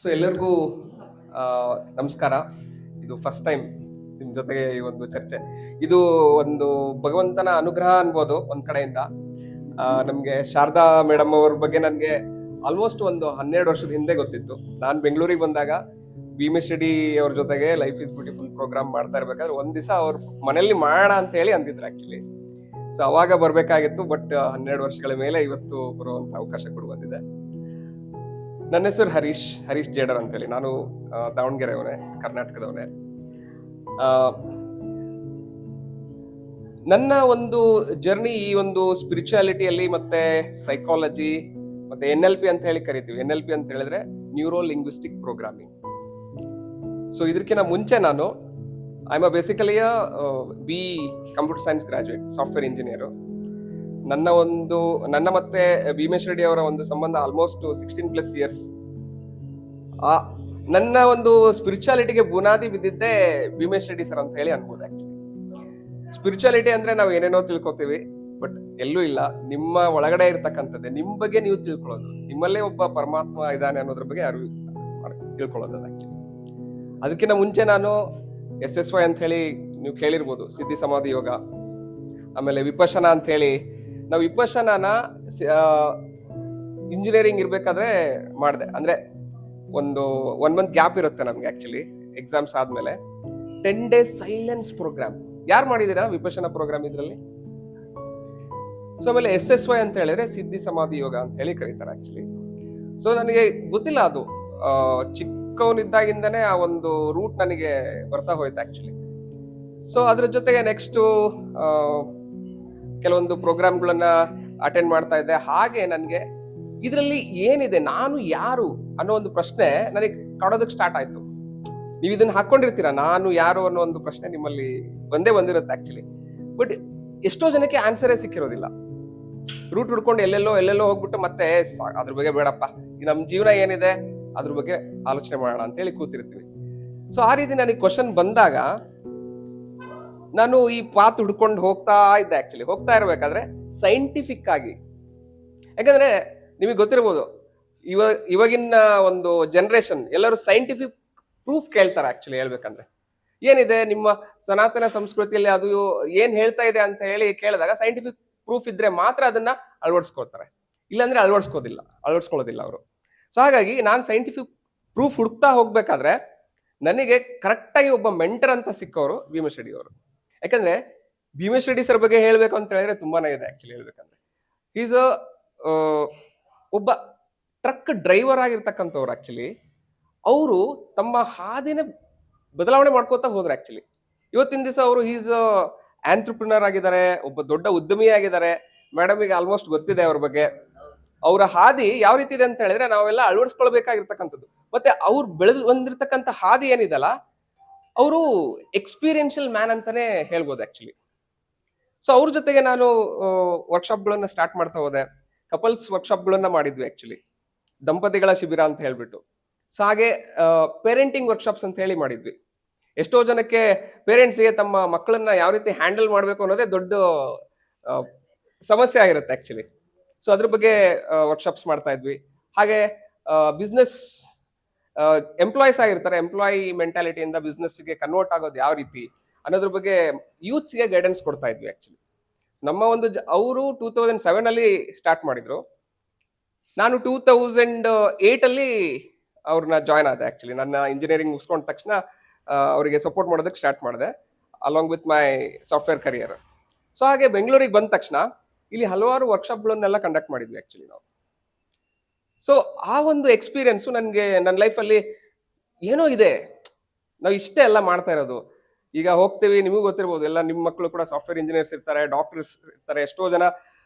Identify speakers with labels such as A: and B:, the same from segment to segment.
A: So ಎಲ್ಲರಿಗೂ ಆ, ನಮಸ್ಕಾರ. ಇದು ಫಸ್ಟ್ ಟೈಮ್ ನಿಮ್ಮ ಜೊತೆಗೆ ಈ ಒಂದು ಚರ್ಚೆ. ಇದು ಒಂದು ಭಗವಂತನ ಅನುಗ್ರಹ ಅನ್ಬೋದು ಒಂದ್ ಕಡೆಯಿಂದ. ನಮಗೆ ಶಾರದಾ ಮೇಡಮ್ ಅವ್ರ ಬಗ್ಗೆ ನನಗೆ ಆಲ್ಮೋಸ್ಟ್ ಒಂದು 12 ವರ್ಷದ ಹಿಂದೆ ಗೊತ್ತಿತ್ತು. ನಾನು ಬೆಂಗಳೂರಿಗೆ ಬಂದಾಗ ಭೀಮೇಶ್ ರೆಡ್ಡಿ ಅವ್ರ ಜೊತೆಗೆ ಲೈಫ್ ಇಸ್ ಬ್ಯೂಟಿಫುಲ್ ಪ್ರೋಗ್ರಾಮ್ ಮಾಡ್ತಾ ಇರ್ಬೇಕಾದ್ರೆ ಒಂದ್ ದಿವಸ ಅವ್ರ ಮನೇಲಿ ಮಾಡೋಣ ಅಂತ ಹೇಳಿ ಅಂದಿದ್ರು ಆಕ್ಚುಲಿ. ಸೊ ಅವಾಗ ಬರ್ಬೇಕಾಗಿತ್ತು, ಬಟ್ 12 ವರ್ಷಗಳ ಮೇಲೆ ಇವತ್ತು ಬರುವಂತ ಅವಕಾಶ ಕೂಡ ಬಂದಿದೆ. ನನ್ನ ಹೆಸರು ಹರೀಶ್ ಜೇಡರ್ ಅಂತೇಳಿ. ನಾನು ದಾವಣಗೆರೆಯವನೇ, ಕರ್ನಾಟಕದವನೇ. ಆ, ನನ್ನ ಒಂದು ಜರ್ನಿ ಈ ಒಂದು ಸ್ಪಿರಿಚುಯಾಲಿಟಿಯಲ್ಲಿ ಮತ್ತೆ ಸೈಕಾಲಜಿ ಮತ್ತೆ NLP ಅಂತ ಹೇಳಿ ಕರಿತೀವಿ. NLP ಅಂತ ಹೇಳಿದ್ರೆ ನ್ಯೂರೋ ಲಿಂಗ್ವಿಸ್ಟಿಕ್ ಪ್ರೋಗ್ರಾಮಿಂಗ್. ಸೊ ಇದಕ್ಕಿಂತ ಮುಂಚೆ ನಾನು I M basically B computer science graduate, software engineer. ನನ್ನ ಮತ್ತೆ ಭೀಮೇಶ್ ರೆಡ್ಡಿ ಅವರ ಒಂದು ಸಂಬಂಧ ಆಲ್ಮೋಸ್ಟ್ 16+ ಇಯರ್ಸ್. ನನ್ನ ಒಂದು ಸ್ಪಿರಿಚುಯಾಲಿಟಿಗೆ ಬುನಾದಿ ಬಿದ್ದಿದ್ದೆ ಭೀಮೇಶ್ ರೆಡ್ಡಿ ಸರ್ ಅಂತ ಹೇಳಿ ಅನ್ಬೋದು. ಆಕ್ಚುಲಿ ಸ್ಪಿರಿಚುಯಾಲಿಟಿ ಅಂದ್ರೆ ನಾವು ಏನೇನೋ ತಿಳ್ಕೊತೀವಿ, ಬಟ್ ಎಲ್ಲೂ ಇಲ್ಲ. ನಿಮ್ಮ ಒಳಗಡೆ ಇರ್ತಕ್ಕಂಥದ್ದೇ, ನಿಮ್ ಬಗ್ಗೆ ನೀವು ತಿಳ್ಕೊಳ್ಳೋದು, ನಿಮ್ಮಲ್ಲೇ ಒಬ್ಬ ಪರಮಾತ್ಮ ಇದ್ದಾನೆ ಅನ್ನೋದ್ರ ಬಗ್ಗೆ ಅರಿವು ತಿಳ್ಕೊಳ್ಳೋದು ಆಕ್ಚುಲಿ. ಅದಕ್ಕಿಂತ ಮುಂಚೆ ನಾನು SSY ಅಂತ ಹೇಳಿ ನೀವು ಕೇಳಿರ್ಬೋದು, ಸಿದ್ಧಿ ಸಮಾಧಿ ಯೋಗ. ಆಮೇಲೆ ವಿಪಶನ ಅಂತ ಹೇಳಿ, ನಾವು ವಿಪಶನಾನ ಇಂಜಿನಿಯರಿಂಗ್ ಇರ್ಬೇಕಾದ್ರೆ ಮಾಡಿದೆ. ಅಂದ್ರೆ ಒಂದು 1 ಮಂತ್ ಗ್ಯಾಪ್ ಇರುತ್ತೆ ನಮ್ಗೆ ಆಕ್ಚುಲಿ ಎಕ್ಸಾಮ್ಸ್ ಆದ್ಮೇಲೆ. 10 days ಸೈಲೆನ್ಸ್ ಪ್ರೋಗ್ರಾಮ್. ಯಾರು ಮಾಡಿದೀರಾ ವಿಪಶನ ಪ್ರೋಗ್ರಾಮ್ ಇದ್ರಲ್ಲಿ? ಸೊ ಆಮೇಲೆ SSY ಅಂತ ಹೇಳಿದ್ರೆ ಸಿದ್ಧಿ ಸಮಾಧಿ ಯೋಗ ಅಂತ ಹೇಳಿ ಕರೀತಾರೆ ಆಕ್ಚುಲಿ. ಸೊ ನನಗೆ ಗೊತ್ತಿಲ್ಲ, ಅದು ಚಿಕ್ಕವನಿದ್ದಾಗಿಂದನೇ ಆ ಒಂದು ರೂಟ್ ನನಗೆ ಬರ್ತಾ ಹೋಯ್ತು ಆಕ್ಚುಲಿ. ಸೊ ಅದ್ರ ಜೊತೆಗೆ ನೆಕ್ಸ್ಟ್ ಕೆಲವೊಂದು ಪ್ರೋಗ್ರಾಮ್ಗಳನ್ನ ಅಟೆಂಡ್ ಮಾಡ್ತಾ ಇದ್ದೆ. ಹಾಗೆ ನನಗೆ ಇದರಲ್ಲಿ ಏನಿದೆ, ನಾನು ಯಾರು ಅನ್ನೋ ಒಂದು ಪ್ರಶ್ನೆ ನನಗೆ ಕಾಡೋದಕ್ಕೆ ಸ್ಟಾರ್ಟ್ ಆಯ್ತು. ನೀವು ಇದನ್ನ ಹಾಕೊಂಡಿರ್ತೀರಾ, ನಾನು ಯಾರು ಅನ್ನೋ ಒಂದು ಪ್ರಶ್ನೆ ನಿಮ್ಮಲ್ಲಿ ಬಂದಿರುತ್ತೆ ಆಕ್ಚುಲಿ. ಬಟ್ ಎಷ್ಟೋ ಜನಕ್ಕೆ ಆನ್ಸರೇ ಸಿಕ್ಕಿರೋದಿಲ್ಲ. ರೂಟ್ ಹುಡ್ಕೊಂಡು ಎಲ್ಲೆಲ್ಲೋ ಹೋಗ್ಬಿಟ್ಟು ಮತ್ತೆ ಅದ್ರ ಬಗ್ಗೆ ಬೇಡಪ್ಪ, ನಮ್ಮ ಜೀವನ ಏನಿದೆ ಅದ್ರ ಬಗ್ಗೆ ಆಲೋಚನೆ ಮಾಡೋಣ ಅಂತ ಹೇಳಿ ಕೂತಿರ್ತೀವಿ. ಸೊ ಆ ರೀತಿ ನನಗೆ ಕ್ವಶನ್ ಬಂದಾಗ ನಾನು ಈ ಪಾತ್ ಹುಡ್ಕೊಂಡು ಹೋಗ್ತಾ ಇದ್ದೆ ಆಕ್ಚುಲಿ. ಹೋಗ್ತಾ ಇರ್ಬೇಕಾದ್ರೆ ಸೈಂಟಿಫಿಕ್ ಆಗಿ, ಯಾಕಂದ್ರೆ ನಿಮಗೆ ಗೊತ್ತಿರ್ಬೋದು, ಇವಾಗಿನ ಒಂದು ಜನರೇಷನ್ ಎಲ್ಲರೂ ಸೈಂಟಿಫಿಕ್ ಪ್ರೂಫ್ ಕೇಳ್ತಾರೆ ಆಕ್ಚುಲಿ. ಹೇಳ್ಬೇಕಂದ್ರೆ ಏನಿದೆ ನಿಮ್ಮ ಸನಾತನ ಸಂಸ್ಕೃತಿಯಲ್ಲಿ, ಅದು ಏನ್ ಹೇಳ್ತಾ ಇದೆ ಅಂತ ಹೇಳಿ ಕೇಳಿದಾಗ ಸೈಂಟಿಫಿಕ್ ಪ್ರೂಫ್ ಇದ್ರೆ ಮಾತ್ರ ಅದನ್ನ ಅಳವಡಿಸ್ಕೊಳ್ತಾರೆ, ಇಲ್ಲಾಂದ್ರೆ ಅಳವಡಿಸ್ಕೊಳ್ಳೋದಿಲ್ಲ ಅವರು. ಸೊ ಹಾಗಾಗಿ ನಾನು ಸೈಂಟಿಫಿಕ್ ಪ್ರೂಫ್ ಹುಡುಕ್ತಾ ಹೋಗ್ಬೇಕಾದ್ರೆ ನನಗೆ ಕರೆಕ್ಟಾಗಿ ಒಬ್ಬ ಮೆಂಟರ್ ಅಂತ ಸಿಕ್ಕವರು ಭೀಮೇಶ್ ರೆಡ್ಡಿ ಅವರು. ಯಾಕಂದ್ರೆ ಭೀಮೇಶ್ ರೆಡ್ಡಿ ಸರ್ ಬಗ್ಗೆ ಹೇಳ್ಬೇಕು ಅಂತ ಹೇಳಿದ್ರೆ ತುಂಬಾನೇ ಇದೆ ಆಕ್ಚುಲಿ. ಹೇಳ್ಬೇಕಂದ್ರೆ ಈಸ್ ಒಬ್ಬ ಟ್ರಕ್ ಡ್ರೈವರ್ ಆಗಿರ್ತಕ್ಕಂಥವ್ರು ಆಕ್ಚುಲಿ. ಅವರು ತಮ್ಮ ಹಾದಿನ ಬದಲಾವಣೆ ಮಾಡ್ಕೋತಾ ಹೋದ್ರು ಆಕ್ಚುಲಿ. ಇವತ್ತಿನ ದಿವಸ ಅವರು ಈಸ್ ಆಂಟ್ರಪ್ರಿನರ್ ಆಗಿದ್ದಾರೆ, ಒಬ್ಬ ದೊಡ್ಡ ಉದ್ಯಮಿ ಆಗಿದ್ದಾರೆ. ಮೇಡಮಿಗೆ ಆಲ್ಮೋಸ್ಟ್ ಗೊತ್ತಿದೆ ಅವ್ರ ಬಗ್ಗೆ. ಅವರ ಹಾದಿ ಯಾವ ರೀತಿ ಇದೆ ಅಂತ ಹೇಳಿದ್ರೆ ನಾವೆಲ್ಲ ಅಳವಡಿಸ್ಕೊಳ್ಬೇಕಾಗಿರ್ತಕ್ಕಂಥದ್ದು. ಮತ್ತೆ ಅವ್ರು ಬೆಳೆದು ಬಂದಿರ್ತಕ್ಕಂಥ ಹಾದಿ ಏನಿದೆಲ್ಲ, ಅವರು ಎಕ್ಸ್ಪೀರಿಯನ್ಷಿಯಲ್ ಮ್ಯಾನ್ ಅಂತಾನೆ ಹೇಳ್ಬೋದು ಆಕ್ಚುಲಿ. ಸೊ ಅವ್ರ ಜೊತೆಗೆ ನಾನು ವರ್ಕ್ಶಾಪ್ಗಳನ್ನ ಸ್ಟಾರ್ಟ್ ಮಾಡ್ತಾ ಹೋದೆ. ಕಪಲ್ಸ್ ವರ್ಕ್ಶಾಪ್ಗಳನ್ನ ಮಾಡಿದ್ವಿ ಆಕ್ಚುಲಿ, ದಂಪತಿಗಳ ಶಿಬಿರ ಅಂತ ಹೇಳ್ಬಿಟ್ಟು. ಸೊ ಹಾಗೆ ಪೇರೆಂಟಿಂಗ್ ವರ್ಕ್ಶಾಪ್ಸ್ ಅಂತ ಹೇಳಿ ಮಾಡಿದ್ವಿ. ಎಷ್ಟೋ ಜನಕ್ಕೆ ಪೇರೆಂಟ್ಸ್ಗೆ ತಮ್ಮ ಮಕ್ಕಳನ್ನ ಯಾವ ರೀತಿ ಹ್ಯಾಂಡಲ್ ಮಾಡಬೇಕು ಅನ್ನೋದೇ ದೊಡ್ಡ ಸಮಸ್ಯೆ ಆಗಿರುತ್ತೆ ಆಕ್ಚುಲಿ. ಸೊ ಅದ್ರ ಬಗ್ಗೆ ವರ್ಕ್ಶಾಪ್ಸ್ ಮಾಡ್ತಾ ಇದ್ವಿ. ಹಾಗೆ ಬಿಸ್ನೆಸ್ ಎಂಪ್ಲಾಯೀಸ್ ಆಗಿರ್ತಾರೆ, ಎಂಪ್ಲಾಯಿ ಮೆಂಟಾಲಿಟಿಯಿಂದ ಬಿಸ್ನೆಸ್ಗೆ ಕನ್ವರ್ಟ್ ಆಗೋದು ಯಾವ ರೀತಿ ಅನ್ನೋದ್ರ ಬಗ್ಗೆ ಯೂತ್ಸ್ಗೆ ಗೈಡೆನ್ಸ್ ಕೊಡ್ತಾ ಇದ್ವಿ ಆಕ್ಚುಲಿ. ನಮ್ಮ ಒಂದು ಅವರು 2007 ಅಲ್ಲಿ ಸ್ಟಾರ್ಟ್ ಮಾಡಿದ್ರು. ನಾನು 2008 ಅಲ್ಲಿ ಅವ್ರನ್ನ ಜಾಯ್ನ್ ಆದೆ ಆಕ್ಚುಲಿ. ನನ್ನ ಇಂಜಿನಿಯರಿಂಗ್ ಮುಗಿಸ್ಕೊಂಡ ತಕ್ಷಣ ಅವರಿಗೆ ಸಪೋರ್ಟ್ ಮಾಡೋದಕ್ಕೆ ಸ್ಟಾರ್ಟ್ ಮಾಡಿದೆ, along with my software career. So ಹಾಗೆ ಬೆಂಗಳೂರಿಗೆ ಬಂದ ತಕ್ಷಣ ಇಲ್ಲಿ ಹಲವಾರು ವರ್ಕ್ಶಾಪ್ಗಳನ್ನೆಲ್ಲ ಕಂಡಕ್ಟ್ ಮಾಡಿದ್ವಿ ಆಕ್ಚುಲಿ ನಾವು. ಸೊ ಆ ಒಂದು ಎಕ್ಸ್ಪೀರಿಯನ್ಸು ನನಗೆ ನನ್ನ ಲೈಫಲ್ಲಿ ಏನೋ ಇದೆ, ನಾವು ಇಷ್ಟೇ ಎಲ್ಲ ಮಾಡ್ತಾ ಇರೋದು. ಈಗ ಹೋಗ್ತೀವಿ, ನಿಮಗೂ ಗೊತ್ತಿರ್ಬೋದು, ಎಲ್ಲ ನಿಮ್ಮ ಮಕ್ಕಳು ಕೂಡ ಸಾಫ್ಟ್ವೇರ್ ಇಂಜಿನಿಯರ್ಸ್ ಇರ್ತಾರೆ, ಡಾಕ್ಟರ್ಸ್ ಇರ್ತಾರೆ, ಎಷ್ಟೋ ಜನ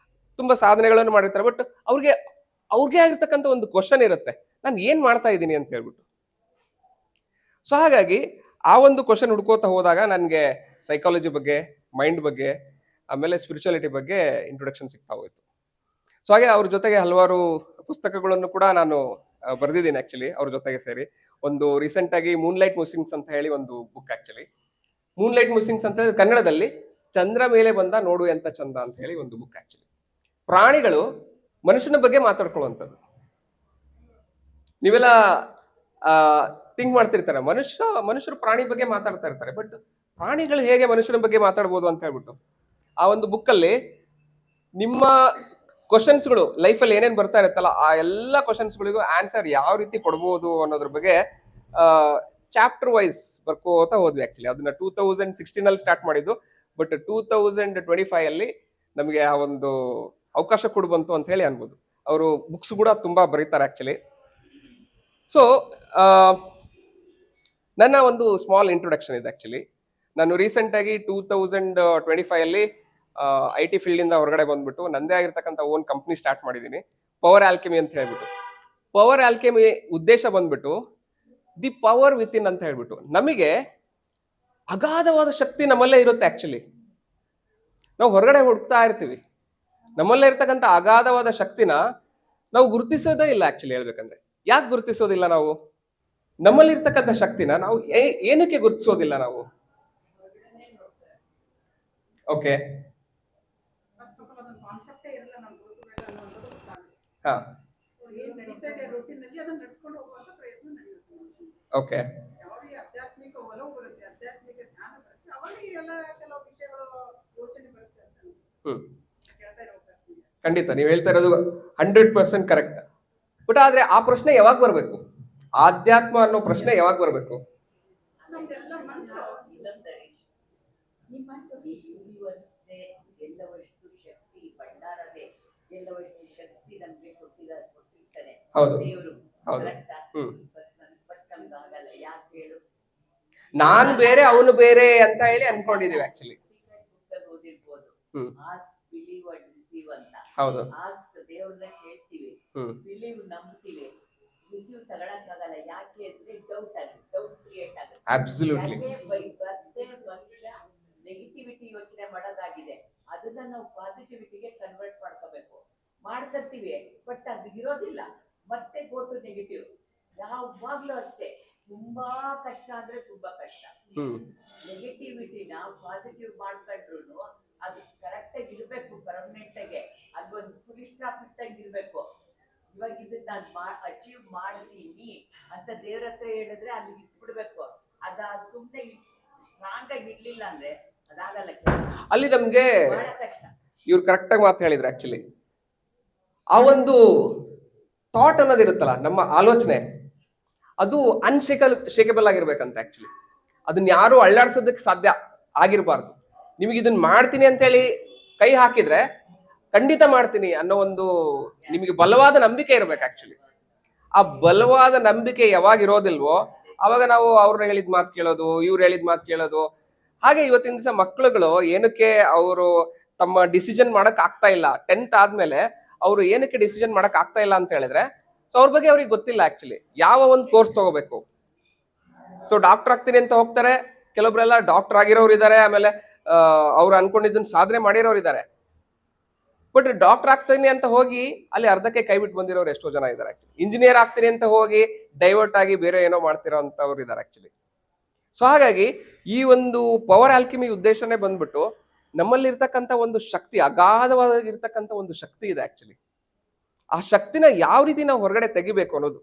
A: ತುಂಬಾ ಸಾಧನೆಗಳನ್ನು ಮಾಡಿರ್ತಾರೆ. ಬಟ್ ಅವ್ರಿಗೆ ಆಗಿರ್ತಕ್ಕಂಥ ಒಂದು ಕ್ವಶನ್ ಇರುತ್ತೆ, ನಾನು ಏನ್ ಮಾಡ್ತಾ ಇದ್ದೀನಿ ಅಂತ ಹೇಳ್ಬಿಟ್ಟು. ಸೊ ಹಾಗಾಗಿ ಆ ಒಂದು ಕ್ವಶನ್ ಹುಡ್ಕೋತಾ ಹೋದಾಗ ನನಗೆ ಸೈಕಾಲಜಿ ಬಗ್ಗೆ, ಮೈಂಡ್ ಬಗ್ಗೆ, ಆಮೇಲೆ ಸ್ಪಿರಿಚುಯಾಲಿಟಿ ಬಗ್ಗೆ ಇಂಟ್ರೊಡಕ್ಷನ್ ಸಿಗ್ತಾ ಹೋಯ್ತು. ಸೊ ಹಾಗೆ ಅವ್ರ ಜೊತೆಗೆ ಹಲವಾರು ಪುಸ್ತಕಗಳನ್ನು ಕೂಡ ನಾನು ಬರೆದಿದ್ದೀನಿ ಆಕ್ಚುಲಿ ಅವ್ರ ಜೊತೆಗೆ ಸೇರಿ. ಒಂದು ರೀಸೆಂಟ್ ಆಗಿ ಮೂನ್ಲೈಟ್ ಮೂಸಿಂಗ್ಸ್ ಅಂತ ಹೇಳಿ ಒಂದು ಬುಕ್ ಆಕ್ಚುಲಿ. ಮೂನ್ಲೈಟ್ ಮೂಸಿಂಗ್ಸ್ ಅಂತ ಹೇಳಿ ಕನ್ನಡದಲ್ಲಿ ಚಂದ್ರ ಮೇಲೆ ಬಂದ ನೋಡು ಎಂತ ಚಂದ ಅಂತ ಹೇಳಿ ಒಂದು ಬುಕ್ ಆಕ್ಚುಲಿ. ಪ್ರಾಣಿಗಳು ಮನುಷ್ಯನ ಬಗ್ಗೆ ಮಾತಾಡ್ಕೊಳ್ಳುವಂಥದ್ದು. ನೀವೆಲ್ಲ ಥಿಂಕ್ ಮಾಡ್ತಿರ್ತಾರೆ. ಮನುಷ್ಯರು ಪ್ರಾಣಿ ಬಗ್ಗೆ ಮಾತಾಡ್ತಾ ಇರ್ತಾರೆ, ಬಟ್ ಪ್ರಾಣಿಗಳು ಹೇಗೆ ಮನುಷ್ಯರ ಬಗ್ಗೆ ಮಾತಾಡ್ಬೋದು ಅಂತ ಹೇಳ್ಬಿಟ್ಟು ಆ ಒಂದು ಬುಕ್ಕಲ್ಲಿ ನಿಮ್ಮ ಕ್ವಶನ್ಸ್ಗಳು ಲೈಫಲ್ಲಿ ಏನೇನು ಬರ್ತಾ ಇರುತ್ತಲ್ಲ ಆ ಎಲ್ಲ ಕ್ವಶನ್ಸ್ಗಳಿಗೂ ಆನ್ಸರ್ ಯಾವ ರೀತಿ ಕೊಡ್ಬೋದು ಅನ್ನೋದ್ರ ಬಗ್ಗೆ ಚಾಪ್ಟರ್ ವೈಸ್ ಬರ್ಕೋತಾ ಹೋದ್ವಿ. ಆಕ್ಚುಲಿ ಅದನ್ನ 2016 ಸ್ಟಾರ್ಟ್ ಮಾಡಿದ್ದು, ಬಟ್ 2025 ಅಲ್ಲಿ ನಮಗೆ ಆ ಒಂದು ಅವಕಾಶ ಕೊಡು ಬಂತು ಅಂತ ಹೇಳಿ ಅನ್ಬೋದು. ಅವರು ಬುಕ್ಸ್ ಕೂಡ ತುಂಬಾ ಬರೀತಾರೆ ಆಕ್ಚುಲಿ. ಸೊ ನನ್ನ ಒಂದು ಸ್ಮಾಲ್ ಇಂಟ್ರೊಡಕ್ಷನ್ ಇದೆ ಆಕ್ಚುಲಿ. ನಾನು ರೀಸೆಂಟ್ ಆಗಿ 2025 ಅಲ್ಲಿ IT ಫೀಲ್ಡ್ ಇಂದ ಹೊರಗಡೆ ಬಂದ್ಬಿಟ್ಟು ನಂದೇ ಆಗಿರ್ತಕ್ಕಂಥ ಓನ್ ಕಂಪ್ನಿ ಸ್ಟಾರ್ಟ್ ಮಾಡಿದ್ದೀನಿ, ಪವರ್ ಆಲ್ಕೆಮಿ ಅಂತ ಹೇಳ್ಬಿಟ್ಟು. ಪವರ್ ಆಲ್ಕೆಮಿ ಉದ್ದೇಶ ಬಂದ್ಬಿಟ್ಟು ದಿ ಪವರ್ ವಿತ್ ಇನ್ ಅಂತ ಹೇಳ್ಬಿಟ್ಟು, ನಮಗೆ ಅಗಾಧವಾದ ಶಕ್ತಿ ನಮ್ಮಲ್ಲೇ ಇರುತ್ತೆ ಆಕ್ಚುಲಿ. ನಾವು ಹೊರಗಡೆ ಹುಡುಕ್ತಾ ಇರ್ತೀವಿ, ನಮ್ಮಲ್ಲೇ ಇರ್ತಕ್ಕಂಥ ಅಗಾಧವಾದ ಶಕ್ತಿನ ನಾವು ಗುರುತಿಸೋದೇ ಇಲ್ಲ ಆಕ್ಚುಲಿ. ಹೇಳ್ಬೇಕಂದ್ರೆ ಯಾಕೆ ಗುರುತಿಸೋದಿಲ್ಲ ನಾವು? ನಮ್ಮಲ್ಲಿ ಇರ್ತಕ್ಕಂಥ ಶಕ್ತಿನ ನಾವು ಏನಕ್ಕೆ ಗುರುತಿಸೋದಿಲ್ಲ ನಾವು? ಓಕೆ, ಹಾ, ಓಕೆ, ಖಂಡಿತ ನೀವು ಹೇಳ್ತಾ ಇರೋದು 100% ಕರೆಕ್ಟ್. ಬಟ್ ಆದ್ರೆ ಆ ಪ್ರಶ್ನೆ ಯಾವಾಗ ಬರ್ಬೇಕು? ಆಧ್ಯಾತ್ಮ ಅನ್ನೋ ಪ್ರಶ್ನೆ ಯಾವಾಗ ಬರ್ಬೇಕು? ಹೌದು, ಹೌದು. ನಾನು ಬೇರೆ ಅವನು ಬೇರೆ ಅಂತ ಹೇಳಿ ಅನ್ಕೊಂಡಿದೀವಿ ಆಕ್ಚುಲಿ. ಹೌದು,
B: ದೇವ್ರನ್ನ ಕೇಳ್ತೀವಿ, ಬಿಲೀವ್ ನಂಬ್ತೀವಿ, ರಿಸೀವ್ ತಗೊಳಕ್ಕಾಗಲ್ಲ. ಯಾಕೆ ಅಂದ್ರೆ ಡೌಟ್ ಕ್ರಿಯೇಟ್ ಆಗುತ್ತೆ.
A: ಅಬ್ಸಲ್ಯೂಟ್ಲಿ.
B: ಬರ್ತೆ ಮನುಷ್ಯ ನೆಗೆಟಿವಿಟಿ ಯೋಚನೆ ಮಾಡೋದಾಗಿದೆ, ಅದನ್ನ ನಾವು ಪಾಸಿಟಿವಿಟಿಗೆ ಕನ್ವರ್ಟ್ ಮಾಡ್ಕೊತೀವಿ. ಬಟ್ ಅದು ಇರೋದಿಲ್ಲ, ಮತ್ತೆ ಗೋ ಟು ನೆಗೆಟಿವ್. ಯಾವಾಗ್ಲೂ ಅಷ್ಟೇ, ತುಂಬಾ ಕಷ್ಟ ಅಂದ್ರೆ ತುಂಬಾ ಕಷ್ಟ. ನೆಗೆಟಿವಿಟಿನ ಪಾಸಿಟಿವ್ ಮಾಡ್ಕೊಂಡ್ರು ಅದು ಕರೆಕ್ಟ್ ಆಗಿ ಇರ್ಬೇಕು, ಪರ್ಮನೆಂಟ್ ಆಗಿ ಅದೊಂದು ಫುಲ್ ಸ್ಟಾಪ್ ಇಟ್ಟಂಗೆ ಇರ್ಬೇಕು. ಇವಾಗ ಇದನ್ನ ನಾನು ಅಚೀವ್ ಮಾಡ್ತೀನಿ ಅಂತ ದೇವ್ರ ಹತ್ರ ಹೇಳಿದ್ರೆ ಅಲ್ಲಿ ಇಟ್ಬಿಡ್ಬೇಕು. ಅದ ಸುಮ್ಮನೆ ಸ್ಟ್ರಾಂಗ್ ಆಗಿ ಇಡ್ಲಿಲ್ಲ ಅಂದ್ರೆ ಅದಾಗಲ್ಲ ಕೆಲಸ.
A: ಅಲ್ಲಿ ನಮ್ಗೆ
B: ಬಹಳ ಕಷ್ಟ.
A: ಇವ್ರು ಕರೆಕ್ಟ್ ಆಗಿ ಮಾತು ಹೇಳಿದ್ರು ಆಕ್ಚುಲಿ. ಆ ಒಂದು ಥಾಟ್ ಅನ್ನೋದಿರುತ್ತಲ್ಲ, ನಮ್ಮ ಆಲೋಚನೆ, ಅದು ಶೇಕಬಲ್ ಆಗಿರ್ಬೇಕಂತ ಆಕ್ಚುಲಿ. ಅದನ್ನ ಯಾರು ಅಳ್ಳಾಡ್ಸೋದಕ್ಕೆ ಸಾಧ್ಯ ಆಗಿರಬಾರ್ದು. ನಿಮಗೆ ಇದನ್ನ ಮಾಡ್ತೀನಿ ಅಂತೇಳಿ ಕೈ ಹಾಕಿದ್ರೆ ಖಂಡಿತ ಮಾಡ್ತೀನಿ ಅನ್ನೋ ಒಂದು ನಿಮಗೆ ಬಲವಾದ ನಂಬಿಕೆ ಇರ್ಬೇಕು ಆಕ್ಚುಲಿ. ಆ ಬಲವಾದ ನಂಬಿಕೆ ಯಾವಾಗ ಇರೋದಿಲ್ವೋ ಅವಾಗ ನಾವು ಅವ್ರನ್ನ ಹೇಳಿದ ಮಾತು ಕೇಳೋದು, ಇವ್ರು ಹೇಳಿದ ಮಾತು ಕೇಳೋದು. ಹಾಗೆ ಇವತ್ತಿನ ದಿವಸ ಮಕ್ಕಳುಗಳು ಏನಕ್ಕೆ ಅವರು ತಮ್ಮ ಡಿಸಿಷನ್ ಮಾಡಕ್ ಆಗ್ತಾ ಇಲ್ಲ, 10th ಆದ್ಮೇಲೆ ಅವರು ಏನಕ್ಕೆ ಡಿಸಿಷನ್ ಮಾಡಕ್ ಆಗ್ತಾ ಇಲ್ಲ ಅಂತ ಹೇಳಿದ್ರೆ, ಸೊ ಅವ್ರ ಬಗ್ಗೆ ಅವ್ರಿಗೆ ಗೊತ್ತಿಲ್ಲ ಆಕ್ಚುಲಿ ಯಾವ ಒಂದು ಕೋರ್ಸ್ ತಗೋಬೇಕು. ಸೊ ಡಾಕ್ಟರ್ ಆಗ್ತೀನಿ ಅಂತ ಹೋಗ್ತಾರೆ, ಕೆಲವೊಬ್ರೆಲ್ಲ ಡಾಕ್ಟರ್ ಆಗಿರೋರು ಇದ್ದಾರೆ, ಆಮೇಲೆ ಅವ್ರು ಅನ್ಕೊಂಡಿದ್ದನ್ನ ಸಾಧನೆ ಮಾಡಿರೋರು ಇದ್ದಾರೆ. ಬಟ್ ಡಾಕ್ಟರ್ ಆಗ್ತೀನಿ ಅಂತ ಹೋಗಿ ಅಲ್ಲಿ ಅರ್ಧಕ್ಕೆ ಕೈ ಬಿಟ್ಟು ಬಂದಿರೋರು ಎಷ್ಟೋ ಜನ ಇದ್ದಾರೆ ಆಕ್ಚುಲಿ. ಇಂಜಿನಿಯರ್ ಆಗ್ತೀನಿ ಅಂತ ಹೋಗಿ ಡೈವರ್ಟ್ ಆಗಿ ಬೇರೆ ಏನೋ ಮಾಡ್ತಿರೋ ಅಂತವ್ರು ಇದ್ದಾರೆ ಆಕ್ಚುಲಿ. ಸೊ ಹಾಗಾಗಿ ಈ ಒಂದು ಪವರ್ ಆಲ್ಕಿಮಿ ಉದ್ದೇಶನೇ ಬಂದ್ಬಿಟ್ಟು ನಮ್ಮಲ್ಲಿರ್ತಕ್ಕಂಥ ಒಂದು ಶಕ್ತಿ, ಅಗಾಧವಾಗಿರ್ತಕ್ಕಂಥ ಒಂದು ಶಕ್ತಿ ಇದೆ ಆಕ್ಚುಲಿ. ಆ ಶಕ್ತಿನ ಯಾವ ರೀತಿ ನಾವು ಹೊರಗಡೆ ತೆಗಿಬೇಕು ಅನ್ನೋದು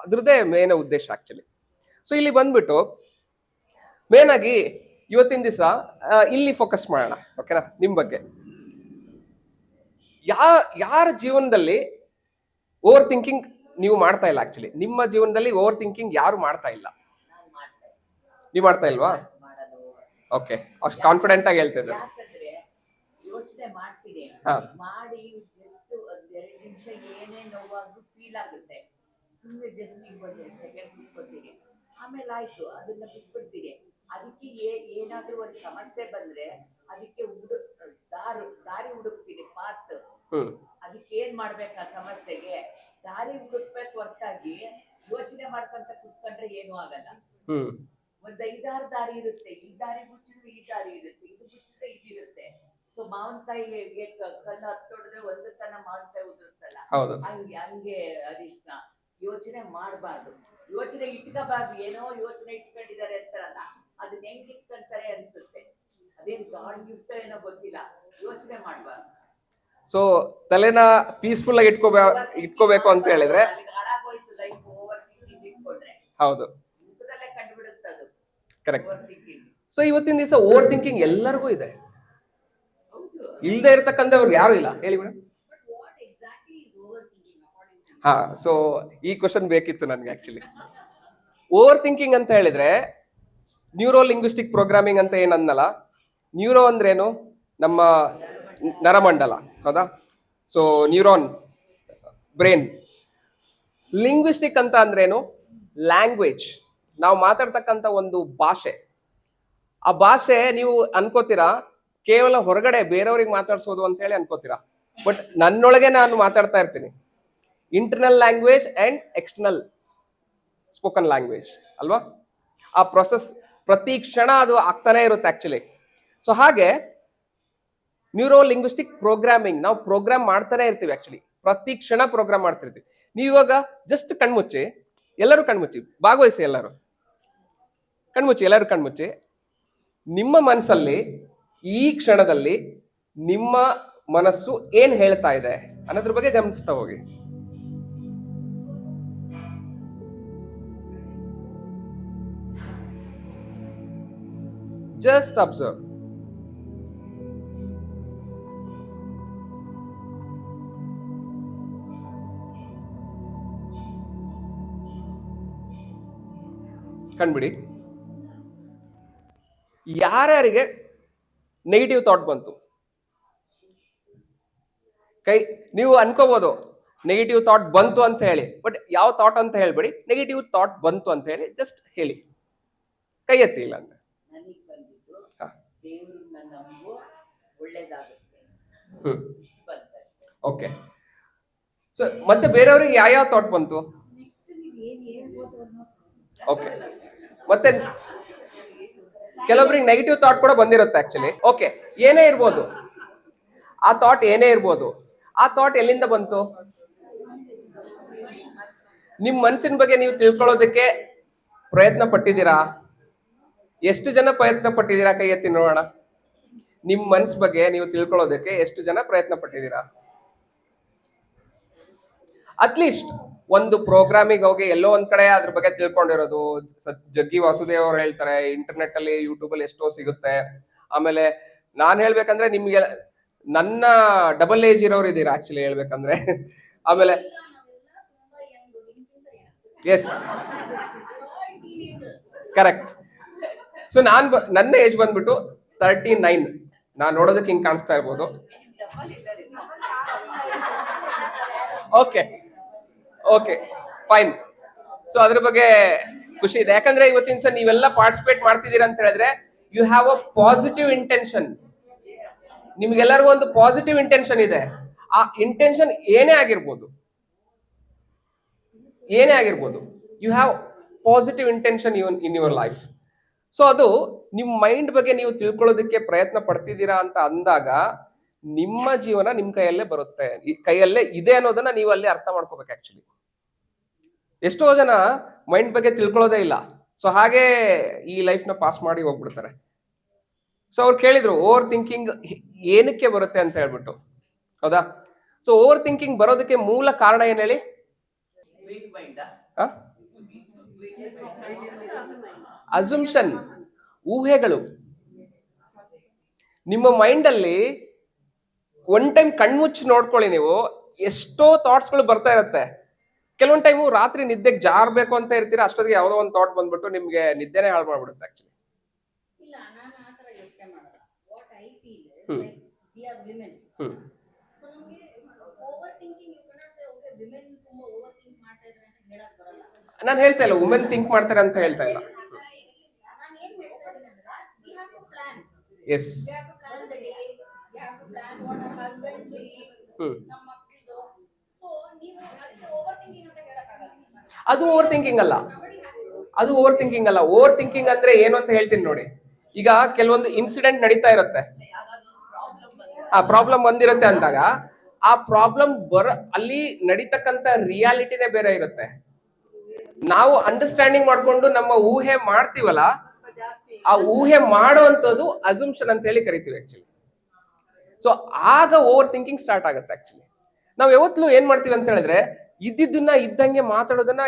A: ಅದ್ರದ್ದೇ ಮೇನ್ ಉದ್ದೇಶ ಆಕ್ಚುಲಿ. ಸೊ ಇಲ್ಲಿ ಬಂದ್ಬಿಟ್ಟು ಮೇನ್ ಆಗಿ ಇವತ್ತಿನ ದಿವಸ ಇಲ್ಲಿ ಫೋಕಸ್ ಮಾಡೋಣ, ಓಕೆನಾ? ನಿಮ್ ಬಗ್ಗೆ ಯಾರ ಜೀವನದಲ್ಲಿ ಓವರ್ ಥಿಂಕಿಂಗ್ ನೀವು ಮಾಡ್ತಾ ಇಲ್ಲ ಆಕ್ಚುಲಿ? ನಿಮ್ಮ ಜೀವನದಲ್ಲಿ ಓವರ್ ಥಿಂಕಿಂಗ್ ಯಾರು ಮಾಡ್ತಾ ಇಲ್ಲ? ನೀವು ಮಾಡ್ತಾ ಇಲ್ವಾ? ಓಕೆ, ಅಷ್ಟು ಕಾನ್ಫಿಡೆಂಟ್ ಆಗಿ ಹೇಳ್ತಾ ಇದ್ದಾರೆ.
B: ಯಾಕಂದ್ರೆ ಯೋಚನೆ ಮಾಡ್ತೀನಿ, ಮಾಡಿ ಜಸ್ಟ್ ಒಂದ್ 2 ನಿಮಿಷ ಏನೇ ನೋವಾದ್ರೂ ಫೀಲ್ ಆಗುತ್ತೆ, ಸುಮ್ಮನೆ ಜಸ್ಟ್ ಈಗ 1 ಸೆಕೆಂಡ್ ಕೂತ್ಕೊತೀನಿ, ಆಮೇಲೆ ಆಯ್ತು ಅದನ್ನ ಬಿಟ್ಬಿಡ್ತೀನಿ. ಅದಕ್ಕೆ ಏನಾದ್ರೂ ಒಂದು ಸಮಸ್ಯೆ ಬಂದ್ರೆ ಅದಕ್ಕೆ ದಾರಿ ಹುಡುಕ್ತೀನಿ, ಪಾತ್. ಅದಕ್ಕೆ ಏನ್ ಮಾಡ್ಬೇಕು, ಆ ಸಮಸ್ಯೆಗೆ ದಾರಿ ಹುಡುಕ್ಬೇಕು ಹೊರತಾಗಿ ಯೋಚನೆ ಮಾಡ್ಕೊಂತ ಕುತ್ಕೊಂಡ್ರೆ ಏನು ಆಗಲ್ಲ. ಒಂದ್ 5-6 ದಾರಿ ಇರುತ್ತೆ, ಈ ದಾರಿ ಮುಚ್ಚಿದ್ರೆ ಈ ದಾರಿ ಇರುತ್ತೆ, ಇದು ಮುಚ್ಚಿದ್ರೆ ಇದಿರುತ್ತೆ. ಸೊ ಮಾವಿನಕಾಯಿಗೆ ಕಲ್ಲು ಹತ್ತೊಡಿದ್ರೆ ಒಂದು ತನ ಮಾವಿನಕಾಯಿ ಉದುರುತ್ತಲ್ಲ, ಹಂಗೆ ಅರಿಶಿನ ಯೋಚನೆ ಮಾಡಬಾರ್ದು, ಯೋಚನೆ ಇಟ್ಕೋಬಾರ್ದು. ಏನೋ ಯೋಚನೆ ಇಟ್ಕೊಂಡಿದ್ದಾರೆ ಅಂತಾರಲ್ಲ, ಅದನ್ನ ಹೆಂಗ್ ಇಟ್ಕೊಂತಾರೆ ಅನ್ಸುತ್ತೆ. ಅದೇನ್ ಗಾಡ್ ಗಿಫ್ಟ್ ಏನೋ ಗೊತ್ತಿಲ್ಲ, ಯೋಚನೆ ಮಾಡಬಾರ್ದು.
A: ಸೊ ತಲೆನ ಪೀಸ್ಫುಲ್ ಆಗಿ ಇಟ್ಕೋಬೇಕು ಅಂತ ಹೇಳಿದ್ರೆ
B: ಹಾಳಾಗೋಯ್ತು ಲೈಫ್. ಓವರ್ ಥಿಂಕಿಂಗ್
A: ಹೌದು,
B: ಮುಖದಲ್ಲೇ ಕಂಡುಬಿಡುತ್ತೆ ಅದು
A: ಕರೆಕ್ಟ್.
B: Over thinking.
A: ಸೊ ಇವತ್ತಿನ ದಿವಸ ಓವರ್ ಥಿಂಕಿಂಗ್ ಎಲ್ಲರಿಗೂ ಇದೆ,
B: ಹೌದು.
A: ಇಲ್ಲದೆ ಇರತಕ್ಕಂಥವ್ರು ಯಾರು ಇಲ್ಲ. ಹೇಳಿ madam.
C: But what exactly is overthinking according to you?
A: ಹಾ, ಸೊ ಈ ಕ್ವಶನ್ ಬೇಕಿತ್ತು ನನಗೆ ಆಕ್ಚುಲಿ. ಓವರ್ ಥಿಂಕಿಂಗ್ ಅಂತ ಹೇಳಿದ್ರೆ ನ್ಯೂರೋ ಲಿಂಗ್ವಿಸ್ಟಿಕ್ ಪ್ರೋಗ್ರಾಮಿಂಗ್ ಅಂತ ಏನನ್ನಲ್ಲ. ನ್ಯೂರೋ ಅಂದ್ರೇನು? ನಮ್ಮ ನರಮಂಡಲ, ಹೌದಾ? So neuron, brain. ಲಿಂಗ್ವಿಸ್ಟಿಕ್ ಅಂತ ಅಂದ್ರೇನು? ಲ್ಯಾಂಗ್ವೇಜ್, ನಾವು ಮಾತಾಡ್ತಕ್ಕಂಥ ಒಂದು ಭಾಷೆ. ಆ ಭಾಷೆ ನೀವು ಅನ್ಕೋತೀರಾ ಕೇವಲ ಹೊರಗಡೆ ಬೇರೆಯವ್ರಿಗೆ ಮಾತಾಡ್ಸೋದು ಅಂತ ಹೇಳಿ ಅನ್ಕೋತೀರಾ, ಬಟ್ ನನ್ನೊಳಗೆ ನಾನು ಮಾತಾಡ್ತಾ ಇರ್ತೀನಿ. Internal language and external spoken language ಅಲ್ವಾ? ಆ ಪ್ರೊಸೆಸ್ ಪ್ರತಿ ಕ್ಷಣ ಅದು ಆಗ್ತಾನೆ ಇರುತ್ತೆ ಆಕ್ಚುಲಿ. ಸೊ ಹಾಗೆ ನ್ಯೂರೋ ಲಿಂಗ್ವಿಸ್ಟಿಕ್ ಪ್ರೋಗ್ರಾಮಿಂಗ್ ನಾವು ಪ್ರೋಗ್ರಾಮ್ ಮಾಡ್ತಾನೆ ಇರ್ತೀವಿ ಆಕ್ಚುಲಿ, ಪ್ರತಿ ಕ್ಷಣ ಪ್ರೋಗ್ರಾಮ್ ಮಾಡ್ತಿರ್ತೀವಿ. ನೀವು ಇವಾಗ ಜಸ್ಟ್ ಕಣ್ಮುಚ್ಚಿ, ಎಲ್ಲರೂ ಕಣ್ಮುಚ್ಚಿ, ಭಾಗವಹಿಸಿ, ಎಲ್ಲರೂ ಕಣ್ಮುಚ್ಚಿ, ಎಲ್ಲರೂ ಕಣ್ಮುಚ್ಚಿ. ನಿಮ್ಮ ಮನಸ್ಸಲ್ಲಿ ಈ ಕ್ಷಣದಲ್ಲಿ ನಿಮ್ಮ ಮನಸ್ಸು ಏನ್ ಹೇಳ್ತಾ ಇದೆ ಅನ್ನೋದ್ರ ಬಗ್ಗೆ ಗಮನಿಸ್ತಾ ಹೋಗಿ. Just observe. ಕಣ್ಬಿಡಿ. ಯಾರ್ಯಾರಿಗೆ ನೆಗೆಟಿವ್ ಥಾಟ್ ಬಂತು ಕೈ, ನೀವು ಅನ್ಕೋಬಹುದು ನೆಗೆಟಿವ್ ಥಾಟ್ ಬಂತು ಅಂತ ಹೇಳಿ, ಬಟ್ ಯಾವ ಥಾಟ್ ಅಂತ ಹೇಳ್ಬೇಡಿ, ನೆಗೆಟಿವ್ ಥಾಟ್ ಬಂತು ಅಂತ ಹೇಳಿ ಜಸ್ಟ್ ಹೇಳಿ. ಕೈ ಎತ್ತಿ. ಇಲ್ಲ ಅಂದ್ರೆ
B: ನನಗೆ ಬಂದಿದ್ದು ದೇವ್ರನ್ನ ನಂಬು, ಒಳ್ಳೇದಾಗುತ್ತೆ,
A: ಹ್ಮ್,
B: ಇಷ್ಟು ಬಂತಷ್ಟೇ.
A: ಓಕೆ. ಸೊ ಮತ್ತೆ ಬೇರೆಯವ್ರಿಗೆ ಯಾವ ಥಾಟ್ ಬಂತು?
C: Next ನೀವು ಏನ್ ಹೇಳ್ಬೋದು ಅನ್ನೋ
A: ಓಕೆ. ಮತ್ತೆ ಕೆಲವೊಬ್ರಿಗೆ ನೆಗೆಟಿವ್ ಥಾಟ್ ಕೂಡ ಬಂದಿರುತ್ತೆ ಆಕ್ಚುಲಿ. ಓಕೆ, ಏನೇ ಇರ್ಬೋದು, ಆ ಥಾಟ್ ಏನೇ ಇರ್ಬೋದು, ಆ ಥಾಟ್ ಎಲ್ಲಿಂದ ಬಂತು? ನಿಮ್ ಮನಸ್ಸಿನ ಬಗ್ಗೆ ನೀವು ತಿಳ್ಕೊಳ್ಳೋದಕ್ಕೆ ಪ್ರಯತ್ನ ಪಟ್ಟಿದ್ದೀರಾ? ಎಷ್ಟು ಜನ ಪ್ರಯತ್ನ ಪಟ್ಟಿದ್ದೀರಾ? ಕೈ ಎತ್ತಿ ನೋಡೋಣ. ನಿಮ್ ಮನ್ಸ್ ಬಗ್ಗೆ ನೀವು ತಿಳ್ಕೊಳ್ಳೋದಕ್ಕೆ ಎಷ್ಟು ಜನ ಪ್ರಯತ್ನ ಪಟ್ಟಿದ್ದೀರಾ? ಅಟ್ಲೀಸ್ಟ್ ಒಂದು ಪ್ರೋಗ್ರಾಮಿಗೆ ಹೋಗಿ ಎಲ್ಲೋ ಒಂದ್ ಕಡೆ ಅದ್ರ ಬಗ್ಗೆ ತಿಳ್ಕೊಂಡಿರೋದು. ಜಗ್ಗಿ ವಾಸುದೇವ್ ಅವ್ರು ಹೇಳ್ತಾರೆ, ಇಂಟರ್ನೆಟ್ ಅಲ್ಲಿ, ಯೂಟ್ಯೂಬ್ ಅಲ್ಲಿ ಎಷ್ಟೋ ಸಿಗುತ್ತೆ. ಆಮೇಲೆ ನಾನ್ ಹೇಳ್ಬೇಕಂದ್ರೆ ನಿಮ್ಗೆ ನನ್ನ ಡಬಲ್ ಏಜ್ ಇರೋರು ಇದ್ದೀರಾ ಆಕ್ಚುಲಿ ಹೇಳ್ಬೇಕಂದ್ರೆ. ಆಮೇಲೆ
C: ನಾವೆಲ್ಲ ತುಂಬಾ young, ನಿಮ್ಗಿಂತ young.
A: Yes,
C: All teenagers.
A: Correct. So ನನ್ನ ಏಜ್ ಬಂದ್ಬಿಟ್ಟು 39. ನಾನ್ ನೋಡೋದಕ್ಕೆ ಹಿಂಗ್ ಕಾಣಿಸ್ತಾ ಇರ್ಬೋದು.
B: ಡಬಲ್ ಇದ್ದಾರೆ.
A: Okay okay fine. ಸೊ ಅದ್ರ ಬಗ್ಗೆ ಖುಷಿ ಇದೆ, ಯಾಕಂದ್ರೆ ಇವತ್ತಿನ ದಿವಸ ನೀವೆಲ್ಲ ಪಾರ್ಟಿಸಿಪೇಟ್ ಮಾಡ್ತಿದ್ದೀರಾ ಅಂತ ಹೇಳಿದ್ರೆ you have a positive intention. ನಿಮ್ಗೆಲ್ಲರಿಗೂ ಒಂದು ಪಾಸಿಟಿವ್ ಇಂಟೆನ್ಷನ್ ಇದೆ. ಆ ಇಂಟೆನ್ಷನ್ ಏನೇ ಆಗಿರ್ಬೋದು, ಏನೇ ಆಗಿರ್ಬೋದು, you have positive intention in your life. So ಅದು ನಿಮ್ಮ ಮೈಂಡ್ ಬಗ್ಗೆ ನೀವು ತಿಳ್ಕೊಳ್ಳೋದಕ್ಕೆ ಪ್ರಯತ್ನ ಪಡ್ತಿದ್ದೀರಾ ಅಂತ ಅಂದಾಗ ನಿಮ್ಮ ಜೀವನ ನಿಮ್ ಕೈಯಲ್ಲೇ ಬರುತ್ತೆ, ಕೈಯಲ್ಲೇ ಇದೆ ಅನ್ನೋದನ್ನ ನೀವು ಅಲ್ಲಿ ಅರ್ಥ ಮಾಡ್ಕೋಬೇಕು ಆಕ್ಚುಲಿ. ಎಷ್ಟೋ ಜನ ಮೈಂಡ್ ಬಗ್ಗೆ ತಿಳ್ಕೊಳ್ಳೋದೇ ಇಲ್ಲ, ಸೊ ಹಾಗೆ ಈ ಲೈಫ್ನ ಪಾಸ್ ಮಾಡಿ ಹೋಗ್ಬಿಡ್ತಾರೆ. ಸೊ ಅವ್ರು ಕೇಳಿದ್ರು ಓವರ್ ಥಿಂಕಿಂಗ್ ಏನಕ್ಕೆ ಬರುತ್ತೆ ಅಂತ ಹೇಳ್ಬಿಟ್ಟು, ಹೌದಾ? ಸೊ ಓವರ್ ಥಿಂಕಿಂಗ್ ಬರೋದಕ್ಕೆ ಮೂಲ ಕಾರಣ ಏನ್ ಹೇಳಿ?
B: Weak mind.
A: ಅಸಂಪ್ಷನ್, ಊಹೆಗಳು. ನಿಮ್ಮ ಮೈಂಡ್ ಅಲ್ಲಿ ಒನ್ ಟೈಮ್ ಕಣ್ಮುಚ್ಚಿ ನೋಡ್ಕೊಳ್ಳಿ, ನೀವು ಎಷ್ಟೋ ಥಾಟ್ಸ್ಗಳು ಬರ್ತಾ ಇರುತ್ತೆ. ಕೆಲವೊಂದು ಟೈಮು ರಾತ್ರಿ ನಿದ್ದೆಗೆ ಜಾರ್ಬೇಕು ಅಂತ ಇರ್ತೀರಾ, ಅಷ್ಟೊತ್ತಿಗೆ ಯಾವುದೋ ಒಂದು ಥಾಟ್ ಬಂದ್ಬಿಟ್ಟು ನಿಮ್ಗೆ ನಿದ್ದೆನೇ ಹಾಳು ಮಾಡ್ಬಿಡುತ್ತೆ ಆಕ್ಚುಲಿ.
C: ಇಲ್ಲ, ನಾನು ಆ ಥರ ಯೋಚನೆ ಮಾಡಲ್ಲ. What I feel is
A: hmm.
C: Like we are women.
A: Hmm
C: so ನಮಗೆ over thinking you cannot say okay women ತುಂಬಾ ಓವರ್ ಥಿಂಕ್ ಮಾಡ್ತಾ ಇದ್ದಾರೆ ಅಂತ ಹೇಳಕ್ ಬರಲ್ಲ.
A: ನಾನು ಹೇಳ್ತಾ ಇಲ್ಲ ವುಮೆನ್ ಥಿಂಕ್ ಮಾಡ್ತಾರೆ ಅಂತ ಹೇಳ್ತಾ ಇಲ್ಲ.
C: ನಾನು ಏನ್ ಹೇಳ್ತಾ ಇದ್ದೀನಿ ಅಂದ್ರೆ we have to plan.
A: Yes.
C: We have to plan the day. We have to plan what our husband will eat.
A: ಹ್ಮ್.
C: ನಮ್ಮ ಮಕ್ಕಳಿದು. ಸೊ ನೀವು ಅದಕ್ಕೆ ಓವರ್ ಥಿಂಕಿಂಗ್ ಅಂತ ಹೇಳಕ್ಕಾಗಲ್ಲ.
A: ಅದು ಓವರ್ ಥಿಂಕಿಂಗ್ ಅಲ್ಲ.
C: Somebody has to.
A: ಅದು ಓವರ್ ಥಿಂಕಿಂಗ್ ಅಲ್ಲ. ಓವರ್ ಥಿಂಕಿಂಗ್ ಅಂದ್ರೆ ಏನು ಅಂತ ಹೇಳ್ತೀನಿ ನೋಡಿ. ಈಗ ಕೆಲವೊಂದು ಇನ್ಸಿಡೆಂಟ್ ನಡೀತಾ ಇರುತ್ತೆ, ಆ ಪ್ರಾಬ್ಲಮ್ ಬಂದಿರುತ್ತೆ ಅಂದಾಗ ಆ ಪ್ರಾಬ್ಲಮ್ ಅಲ್ಲಿ ನಡೀತಕ್ಕಂತ ರಿಯಾಲಿಟಿನೇ ಬೇರೆ ಇರುತ್ತೆ. ನಾವು ಅಂಡರ್ಸ್ಟ್ಯಾಂಡಿಂಗ್ ಮಾಡ್ಕೊಂಡು ನಮ್ಮ ಊಹೆ ಮಾಡ್ತೀವಲ್ಲ, ಆ ಊಹೆ ಮಾಡುವಂಥದ್ದು ಅಸಂಪ್ಷನ್ ಅಂತ ಹೇಳಿ ಕರಿತೀವಿ ಆಕ್ಚುಲಿ. ಸೊ ಆಗ ಓವರ್ ಥಿಂಕಿಂಗ್ ಸ್ಟಾರ್ಟ್ ಆಗುತ್ತೆ ಆಕ್ಚುಲಿ. ನಾವು ಯಾವತ್ತೂ ಏನ್ ಮಾಡ್ತೀವಿ ಅಂತ ಹೇಳಿದ್ರೆ ಇದ್ದಿದ್ದನ್ನ ಇದ್ದಂಗೆ ಮಾತಾಡೋದನ್ನ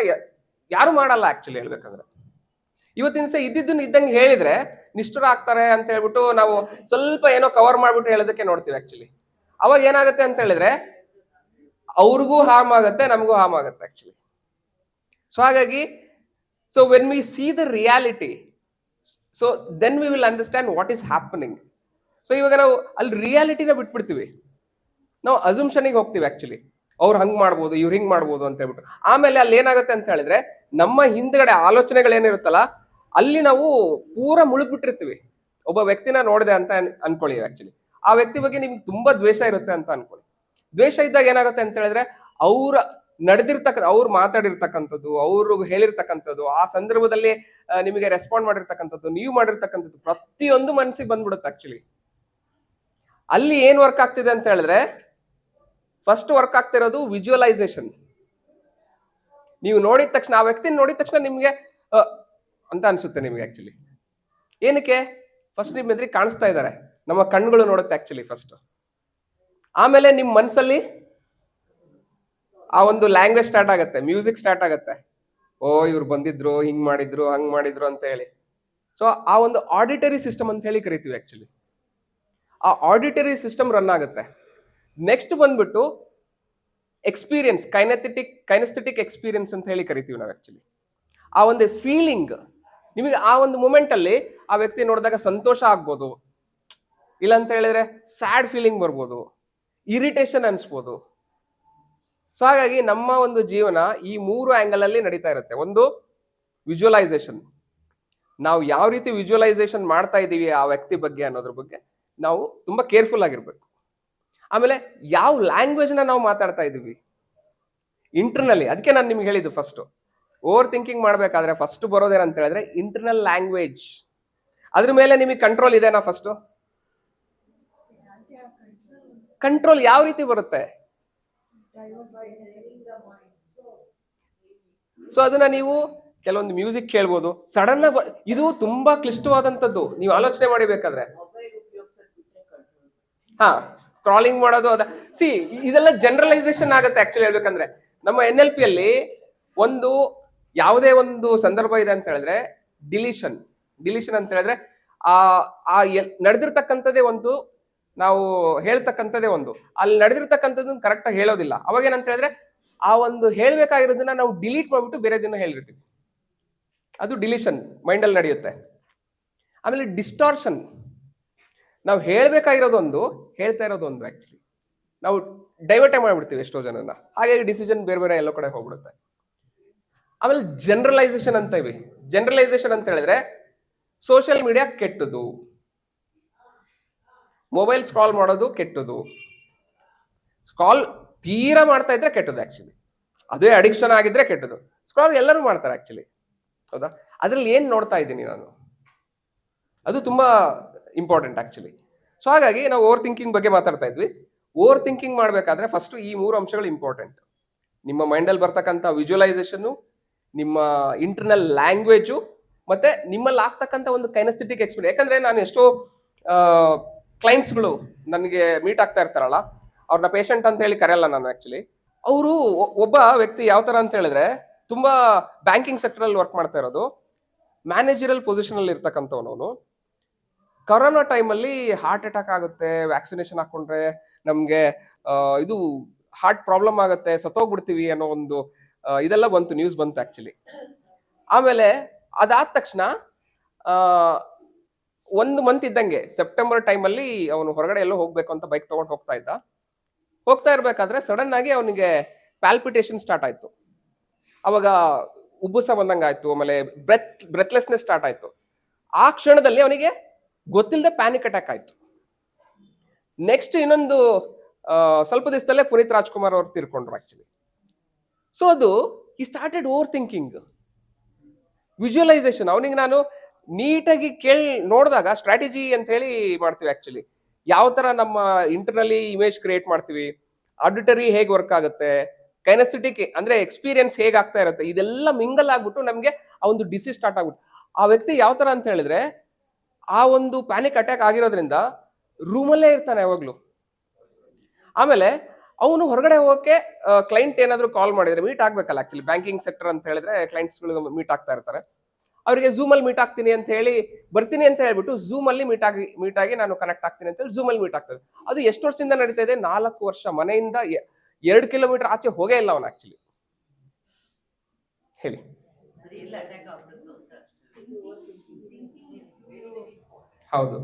A: ಯಾರು ಮಾಡಲ್ಲ ಆಕ್ಚುಲಿ ಹೇಳ್ಬೇಕಂದ್ರೆ. ಇವತ್ತಿನ ದಿವಸ ಇದ್ದಿದ್ದನ್ನು ಇದ್ದಂಗೆ ಹೇಳಿದ್ರೆ ನಿಷ್ಠುರ ಆಗ್ತಾರೆ ಅಂತ ಹೇಳ್ಬಿಟ್ಟು ನಾವು ಸ್ವಲ್ಪ ಏನೋ ಕವರ್ ಮಾಡ್ಬಿಟ್ಟು ಹೇಳೋದಕ್ಕೆ ನೋಡ್ತೀವಿ ಆಕ್ಚುಲಿ. ಅವಾಗ ಏನಾಗುತ್ತೆ ಅಂತ ಹೇಳಿದ್ರೆ ಅವ್ರಿಗೂ ಹಾರ್ಮ್ ಆಗುತ್ತೆ, ನಮಗೂ ಹಾರ್ಮ್ ಆಗುತ್ತೆ ಆಕ್ಚುಲಿ. ಸೊ ಹಾಗಾಗಿ so when we see the reality, so then we will understand what is happening. So ಇವಾಗ ನಾವು ಅಲ್ಲಿ ರಿಯಾಲಿಟಿನ ಬಿಟ್ಬಿಡ್ತೀವಿ, ನಾವು ಅಸಂಪ್ಷನಿಗೆ ಹೋಗ್ತೀವಿ ಆಕ್ಚುಲಿ. ಅವ್ರು ಹಂಗ್ ಮಾಡ್ಬೋದು, ಇವ್ರು ಹಿಂಗ್ ಮಾಡ್ಬೋದು ಅಂತ ಹೇಳ್ಬಿಟ್ಟು. ಆಮೇಲೆ ಅಲ್ಲಿ ಏನಾಗುತ್ತೆ ಅಂತ ಹೇಳಿದ್ರೆ ನಮ್ಮ ಹಿಂದ್ಗಡೆ ಆಲೋಚನೆಗಳೇನಿರುತ್ತಲ್ಲ ಅಲ್ಲಿ ನಾವು ಪೂರ ಮುಳುಗ್ಬಿಟ್ಟಿರ್ತೀವಿ. ಒಬ್ಬ ವ್ಯಕ್ತಿನ ನೋಡಿದೆ ಅಂತ ಅನ್ಕೊಳ್ಳಿ ಆಕ್ಚುಲಿ, ಆ ವ್ಯಕ್ತಿ ಬಗ್ಗೆ ನಿಮ್ಗೆ ತುಂಬಾ ದ್ವೇಷ ಇರುತ್ತೆ ಅಂತ ಅನ್ಕೊಳ್ಳಿ. ದ್ವೇಷ ಇದ್ದಾಗ ಏನಾಗುತ್ತೆ ಅಂತ ಹೇಳಿದ್ರೆ ಅವ್ರ ಅವ್ರು ಮಾತಾಡಿರ್ತಕ್ಕಂಥದ್ದು, ಅವ್ರು ಹೇಳಿರ್ತಕ್ಕಂಥದ್ದು, ಆ ಸಂದರ್ಭದಲ್ಲಿ ನಿಮಗೆ ರೆಸ್ಪಾಂಡ್ ಮಾಡಿರ್ತಕ್ಕಂಥದ್ದು, ನೀವು ಮಾಡಿರ್ತಕ್ಕಂಥದ್ದು ಪ್ರತಿಯೊಂದು ಮನಸ್ಸಿಗೆ ಬಂದ್ಬಿಡುತ್ತೆ ಆಕ್ಚುಲಿ. ಅಲ್ಲಿ ಏನ್ ವರ್ಕ್ ಆಗ್ತಿದೆ ಅಂತ ಹೇಳಿದ್ರೆ ಫಸ್ಟ್ ವರ್ಕ್ ಆಗ್ತಿರೋದು ವಿಜುವಲೈಸೇಷನ್. ನೀವು ನೋಡಿದ ತಕ್ಷಣ, ಆ ವ್ಯಕ್ತಿನ ನೋಡಿದ ತಕ್ಷಣ ನಿಮ್ಗೆ ಅಂತ ಅನ್ಸುತ್ತೆ ನಿಮ್ಗೆ ಆಕ್ಚುಲಿ. ಏನಕ್ಕೆ? ಫಸ್ಟ್ ನಿಮ್ ಎದುರಿಗೆ ಕಾಣಿಸ್ತಾ ಇದ್ದಾರೆ, ನಮ್ಮ ಕಣ್ಣುಗಳು ನೋಡುತ್ತೆ ಆಕ್ಚುಲಿ ಫಸ್ಟ್. ಆಮೇಲೆ ನಿಮ್ ಮನ್ಸಲ್ಲಿ ಆ ಒಂದು ಲ್ಯಾಂಗ್ವೇಜ್ ಸ್ಟಾರ್ಟ್ ಆಗುತ್ತೆ, ಮ್ಯೂಸಿಕ್ ಸ್ಟಾರ್ಟ್ ಆಗುತ್ತೆ. ಓ ಇವ್ರು ಬಂದಿದ್ರು, ಹಿಂಗ್ ಮಾಡಿದ್ರು, ಹಂಗ್ ಮಾಡಿದ್ರು ಅಂತ ಹೇಳಿ. ಸೊ ಆ ಒಂದು ಆಡಿಟರಿ ಸಿಸ್ಟಮ್ ಅಂತ ಹೇಳಿ ಕರಿತೀವಿ ಆಕ್ಚುಲಿ. ಆ ಆಡಿಟರಿ ಸಿಸ್ಟಮ್ ರನ್ ಆಗುತ್ತೆ. ನೆಕ್ಸ್ಟ್ ಬಂದ್ಬಿಟ್ಟು ಎಕ್ಸ್ಪೀರಿಯನ್ಸ್, ಕೈನೆಸ್ಥೆಟಿಕ್ ಎಕ್ಸ್ಪೀರಿಯನ್ಸ್ ಅಂತ ಹೇಳಿ ಕರಿತೀವಿ ನಾವು ಆಕ್ಚುಲಿ. ಆ ಒಂದು ಫೀಲಿಂಗ್ ನಿಮಗೆ ಆ ಒಂದು ಮೂಮೆಂಟ್ ಅಲ್ಲಿ ಆ ವ್ಯಕ್ತಿ ನೋಡಿದಾಗ ಸಂತೋಷ ಆಗ್ಬೋದು, ಇಲ್ಲ ಅಂತ ಹೇಳಿದ್ರೆ ಸ್ಯಾಡ್ ಫೀಲಿಂಗ್ ಬರ್ಬೋದು, ಇರಿಟೇಷನ್ ಅನ್ಸ್ಬೋದು. ಸೊ ಹಾಗಾಗಿ ನಮ್ಮ ಒಂದು ಜೀವನ ಈ 3 ಆಂಗಲ್ ಅಲ್ಲಿ ನಡೀತಾ ಇರುತ್ತೆ. ಒಂದು ವಿಜುವಲೈಸೇಷನ್, ನಾವು ಯಾವ ರೀತಿ ವಿಜುವಲೈಸೇಷನ್ ಮಾಡ್ತಾ ಇದ್ದೀವಿ ಆ ವ್ಯಕ್ತಿ ಬಗ್ಗೆ ಅನ್ನೋದ್ರ ಬಗ್ಗೆ ನಾವು ತುಂಬಾ ಕೇರ್ಫುಲ್ ಆಗಿರ್ಬೇಕು. ಆಮೇಲೆ ಯಾವ ಲ್ಯಾಂಗ್ವೇಜ್ನ ನಾವು ಮಾತಾಡ್ತಾ ಇದ್ದೀವಿ ಇಂಟರ್ನಲಿ, ಅದಕ್ಕೆ ನಾನು ನಿಮ್ಗೆ ಹೇಳಿದ್ದು ಫಸ್ಟ್ ಓವರ್ ಥಿಂಕಿಂಗ್ ಮಾಡ್ಬೇಕಾದ್ರೆ ಫಸ್ಟ್ ಬರೋದೇನಂತ ಹೇಳಿದ್ರೆ ಇಂಟರ್ನಲ್ ಲ್ಯಾಂಗ್ವೇಜ್. ಅದ್ರ ಮೇಲೆ ನಿಮಗೆ ಕಂಟ್ರೋಲ್ ಇದೆನಾ? ಫಸ್ಟ್ ಕಂಟ್ರೋಲ್ ಯಾವ ರೀತಿ ಬರುತ್ತೆ? ಸೊ ಅದನ್ನ ನೀವು ಕೆಲವೊಂದು ಮ್ಯೂಸಿಕ್ ಕೇಳ್ಬೋದು, ಸಡನ್ ಆಗಿ ಇದು ತುಂಬಾ ಕ್ಲಿಷ್ಟವಾದಂಥದ್ದು, ನೀವು ಆಲೋಚನೆ ಮಾಡಿಬೇಕಾದ್ರೆ. ಹಾ, ಸ್ಕ್ರಾಲಿಂಗ್ ಮಾಡೋದು ಅದ ಇದೆಲ್ಲ ಜನರಲೈಸೇಷನ್ ಆಗುತ್ತೆ ಆಕ್ಚುಲಿ ಹೇಳ್ಬೇಕಂದ್ರೆ. ನಮ್ಮ NLP ಅಲ್ಲಿ ಒಂದು ಯಾವುದೇ ಒಂದು ಸಂದರ್ಭ ಇದೆ ಅಂತ ಹೇಳಿದ್ರೆ ಡಿಲೀಷನ್ ಅಂತ ಹೇಳಿದ್ರೆ ಆ ನಡೆದಿರ್ತಕ್ಕಂಥದ್ದೇ ಒಂದು, ನಾವು ಹೇಳ್ತಕ್ಕಂಥದ್ದೇ ಒಂದು, ಅಲ್ಲಿ ನಡೆದಿರ್ತಕ್ಕಂಥದ್ದನ್ನ ಕರೆಕ್ಟಾಗಿ ಹೇಳೋದಿಲ್ಲ. ಅವಾಗ ಏನಂತ ಹೇಳಿದ್ರೆ ಆ ಒಂದು ಹೇಳ್ಬೇಕಾಗಿರೋದನ್ನ ನಾವು ಡಿಲೀಟ್ ಮಾಡ್ಬಿಟ್ಟು ಬೇರೆ ದಿನ ಹೇಳಿರ್ತೀವಿ. ಅದು ಡಿಲೀಷನ್ ಮೈಂಡಲ್ಲಿ ನಡೆಯುತ್ತೆ. ಆಮೇಲೆ ಡಿಸ್ಟಾರ್ಷನ್, ನಾವು ಹೇಳ್ಬೇಕಾಗಿರೋದೊಂದು ಹೇಳ್ತಾ ಇರೋದೊಂದು ಆಕ್ಚುಲಿ ನಾವು ಡೈವರ್ಟೇ ಮಾಡ್ಬಿಡ್ತೀವಿ ಎಷ್ಟೋ ಜನನ. ಹಾಗಾಗಿ ಡಿಸಿಷನ್ ಬೇರೆ ಬೇರೆ ಎಲ್ಲೋ ಕಡೆ ಹೋಗ್ಬಿಡುತ್ತೆ. ಆಮೇಲೆ ಜನರಲೈಸೇಷನ್ ಅಂತ ಇವೆ. ಜನರಲೈಸೇಷನ್ ಅಂತ ಹೇಳಿದ್ರೆ ಸೋಷಿಯಲ್ ಮೀಡಿಯಾ ಕೆಟ್ಟದು, ಮೊಬೈಲ್ ಸ್ಕ್ರಾಲ್ ಮಾಡೋದು ಕೆಟ್ಟದು, ಸ್ಕ್ರಾಲ್ ತೀರಾ ಮಾಡ್ತಾ ಇದ್ರೆ ಕೆಟ್ಟದು ಆಕ್ಚುಲಿ, ಅದೇ ಅಡಿಕ್ಷನ್ ಆಗಿದ್ರೆ ಕೆಟ್ಟದು. ಸ್ಕ್ರಾಲ್ ಎಲ್ಲರೂ ಮಾಡ್ತಾರೆ ಆಕ್ಚುಲಿ, ಹೌದಾ? ಅದ್ರಲ್ಲಿ ಏನ್ ನೋಡ್ತಾ ಇದ್ದೀನಿ ನಾನು, ಅದು ತುಂಬಾ ಇಂಪಾರ್ಟೆಂಟ್ ಆಕ್ಚುಲಿ. ಸೊ ಹಾಗಾಗಿ ನಾವು ಓವರ್ ಥಿಂಕಿಂಗ್ ಬಗ್ಗೆ ಮಾತಾಡ್ತಾ ಇದ್ವಿ. ಓವರ್ ಥಿಂಕಿಂಗ್ ಮಾಡಬೇಕಾದ್ರೆ ಫಸ್ಟ್ ಈ 3 ಅಂಶಗಳು ಇಂಪಾರ್ಟೆಂಟ್. ನಿಮ್ಮ ಮೈಂಡಲ್ಲಿ ಬರ್ತಕ್ಕಂಥ ವಿಜುವಲೈಸೇಷನ್ನು, ನಿಮ್ಮ ಇಂಟರ್ನಲ್ ಲ್ಯಾಂಗ್ವೇಜು, ಮತ್ತೆ ನಿಮ್ಮಲ್ಲಿ ಆಗ್ತಕ್ಕಂಥ ಒಂದು ಕೈನೆಸ್ಥೆಟಿಕ್ ಎಕ್ಸ್ಪೀರಿಯನ್ಸ್. ಯಾಕಂದ್ರೆ ನಾನು ಎಷ್ಟೋ ಕ್ಲೈಂಟ್ಸ್ಗಳು ನನಗೆ ಮೀಟ್ ಆಗ್ತಾ ಇರ್ತಾರಲ್ಲ, ಅವ್ರನ್ನ ಪೇಷಂಟ್ ಅಂತ ಹೇಳಿ ಕರೆಯಲ್ಲ ನಾನು ಆಕ್ಚುಲಿ. ಅವರು ಒಬ್ಬ ವ್ಯಕ್ತಿ ಯಾವ ತರ ಅಂತ ಹೇಳಿದ್ರೆ ತುಂಬಾ ಬ್ಯಾಂಕಿಂಗ್ ಸೆಕ್ಟರ್ ಅಲ್ಲಿ ವರ್ಕ್ ಮಾಡ್ತಾ ಇರೋದು, ಮ್ಯಾನೇಜರಲ್ ಪೊಸಿಷನ್ ಅಲ್ಲಿ ಇರ್ತಕ್ಕಂಥವನು. ಕೊರೋನಾ ಟೈಮಲ್ಲಿ ಹಾರ್ಟ್ ಅಟ್ಯಾಕ್ ಆಗುತ್ತೆ, ವ್ಯಾಕ್ಸಿನೇಷನ್ ಹಾಕೊಂಡ್ರೆ ನಮಗೆ ಇದು ಹಾರ್ಟ್ ಪ್ರಾಬ್ಲಮ್ ಆಗುತ್ತೆ, ಸತ್ತೋಗ್ಬಿಡ್ತೀವಿ ಅನ್ನೋ ಒಂದು ಇದೆಲ್ಲ ಬಂತು, ನ್ಯೂಸ್ ಬಂತು ಆಕ್ಚುಲಿ. ಆಮೇಲೆ ಅದಾದ ತಕ್ಷಣ 1 ಮಂತ್ ಇದ್ದಂಗೆ ಸೆಪ್ಟೆಂಬರ್ ಟೈಮಲ್ಲಿ ಅವನು ಹೊರಗಡೆ ಎಲ್ಲೋ ಹೋಗ್ಬೇಕು ಅಂತ ಬೈಕ್ ತಗೊಂಡು ಹೋಗ್ತಾ ಇರ್ಬೇಕಾದ್ರೆ ಸಡನ್ ಆಗಿ ಅವನಿಗೆ ಪ್ಯಾಲ್ಪಿಟೇಷನ್ ಸ್ಟಾರ್ಟ್ ಆಯ್ತು. ಅವಾಗ ಉಬ್ಬುಸ ಬಂದಂಗೆ ಆಯ್ತು, ಆಮೇಲೆ ಬ್ರೆತ್ಲೆಸ್ನೆಸ್ ಸ್ಟಾರ್ಟ್ ಆಯ್ತು. ಆ ಕ್ಷಣದಲ್ಲಿ ಅವನಿಗೆ ಗೊತ್ತಿಲ್ಲದೆ ಪ್ಯಾನಿಕ್ ಅಟ್ಯಾಕ್ ಆಯ್ತು. ನೆಕ್ಸ್ಟ್ ಇನ್ನೊಂದು ಸ್ವಲ್ಪ ದಿವಸದಲ್ಲೇ ಪುನೀತ್ ರಾಜ್ಕುಮಾರ್ ಅವರು ತೀರ್ಕೊಂಡ್ರು ಆಕ್ಚುಲಿ. ಸೊ ಅದು ಈ ಸ್ಟಾರ್ಟೆಡ್ ಓವರ್ ಥಿಂಕಿಂಗ್, ವಿಜುವಲೈಸೇಷನ್. ಅವನಿಗೆ ನಾನು ನೀಟಾಗಿ ನೋಡಿದಾಗ ಸ್ಟ್ರಾಟಜಿ ಅಂತ ಹೇಳಿ ಮಾಡ್ತೀವಿ ಆಕ್ಚುಲಿ. ಯಾವ ತರ ನಮ್ಮ ಇಂಟರ್ನಲಿ ಇಮೇಜ್ ಕ್ರಿಯೇಟ್ ಮಾಡ್ತೀವಿ, ಆಡಿಟರಿ ಹೇಗೆ ವರ್ಕ್ ಆಗುತ್ತೆ, ಕೈನೆಸ್ಥೆಟಿಕ್ ಅಂದ್ರೆ ಎಕ್ಸ್ಪೀರಿಯನ್ಸ್ ಹೇಗೆ ಆಗ್ತಾ ಇರುತ್ತೆ, ಇದೆಲ್ಲ ಮಿಂಗಲ್ ಆಗ್ಬಿಟ್ಟು ನಮಗೆ ಆ ಒಂದು ಡಿಸೀಸ್ ಸ್ಟಾರ್ಟ್ ಆಗ್ಬಿಟ್ಟು ಆ ವ್ಯಕ್ತಿ ಯಾವ ತರ ಅಂತ ಹೇಳಿದ್ರೆ ಆ ಒಂದು ಪ್ಯಾನಿಕ್ ಅಟ್ಯಾಕ್ ಆಗಿರೋದ್ರಿಂದ ರೂಮಲ್ಲೇ ಇರ್ತಾನೆ ಯಾವಾಗ್ಲೂ. ಆಮೇಲೆ ಅವನು ಹೊರಗಡೆ ಹೋಗಕ್ಕೆ ಕ್ಲೈಂಟ್ ಏನಾದ್ರು ಕಾಲ್ ಮಾಡಿದ್ರೆ ಮೀಟ್ ಆಗ್ಬೇಕಲ್ಲ, ಆಕ್ಚುಲಿ ಬ್ಯಾಂಕಿಂಗ್ ಸೆಕ್ಟರ್ ಅಂತ ಹೇಳಿದ್ರೆ ಕ್ಲೈಂಟ್ಸ್ಗಳು ಮೀಟ್ ಆಗ್ತಾ ಇರ್ತಾರೆ. ಅವರಿಗೆ ಝೂಮ್ ಅಲ್ಲಿ ಮೀಟ್ ಆಗ್ತೀನಿ ಅಂತ ಹೇಳಿ ಬರ್ತೀನಿ ಅಂತ ಹೇಳ್ಬಿಟ್ಟು ಝೂಮ್ ಅಲ್ಲಿ ಮೀಟ್ ಆಗಿ ನಾನು ಕನೆಕ್ಟ್ ಆಗ್ತೀನಿ ಅಂತ ಹೇಳಿ ಝೂಮ್ ಅಲ್ಲಿ ಮೀಟ್ ಆಗ್ತದೆ. ಅದು ಎಷ್ಟು ವರ್ಷದಿಂದ ನಡೀತಾ ಇದೆ? 4 ವರ್ಷ. ಮನೆಯಿಂದ 2 ಕಿಲೋಮೀಟರ್ ಆಚೆ ಹೋಗೇ ಇಲ್ಲ ಅವನು ಆಕ್ಚುಲಿ. ಹೇಳಿ. ಹೌದು.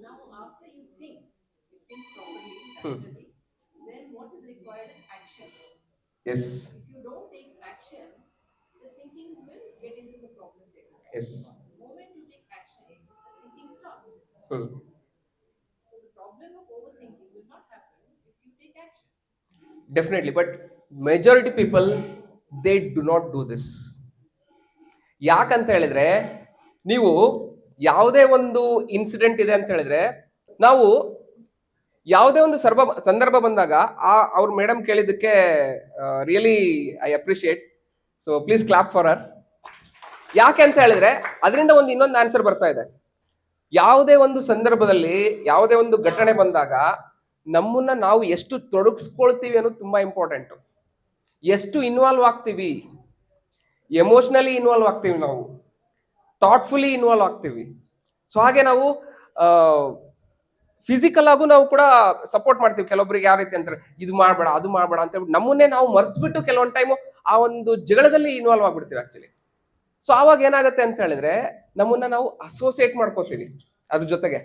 D: Now, after you think properly, rationally, then what is required is action.
A: Yes.
D: If you don't take action, the thinking will get into the problem later.
A: Yes.
D: The moment you take action, the thinking stops.
A: Hmm.
D: So the problem of overthinking will not happen if you take action.
A: Definitely, but majority people, they do not do this. ಯಾಕಂತ ಹೇಳಿದ್ರೆ, ನೀವು ಯಾವುದೇ ಒಂದು incident ಇದೆ ಅಂತ ಹೇಳಿದ್ರೆ, ನಾವು ಯಾವುದೇ ಒಂದು ಸಂದರ್ಭ ಬಂದಾಗ ಅವ್ರ ಮೇಡಮ್ ಕೇಳಿದ್ದಕ್ಕೆ really I appreciate. So please clap for her. ಯಾಕೆ ಅಂತ ಹೇಳಿದ್ರೆ ಅದರಿಂದ ಇನ್ನೊಂದು ಆನ್ಸರ್ ಬರ್ತಾ ಇದೆ. ಯಾವುದೇ ಒಂದು ಸಂದರ್ಭದಲ್ಲಿ ಯಾವುದೇ ಒಂದು ಘಟನೆ ಬಂದಾಗ ನಮ್ಮನ್ನ ನಾವು ಎಷ್ಟು ತೊಡಗಿಸ್ಕೊಳ್ತೀವಿ ಅನ್ನೋದು ತುಂಬಾ ಇಂಪಾರ್ಟೆಂಟ್. ಎಷ್ಟು ಇನ್ವಾಲ್ವ್ ಆಗ್ತೀವಿ, ಎಮೋಷನಲಿ ಇನ್ವಾಲ್ವ್ ಆಗ್ತೀವಿ, ನಾವು ಥಾಟ್ಫುಲಿ ಇನ್ವಾಲ್ವ್ ಆಗ್ತೀವಿ. ಸೊ ಹಾಗೆ ನಾವು ಫಿಸಿಕಲ್ ಆಗು ನಾವು ಕೂಡ ಸಪೋರ್ಟ್ ಮಾಡ್ತೀವಿ ಕೆಲವೊಬ್ಬರಿಗೆ. ಯಾವ ರೀತಿ ಅಂತಾರೆ, ಇದು ಮಾಡಬೇಡ ಅದು ಮಾಡಬೇಡ ಅಂತ ಹೇಳ್ಬಿಟ್ಟು ನಮ್ಮನ್ನೇ ನಾವು ಮರ್ತ್ಬಿಟ್ಟು ಕೆಲವೊಂದು ಟೈಮು ಆ ಒಂದು ಜಗಳದಲ್ಲಿ ಇನ್ವಾಲ್ವ್ ಆಗ್ಬಿಡ್ತೀವಿ ಆಕ್ಚುಲಿ. ಸೊ ಆವಾಗ ಏನಾಗುತ್ತೆ ಅಂತ ಹೇಳಿದ್ರೆ ನಮ್ಮನ್ನ ನಾವು ಅಸೋಸಿಯೇಟ್ ಮಾಡ್ಕೋತೀವಿ ಅದ್ರ ಜೊತೆಗೆ.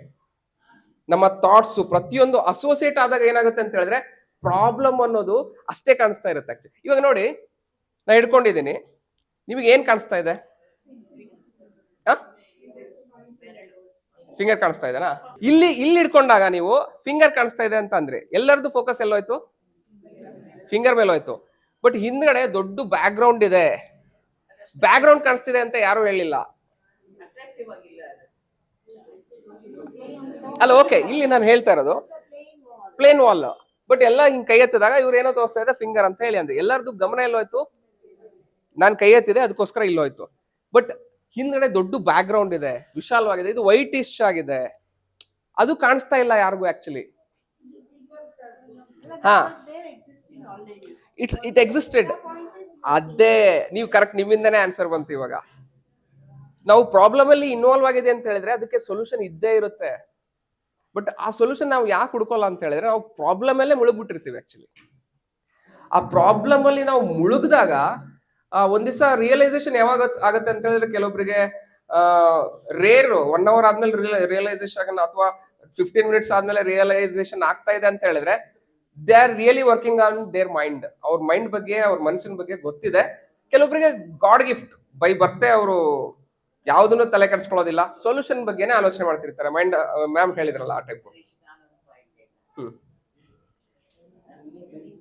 A: ನಮ್ಮ ಥಾಟ್ಸು ಪ್ರತಿಯೊಂದು ಅಸೋಸಿಯೇಟ್ ಆದಾಗ ಏನಾಗುತ್ತೆ ಅಂತ ಹೇಳಿದ್ರೆ ಪ್ರಾಬ್ಲಮ್ ಅನ್ನೋದು ಅಷ್ಟೇ ಕಾಣಿಸ್ತಾ ಇರುತ್ತೆ ಆಕ್ಚುಲಿ. ಇವಾಗ ನೋಡಿ, ನಾ ಹಿಡ್ಕೊಂಡಿದ್ದೀನಿ, ನಿಮಗೆ ಏನ್ ಕಾಣಿಸ್ತಾ ಇದೆ? ಫಿಂಗರ್ ಕಾಣಿಸ್ತಾ ಇದೆನಾ? ಇಲ್ಲಿ ಹಿಡ್ಕೊಂಡಾಗ ನೀವು ಫಿಂಗರ್ ಕಾಣಿಸ್ತಾ ಇದೆ ಅಂತ ಅಂದ್ರೆ ಎಲ್ಲರದ್ದು ಫೋಕಸ್ ಎಲ್ಲೋಯ್ತು? ಫಿಂಗರ್ ಮೇಲೆ ಹೋಯ್ತು. ಬಟ್ ಹಿಂದ್ಗಡೆ ದೊಡ್ಡ ಬ್ಯಾಕ್ ಗ್ರೌಂಡ್ ಇದೆ. ಬ್ಯಾಕ್ ಗ್ರೌಂಡ್ ಕಾಣಿಸ್ತಿದೆ ಅಂತ ಯಾರು ಹೇಳಿಲ್ಲ ಅಲ್ಲ. ಓಕೆ, ಇಲ್ಲಿ ನಾನು ಹೇಳ್ತಾ ಇರೋದು ಪ್ಲೇನ್ ವಾಲ್. ಬಟ್ ಎಲ್ಲ ಹಿಂಗ್ ಕೈ ಎತ್ತಿದಾಗ ಇವ್ರು ಏನೋ ತೋರಿಸ್ತಾ ಇದೆ ಫಿಂಗರ್ ಅಂತ ಹೇಳಿ ಅಂದ್ರೆ ಎಲ್ಲರದ್ದು ಗಮನ ಎಲ್ಲೋಯ್ತು? ನಾನು ಕೈ ಎತ್ತಿದೆ ಅದಕ್ಕೋಸ್ಕರ ಇಲ್ಲೋಯ್ತು. ಬಟ್ ಹಿಂದ್ಗಡೆ ದೊಡ್ಡ ಬ್ಯಾಕ್ ಗ್ರೌಂಡ್ ಇದೆ, ವಿಶಾಲವಾಗಿದೆ, ಇದು ವೈಟ್ ಇಶ್ ಆಗಿದೆ, ಅದು ಕಾಣಿಸ್ತಾ ಇಲ್ಲ ಯಾರಿಗೂ ಆಕ್ಚುಲಿ. ಹಾ, ಇಟ್ ಎಕ್ಸಿಸ್ಟೆಡ್. ಅದೇ ನೀವು ಕರೆಕ್ಟ್, ನಿಮ್ಮಿಂದನೇ ಆನ್ಸರ್ ಬಂತು ಇವಾಗ. ನಾವು ಪ್ರಾಬ್ಲಮ್ ಅಲ್ಲಿ ಇನ್ವಾಲ್ವ್ ಆಗಿದೆ ಅಂತ ಹೇಳಿದ್ರೆ ಅದಕ್ಕೆ ಸೊಲ್ಯೂಷನ್ ಇದ್ದೇ ಇರುತ್ತೆ. ಬಟ್ ಆ ಸೊಲ್ಯೂಷನ್ ನಾವು ಯಾಕೆ ಹುಡ್ಕೋಲ್ಲ ಅಂತ ಹೇಳಿದ್ರೆ ನಾವು ಪ್ರಾಬ್ಲಮ್ ಅಲ್ಲೇ ಮುಳುಗ್ಬಿಟ್ಟಿರ್ತೀವಿ ಆಕ್ಚುಲಿ. ಆ ಪ್ರಾಬ್ಲಮ್ ಅಲ್ಲಿ ನಾವು ಮುಳುಗಿದಾಗ ಒಂದ್ ದಿವಸ ರಿಯಲೈಸೇಷನ್ ಯಾವಾಗ ಆಗತ್ತೆ ಅಂತ ಹೇಳಿದ್ರೆ ಕೆಲವೊಬ್ಬರಿಗೆ ರೇರ್ 1 hour ಆದ್ಮೇಲೆ ರಿಯಲೈಸೇಷನ್ ಅಥವಾ 15 minutes ಆದ್ಮೇಲೆ ರಿಯಲೈಸೇಷನ್ ಆಗ್ತಾ ಇದೆ ಅಂತ ಹೇಳಿದ್ರೆ they are really working on their mind. ಅವ್ರ ಮೈಂಡ್ ಬಗ್ಗೆ, ಅವ್ರ ಮನಸ್ಸಿನ ಬಗ್ಗೆ ಗೊತ್ತಿದೆ. ಕೆಲವೊಬ್ಬರಿಗೆ ಗಾಡ್ ಗಿಫ್ಟ್, ಬೈ ಬರ್ತೆ ಅವರು ಯಾವುದನ್ನು ತಲೆ ಕೆಡಿಸ್ಕೊಳ್ಳೋದಿಲ್ಲ, ಸೊಲ್ಯೂಷನ್ ಬಗ್ಗೆನೇ ಆಲೋಚನೆ ಮಾಡ್ತಿರ್ತಾರೆ. ಮೈಂಡ್ ಮ್ಯಾಮ್ ಹೇಳಿದ್ರಲ್ಲ ಆ ಟೈಪ್. ಹ್ಮ್,
B: ನಮಗೆ ಬರೀ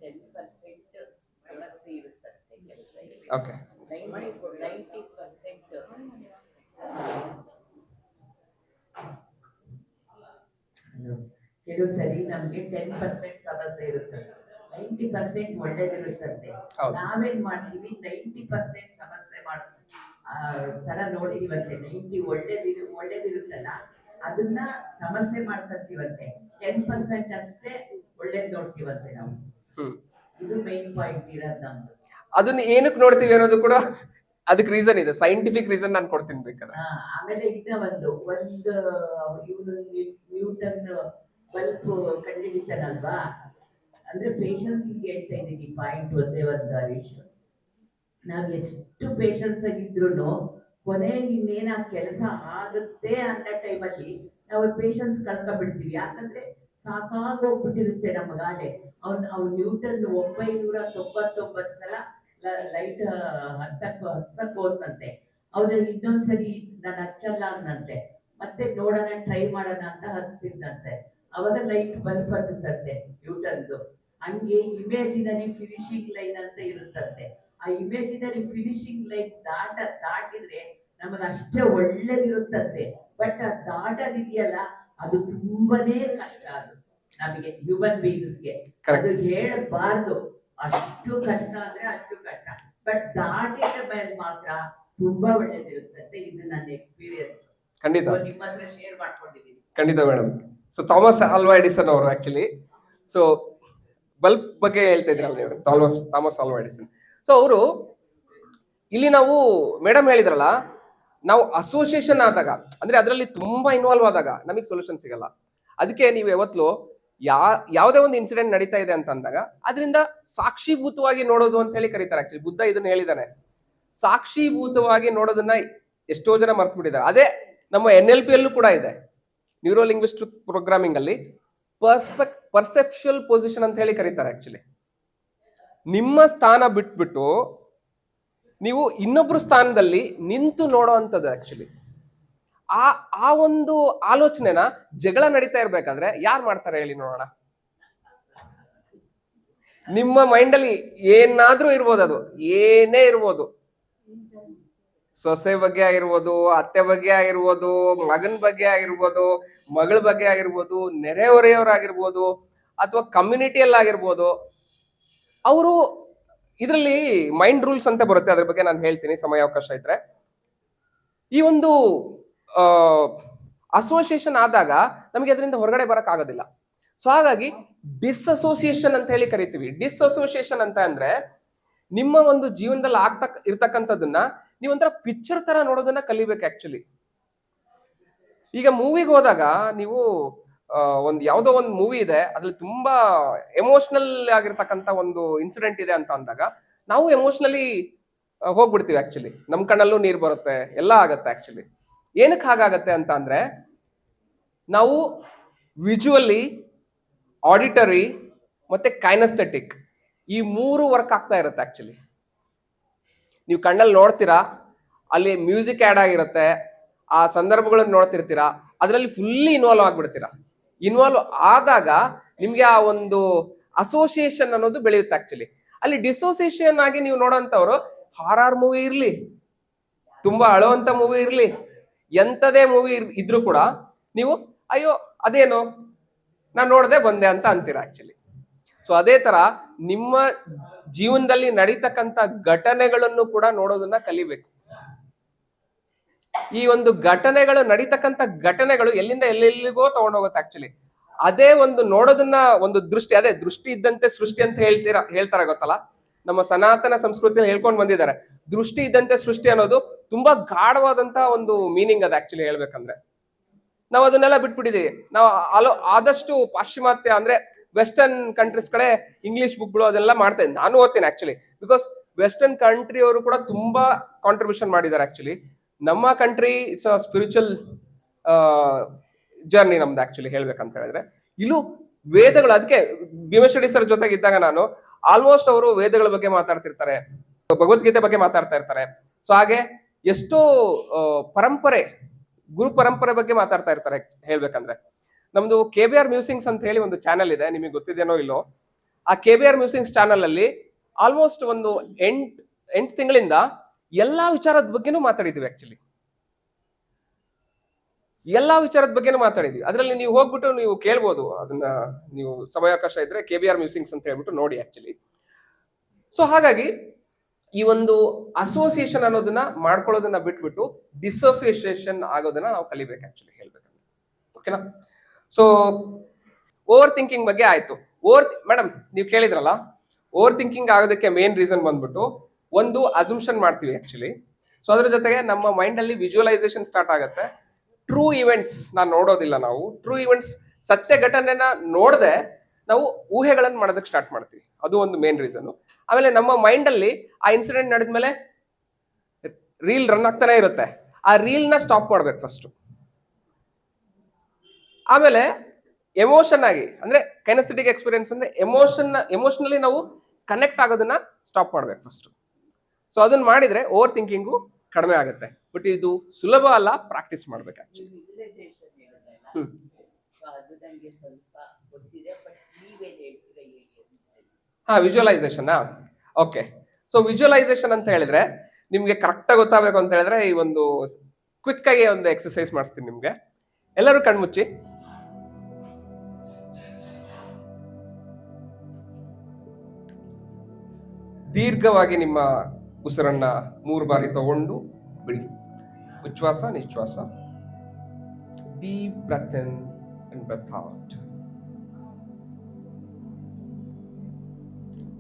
B: 10% ಸಮಸ್ಯೆ ಇರುತ್ತೆ ಕೆಲಸ.
A: ಓಕೆ,
B: 90% ಕೆಲವು ಸರಿ ನಮ್ಗೆ 10% ಸಮಸ್ಯೆ ಇರುತ್ತೆ, 90% ಒಳ್ಳೇದಿರುತ್ತಂತೆ. ನಾವೇನ್ ಮಾಡ್ತೀವಿ, 90% ಸಮಸ್ಯೆ ಮಾಡ್ತೀವಿ ತರ ನೋಡ್ತೀವಂತೆ. 90 ಒಳ್ಳೇದಿರುತ್ತಲ್ಲ ಅದನ್ನ ಸಮಸ್ಯೆ ಮಾಡ್ಕೊಂತೀವಂತೆ. 10% ಅಷ್ಟೇ ಒಳ್ಳೇದ್ ನೋಡ್ತೀವಂತೆ ನಾವು. ಇದು ಮೈನ್ ಪಾಯಿಂಟ್ ಇರೋದು ನಮ್ದು.
A: ಅದನ್ನ ಏನಕ್ಕೆ ನೋಡ್ತೀವಿ ಅನ್ನೋದು ಕೂಡ ಅದಕ್ಕೆ ರೀಸನ್ ಇದೆ, ಸೈಂಟಿಫಿಕ್ ರೀಸನ್ ನಾನು ಕೊಡ್ತೀನಿ ಬೇಕಾದ್ರೆ.
B: ಆಮೇಲೆ ಇನ್ನ ಒಂದು ಇವನು ನ್ಯೂಟನ್ ಬಲ್ಬ್ ಕಂಡುಹಿಡಿತಾನಲ್ವಾ, ಅಂದ್ರೆ ಪೇಷನ್ಸ್ ಹೇಳ್ತಾ ಇದ್ದೀನಿ ಪಾಯಿಂಟ್ ಒಂದೇ ಒಂದು ಹರೀಶ್. ನಾವ್ ಎಷ್ಟು ಪೇಷನ್ಸ್ ಆಗಿದ್ರು ಕೊನೆಗೆ ಇನ್ನೇನ ಕೆಲಸ ಆಗುತ್ತೆ ಅನ್ನೋ ಟೈಮಲ್ಲಿ ನಾವು ಪೇಷನ್ಸ್ ಕಳ್ಕೊಂಡ್ಬಿಡ್ತೀವಿ. ಯಾಕಂದ್ರೆ ಸಾಕಾಗೋಗ್ಬಿಟ್ಟಿರುತ್ತೆ ನಮಗಾಲೆ. ಅವ್ನು ನ್ಯೂಟನ್ 999 ಸಲ ಲೈಟ್ ಹತ್ತಕ್ ಹೋದಂತೆ. ಅವ್ನು ಇನ್ನೊಂದ್ಸರಿ ನಾನು ಹಚ್ಚಲ್ಲ ಅನ್ನಂತೆ, ಮತ್ತೆ ನೋಡೋಣ ಟ್ರೈ ಮಾಡೋಣ ಅಂತ ಹಚ್ಚಿದಂತೆ. ಅವಾಗ ಲೈಟ್ ಬಲ್ಬ್ ಹತ್ತಂತೆ ನ್ಯೂಟನ್ದು. ಹಂಗೆ ಇಮೇಜಿನರಿ ಫಿನಿಶಿಂಗ್ ಲೈನ್ ಅಂತ ಇರುತ್ತಂತೆ. ಆ ಇಮೇಜಿನರಿ ಫಿನಿಶಿಂಗ್ ಲೈನ್ ದಾಟಿದ್ರೆ ನಮಗ ಅಷ್ಟೇ ಒಳ್ಳೇದಿರುತ್ತಂತೆ. ಬಟ್ ಆ ದಾಟದಿದೆಯಲ್ಲ ಅದು ತುಂಬಾನೇ ಕಷ್ಟ. ಅದು ನಮಗೆ ಹ್ಯೂಮನ್ ಬೀಯಿಂಗ್ಸ್ಗೆ ಅದು ಹೇಳಬಾರ್ದು, ಅಷ್ಟು ಕಷ್ಟ ಅಂದ್ರೆ ಅಷ್ಟು ಕಷ್ಟ. ಬಟ್ ದಾಟಿದ ಮೇಲೆ ಮಾತ್ರ ತುಂಬಾ ಒಳ್ಳೇದಿರುತ್ತಂತೆ. ಇದು ನನ್ನ ಎಕ್ಸ್ಪೀರಿಯನ್ಸ್.
A: ಖಂಡಿತ
B: ನಿಮ್ಮ ಹತ್ರ ಶೇರ್ ಮಾಡ್ಕೊಂಡಿದ್ದೀನಿ.
A: ಖಂಡಿತ ಮೇಡಮ್. ಸೊ ಥಾಮಸ್ ಆಲ್ವಾ ಎಡಿಸನ್ ಅವರು ಆಕ್ಚುಲಿ ಸೊ ಬಲ್ಬ್ ಬಗ್ಗೆ ಹೇಳ್ತಾ ಇದ್ರಲ್ಲ ನೀವು, ಥಾಮಸ್ ಆಲ್ವಾ ಎಡಿಸನ್. ಸೊ ಅವರು ಇಲ್ಲಿ ನಾವು ಮೇಡಮ್ ಹೇಳಿದ್ರಲ್ಲ, ನಾವು ಅಸೋಸಿಯೇಷನ್ ಆದಾಗ ಅಂದ್ರೆ ಅದರಲ್ಲಿ ತುಂಬಾ ಇನ್ವಾಲ್ವ್ ಆದಾಗ ನಮಗೆ ಸೊಲ್ಯೂಷನ್ ಸಿಗಲ್ಲ. ಅದಕ್ಕೆ ನೀವು ಯಾವತ್ತೂ ಯಾವುದೇ ಒಂದು ಇನ್ಸಿಡೆಂಟ್ ನಡೀತಾ ಇದೆ ಅಂತ ಅಂದಾಗ ಅದರಿಂದ ಸಾಕ್ಷೀಭೂತವಾಗಿ ನೋಡೋದು ಅಂತ ಹೇಳಿ ಕರೀತಾರೆ. ಆಕ್ಚುಲಿ ಬುದ್ಧ ಇದನ್ನ ಹೇಳಿದಾನೆ, ಸಾಕ್ಷೀಭೂತವಾಗಿ ನೋಡೋದನ್ನ ಎಷ್ಟೋ ಜನ ಮರ್ತು ಬಿಟ್ಟಿದ್ದಾರೆ. ಅದೇ ನಮ್ಮ NLP ಯಲ್ಲೂ ಕೂಡ ಇದೆ, ನ್ಯೂರೋ ಲಿಂಗ್ವಿಸ್ಟಿಕ್ ಪ್ರೋಗ್ರಾಮಿಂಗ್ ಅಲ್ಲಿ ಪರ್ಸೆಪ್ಷುವಲ್ ಪೊಸಿಷನ್ ಅಂತ ಹೇಳಿ ಕರೀತಾರೆ. ಆಕ್ಚುಲಿ ನಿಮ್ಮ ಸ್ಥಾನ ಬಿಟ್ಬಿಟ್ಟು ನೀವು ಇನ್ನೊಬ್ರು ಸ್ಥಾನದಲ್ಲಿ ನಿಂತು ನೋಡೋ ಅಂಥದ್ದು. ಆಕ್ಚುಲಿ ಆ ಒಂದು ಆಲೋಚನೆನ ಜಗಳ ನಡೀತಾ ಇರ್ಬೇಕಾದ್ರೆ ಯಾರು ಮಾಡ್ತಾರೆ ಹೇಳಿ ನೋಡೋಣ? ನಿಮ್ಮ ಮೈಂಡಲ್ಲಿ ಏನಾದ್ರೂ ಇರ್ಬೋದು, ಅದು ಏನೇ ಇರ್ಬೋದು, ಸೊಸೆ ಬಗ್ಗೆ ಆಗಿರ್ಬೋದು, ಅತ್ತೆ ಬಗ್ಗೆ ಆಗಿರ್ಬೋದು, ಮಗನ ಬಗ್ಗೆ ಆಗಿರ್ಬೋದು, ಮಗಳ ಬಗ್ಗೆ ಆಗಿರ್ಬೋದು, ನೆರೆಹೊರೆಯವರಾಗಿರ್ಬೋದು, ಅಥವಾ ಕಮ್ಯುನಿಟಿಯಲ್ಲಿ ಆಗಿರ್ಬೋದು. ಅವರು ಇದರಲ್ಲಿ ಮೈಂಡ್ ರೂಲ್ಸ್ ಅಂತ ಬರುತ್ತೆ, ಅದ್ರ ಬಗ್ಗೆ ನಾನು ಹೇಳ್ತೀನಿ ಸಮಯಾವಕಾಶ ಇದ್ರೆ. ಈ ಒಂದು ಅಸೋಸಿಯೇಷನ್ ಆದಾಗ ನಮಗೆ ಅದರಿಂದ ಹೊರಗಡೆ ಬರಕ್ ಆಗೋದಿಲ್ಲ. ಸೊ ಹಾಗಾಗಿ ಡಿಸ್ಅಸೋಸಿಯೇಷನ್ ಅಂತ ಹೇಳಿ ಕರಿತೀವಿ. ಡಿಸ್ಅಸೋಸಿಯೇಷನ್ ಅಂತ ಅಂದ್ರೆ ನಿಮ್ಮ ಒಂದು ಜೀವನದಲ್ಲಿ ಇರ್ತಕ್ಕಂಥದ್ದನ್ನ ನೀವೊಂಥರ ಪಿಕ್ಚರ್ ತರ ನೋಡೋದನ್ನ ಕಲಿಬೇಕು. ಆಕ್ಚುಲಿ ಈಗ ಮೂವಿಗೆ ಹೋದಾಗ ನೀವು ಒಂದು ಯಾವುದೋ ಒಂದು ಮೂವಿ ಇದೆ, ಅದ್ರಲ್ಲಿ ತುಂಬಾ ಎಮೋಷನಲ್ ಆಗಿರ್ತಕ್ಕಂಥ ಒಂದು ಇನ್ಸಿಡೆಂಟ್ ಇದೆ ಅಂತ ಅಂದಾಗ ನಾವು ಎಮೋಷನಲಿ ಹೋಗ್ಬಿಡ್ತೀವಿ. ಆಕ್ಚುಲಿ ನಮ್ ಕಣ್ಣಲ್ಲೂ ನೀರು ಬರುತ್ತೆ, ಎಲ್ಲ ಆಗತ್ತೆ. ಆಕ್ಚುಲಿ ಏನಕ್ಕೆ ಹಾಗಾಗತ್ತೆ ಅಂತ ಅಂದ್ರೆ ನಾವು ವಿಜುವಲಿ, ಆಡಿಟರಿ ಮತ್ತೆ ಕೈನಸ್ಥೆಟಿಕ್ ಈ ಮೂರು ವರ್ಕ್ ಆಗ್ತಾ ಇರುತ್ತೆ. ಆಕ್ಚುಲಿ ನೀವು ಕಣ್ಣಲ್ಲಿ ನೋಡ್ತೀರಾ, ಅಲ್ಲಿ ಮ್ಯೂಸಿಕ್ ಆ್ಯಡ್ ಆಗಿರುತ್ತೆ, ಆ ಸಂದರ್ಭಗಳನ್ನ ನೋಡ್ತಿರ್ತೀರಾ, ಅದರಲ್ಲಿ ಫುಲ್ಲಿ ಇನ್ವಾಲ್ವ್ ಆಗ್ಬಿಡ್ತೀರಾ. ಇನ್ವಾಲ್ವ್ ಆದಾಗ ನಿಮ್ಗೆ ಆ ಒಂದು ಅಸೋಸಿಯೇಷನ್ ಅನ್ನೋದು ಬೆಳೆಯುತ್ತೆ. ಆಕ್ಚುಲಿ ಅಲ್ಲಿ ಡಿಸೋಸಿಯೇಷನ್ ಆಗಿ ನೀವು ನೋಡೋಂಥವ್ರು ಹಾರರ್ ಮೂವಿ ಇರ್ಲಿ, ತುಂಬಾ ಅಳುವಂತ ಮೂವಿ ಇರ್ಲಿ, ಎಂಥದೇ ಮೂವಿ ಇದ್ರೂ ಕೂಡ ನೀವು ಅಯ್ಯೋ ಅದೇನೋ ನಾನು ನೋಡದೆ ಬಂದೆ ಅಂತ ಅಂತೀರಾ. ಆಕ್ಚುಲಿ ಸೊ ಅದೇ ತರ ನಿಮ್ಮ ಜೀವನದಲ್ಲಿ ನಡೀತಕ್ಕಂಥ ಘಟನೆಗಳನ್ನು ಕೂಡ ನೋಡೋದನ್ನ ಕಲಿಬೇಕು. ಈ ಒಂದು ನಡೀತಕ್ಕಂಥ ಘಟನೆಗಳು ಎಲ್ಲಿಂದ ಎಲ್ಲೆಲ್ಲಿಗೋ ತಗೊಂಡೋಗುತ್ತೆ. ಆಕ್ಚುಲಿ ಅದೇ ಒಂದು ನೋಡೋದನ್ನ ಒಂದು ದೃಷ್ಟಿ, ಅದೇ ದೃಷ್ಟಿ ಇದ್ದಂತೆ ಸೃಷ್ಟಿ ಅಂತ ಹೇಳ್ತಾರೆ ಗೊತ್ತಲ್ಲ, ನಮ್ಮ ಸನಾತನ ಸಂಸ್ಕೃತಿಯಲ್ಲಿ ಹೇಳ್ಕೊಂಡು ಬಂದಿದ್ದಾರೆ. ದೃಷ್ಟಿ ಇದ್ದಂತೆ ಸೃಷ್ಟಿ ಅನ್ನೋದು ತುಂಬಾ ಗಾಢವಾದಂತ ಒಂದು ಮೀನಿಂಗ್ ಅದು. ಆಕ್ಚುಲಿ ಹೇಳ್ಬೇಕಂದ್ರೆ ನಾವು ಅದನ್ನೆಲ್ಲ ಬಿಟ್ಬಿಟ್ಟಿದೀವಿ. ನಾವು ಆದಷ್ಟು ಪಾಶ್ಚಿಮಾತ್ಯ ಅಂದ್ರೆ ವೆಸ್ಟರ್ನ್ ಕಂಟ್ರೀಸ್ ಕಡೆ ಇಂಗ್ಲಿಷ್ ಬುಕ್ಗಳು ಅದೆಲ್ಲ ಮಾಡ್ತಾ ಇದ್ದೀನಿ, ನಾನು ಓದ್ತೀನಿ. ಆಕ್ಚುಲಿ ಬಿಕಾಸ್ ವೆಸ್ಟರ್ನ್ ಕಂಟ್ರಿ ಅವರು ಕೂಡ ತುಂಬಾ ಕಾಂಟ್ರಿಬ್ಯೂಷನ್ ಮಾಡಿದ್ದಾರೆ. ಆಕ್ಚುಲಿ ನಮ್ಮ country it's a spiritual journey ನಮ್ದು. ಆಕ್ಚುಲಿ ಹೇಳ್ಬೇಕಂತ ಹೇಳಿದ್ರೆ ಇಲ್ಲೂ ವೇದಗಳು, ಅದಕ್ಕೆ ಭೀಮಶ್ವರಿ ಸರ್ ಜೊತೆಗೆ ಇದ್ದಾಗ ನಾನು ಆಲ್ಮೋಸ್ಟ್ ಅವರು ವೇದಗಳ ಬಗ್ಗೆ ಮಾತಾಡ್ತಿರ್ತಾರೆ, ಭಗವದ್ಗೀತೆ ಬಗ್ಗೆ ಮಾತಾಡ್ತಾ ಇರ್ತಾರೆ. ಸೊ ಹಾಗೆ ಎಷ್ಟೋ ಪರಂಪರೆ, ಗುರು ಪರಂಪರೆ ಬಗ್ಗೆ ಮಾತಾಡ್ತಾ ಇರ್ತಾರೆ. ಹೇಳ್ಬೇಕಂದ್ರೆ ನಮ್ದು KBR ಮ್ಯೂಸಿಂಗ್ಸ್ ಅಂತ ಹೇಳಿ ಒಂದು ಚಾನಲ್ ಇದೆ, ನಿಮಗೆ ಗೊತ್ತಿದೇನೋ ಇಲ್ಲೋ. ಆ KBR ಮ್ಯೂಸಿಂಗ್ಸ್ ಚಾನಲ್ ಅಲ್ಲಿ ಆಲ್ಮೋಸ್ಟ್ ಒಂದು 8 ತಿಂಗಳಿಂದ ಎಲ್ಲಾ ವಿಚಾರದ ಬಗ್ಗೆನೂ ಮಾತಾಡಿದ್ವಿ. ಆಕ್ಚುಲಿ ಎಲ್ಲಾ ವಿಚಾರದ ಬಗ್ಗೆನೂ ಮಾತಾಡಿದ್ವಿ. ಅದರಲ್ಲಿ ನೀವು ಹೋಗ್ಬಿಟ್ಟು ನೀವು ಕೇಳ್ಬೋದು, ಅದನ್ನ ನೀವು ಸಮಯಾವಕಾಶ ಇದ್ರೆ KBR ಮ್ಯೂಸಿಂಗ್ಸ್ ಅಂತ ಹೇಳ್ಬಿಟ್ಟು ನೋಡಿ. ಆಕ್ಚುಲಿ ಸೊ ಹಾಗಾಗಿ ಈ ಒಂದು ಅಸೋಸಿಯೇಷನ್ ಅನ್ನೋದನ್ನ ಮಾಡ್ಕೊಳ್ಳೋದನ್ನ ಬಿಟ್ಬಿಟ್ಟು ಡಿಸೋಸಿಯೇಷನ್ ಆಗೋದನ್ನ ನಾವು ಕಲಿಬೇಕು. ಆಕ್ಚುಲಿ ಹೇಳ್ಬೇಕಂದ್ರೆ ಓಕೆನಾ. ಸೊ ಓವರ್ ಥಿಂಕಿಂಗ್ ಬಗ್ಗೆ ಆಯ್ತು. ಮೇಡಮ್ ನೀವು ಕೇಳಿದ್ರಲ್ಲ, ಓವರ್ ಥಿಂಕಿಂಗ್ ಆಗೋದಕ್ಕೆ ಮೇನ್ ರೀಸನ್ ಬಂದ್ಬಿಟ್ಟು ಒಂದು ಅಸಂಪ್ಷನ್ ಮಾಡ್ತೀವಿ. ಆಕ್ಚುಲಿ ಸೊ ಅದ್ರ ಜೊತೆಗೆ ನಮ್ಮ ಮೈಂಡ್ ಅಲ್ಲಿ ವಿಜುವಲೈಸೇಷನ್ ಸ್ಟಾರ್ಟ್ ಆಗುತ್ತೆ. ಟ್ರೂ ಇವೆಂಟ್ಸ್ ನಾನು ನೋಡೋದಿಲ್ಲ. ನಾವು ಟ್ರೂ ಇವೆಂಟ್ಸ್, ಸತ್ಯ ಘಟನೆನ ನೋಡದೆ ನಾವು ಊಹೆಗಳನ್ನು ಮಾಡೋದಕ್ಕೆ ಸ್ಟಾರ್ಟ್ ಮಾಡ್ತೀವಿ. ಅದು ಒಂದು ಮೇನ್ ರೀಸನ್. ಆಮೇಲೆ ನಮ್ಮ ಮೈಂಡ್ ಅಲ್ಲಿ ಆ ಇನ್ಸಿಡೆಂಟ್ ನಡೆದ್ಮೇಲೆ ರೀಲ್ ರನ್ ಆಗ್ತಾನೆ ಇರುತ್ತೆ. ಆ ರೀಲ್ನ ಸ್ಟಾಪ್ ಮಾಡ್ಬೇಕು ಫಸ್ಟ್. ಆಮೇಲೆ ಎಮೋಷನ್ ಆಗಿ, ಅಂದ್ರೆ ಕೈನೆಸ್ಥೆಟಿಕ್ ಎಕ್ಸ್ಪೀರಿಯನ್ಸ್ ಅಂದ್ರೆ ಎಮೋಷನಲಿ ನಾವು ಕನೆಕ್ಟ್ ಆಗೋದನ್ನ ಸ್ಟಾಪ್ ಮಾಡ್ಬೇಕು ಫಸ್ಟ್. ಸೊ ಅದನ್ನ ಮಾಡಿದ್ರೆ ಓವರ್ ಥಿಂಕಿಂಗು ಕಡಿಮೆ ಆಗುತ್ತೆ. ಬಟ್ ಇದು ಸುಲಭ ಅಲ್ಲ, ಪ್ರಾಕ್ಟೀಸ್ ಮಾಡ್ಬೇಕು. ಆಕ್ಚುಲಿ
B: ಅದು ನನಗೆ ಸ್ವಲ್ಪ ಗೊತ್ತಿದೆ, ಬಟ್ ನೀವೇನು ಹೇಳ್ತೀರಾ ಹೇಳಿ.
A: ವಿಜುವಲೈಸೇಷನ್. ಓಕೆ, ಸೊ ವಿಜುವಲೈಸೇಷನ್ ಅಂತ ಹೇಳಿದ್ರೆ ನಿಮ್ಗೆ ಕರೆಕ್ಟಾಗಿ ಗೊತ್ತಾಗಬೇಕು ಅಂತ ಹೇಳಿದ್ರೆ ಈ ಒಂದು ಕ್ವಿಕ್ ಆಗಿ ಒಂದು ಎಕ್ಸರ್ಸೈಸ್ ಮಾಡಿಸ್ತೀನಿ ನಿಮ್ಗೆ. ಎಲ್ಲರೂ ಕಣ್ಮುಚ್ಚಿ. ದೀರ್ಘವಾಗಿ ನಿಮ್ಮ ಉಸಿರನ್ನ 3 ಬಾರಿ ತಗೊಂಡು ಬಿಡಿ. ಉಚ್ಛ್ವಾಸ, ನಿಶ್ವಾಸ. Deep breath in and breath out.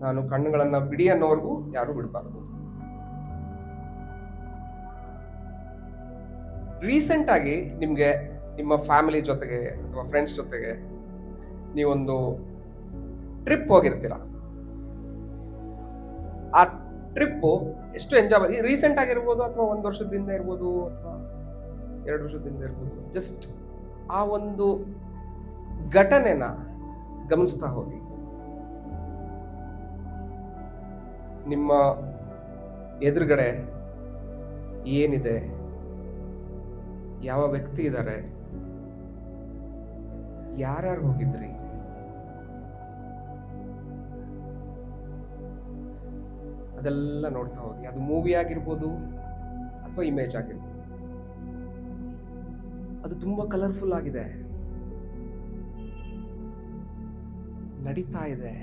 A: ನಾನು ಕಣ್ಣುಗಳನ್ನ ಬಿಡಿ ಅನ್ನೋವರೆಗೂ ಯಾರು ಬಿಡಬಾರ್ದು. ರೀಸೆಂಟ್ ಆಗಿ ನಿಮ್ಗೆ ನಿಮ್ಮ ಫ್ಯಾಮಿಲಿ ಜೊತೆಗೆ ಅಥವಾ ಫ್ರೆಂಡ್ಸ್ ಜೊತೆಗೆ ನೀವೊಂದು ಟ್ರಿಪ್ ಹೋಗಿರ್ತೀರ. ಆ ಟ್ರಿಪ್ಪು ಎಷ್ಟು ಎಂಜಾಯ್ ರೀಸೆಂಟ್ ಆಗಿರ್ಬೋದು ಅಥವಾ 1 ವರ್ಷದಿಂದ ಇರ್ಬೋದು ಅಥವಾ 2 ವರ್ಷದಿಂದ ಇರ್ಬೋದು. ಜಸ್ಟ್ ಆ ಒಂದು ಘಟನೆನ ಗಮನಿಸ್ತಾ ಹೋಗಿ. ನಿಮ್ಮ ಎದುರುಗಡೆ ಏನಿದೆ, ಯಾವ ವ್ಯಕ್ತಿ ಇದ್ದಾರೆ, ಯಾರ್ಯಾರು ಹೋಗಿದ್ರಿ, ಅದೆಲ್ಲ ನೋಡ್ತಾ ಹೋಗಿ. ಅದು ಮೂವಿ ಆಗಿರ್ಬೋದು ಅಥವಾ ಇಮೇಜ್ ಆಗಿರ್ಬೋದು. ಅದು ತುಂಬಾ ಕಲರ್ಫುಲ್ ಆಗಿದೆ, ನಡೀತಾ ಇದೆ.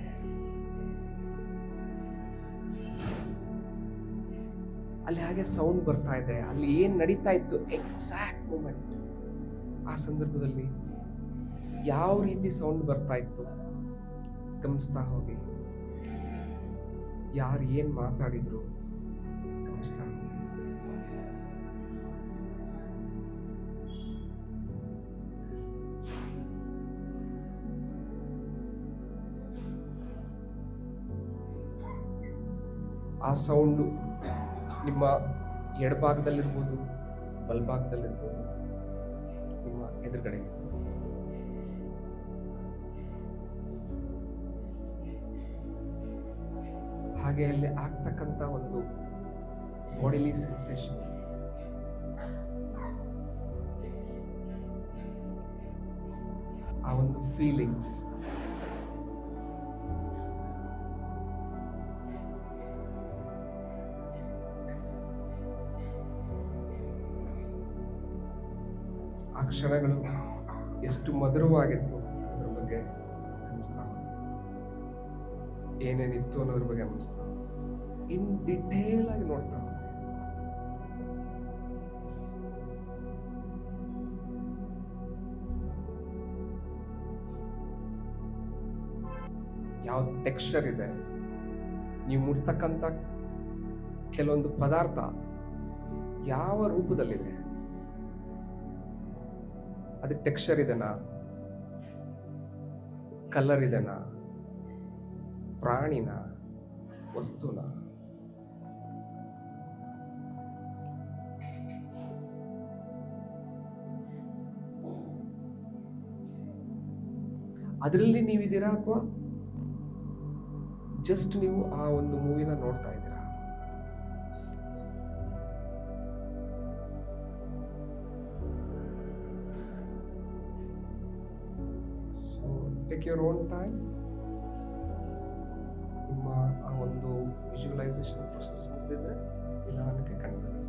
A: ಅಲ್ಲಿ ಹಾಗೆ ಸೌಂಡ್ ಬರ್ತಾ ಇದೆ. ಅಲ್ಲಿ ಏನ್ ನಡೀತಾ ಇತ್ತು ಎಕ್ಸಾಕ್ಟ್ ಮೂಮೆಂಟ್, ಆ ಸಂದರ್ಭದಲ್ಲಿ ಯಾವ ರೀತಿ ಸೌಂಡ್ ಬರ್ತಾ ಇತ್ತು ಗಮನಿಸ್ತಾ ಹೋಗಿ. ಯಾರು ಏನ್ ಮಾತಾಡಿದ್ರು ಗಮನಿಸ್ತಾ ಹೋಗಿ. ಆ ಸೌಂಡು ನಿಮ್ಮ ಎಡಭಾಗದಲ್ಲಿರ್ಬೋದು, ಬಲಭಾಗದಲ್ಲಿರ್ಬೋದು, ನಿಮ್ಮ ಎದುರುಗಡೆ. ಹಾಗೆ ಅಲ್ಲಿ ಆಗ್ತಕ್ಕಂಥ ಒಂದು ಬಾಡಿಲಿ ಸೆನ್ಸೇಷನ್, ಆ ಒಂದು ಫೀಲಿಂಗ್ಸ್, ಆ ಕ್ಷಣಗಳು ಎಷ್ಟು ಮಧುರವಾಗಿತ್ತು ಅನ್ನೋದ್ರ ಬಗ್ಗೆ ಗಮನಿಸ್ತಾ ಹೋಗಿ. ಏನೇನಿತ್ತು ಅನ್ನೋದ್ರ ಬಗ್ಗೆ ಗಮನಿಸ್ತಾ ಹೋಗಿ. ಇನ್ ಡಿಟೇಲ್ ಆಗಿ ನೋಡ್ತಾ ಹೋಗಿ. ಯಾವ ಟೆಕ್ಸ್ಚರ್ ಇದೆ, ನೀವು ಮುಟ್ತಕ್ಕಂಥ ಕೆಲವೊಂದು ಪದಾರ್ಥ ಯಾವ ರೂಪದಲ್ಲಿದೆ, ಅದಕ್ಕೆ ಟೆಕ್ಸ್ಚರ್ ಇದೆನಾ, ಕಲರ್ ಇದೆನಾ, ಪ್ರಾಣಿನ, ವಸ್ತುನ. ಅದರಲ್ಲಿ ನೀವಿದ್ದೀರಾ ಅಥವಾ ಜಸ್ಟ್ ನೀವು ಆ ಒಂದು ಮೂವಿನ ನೋಡ್ತಾ ಇದ್ದೀರಾ? So take your own time. ನಿಮ್ಮ ಆ ಒಂದು ವಿಜುವಲೈಸೇಷನ್ ಪ್ರೊಸೆಸ್ ಮುಗಿದಿದ್ರೆ ನಿಧಾನಕ್ಕೆ ಕಂಡುಬಿಡಿ.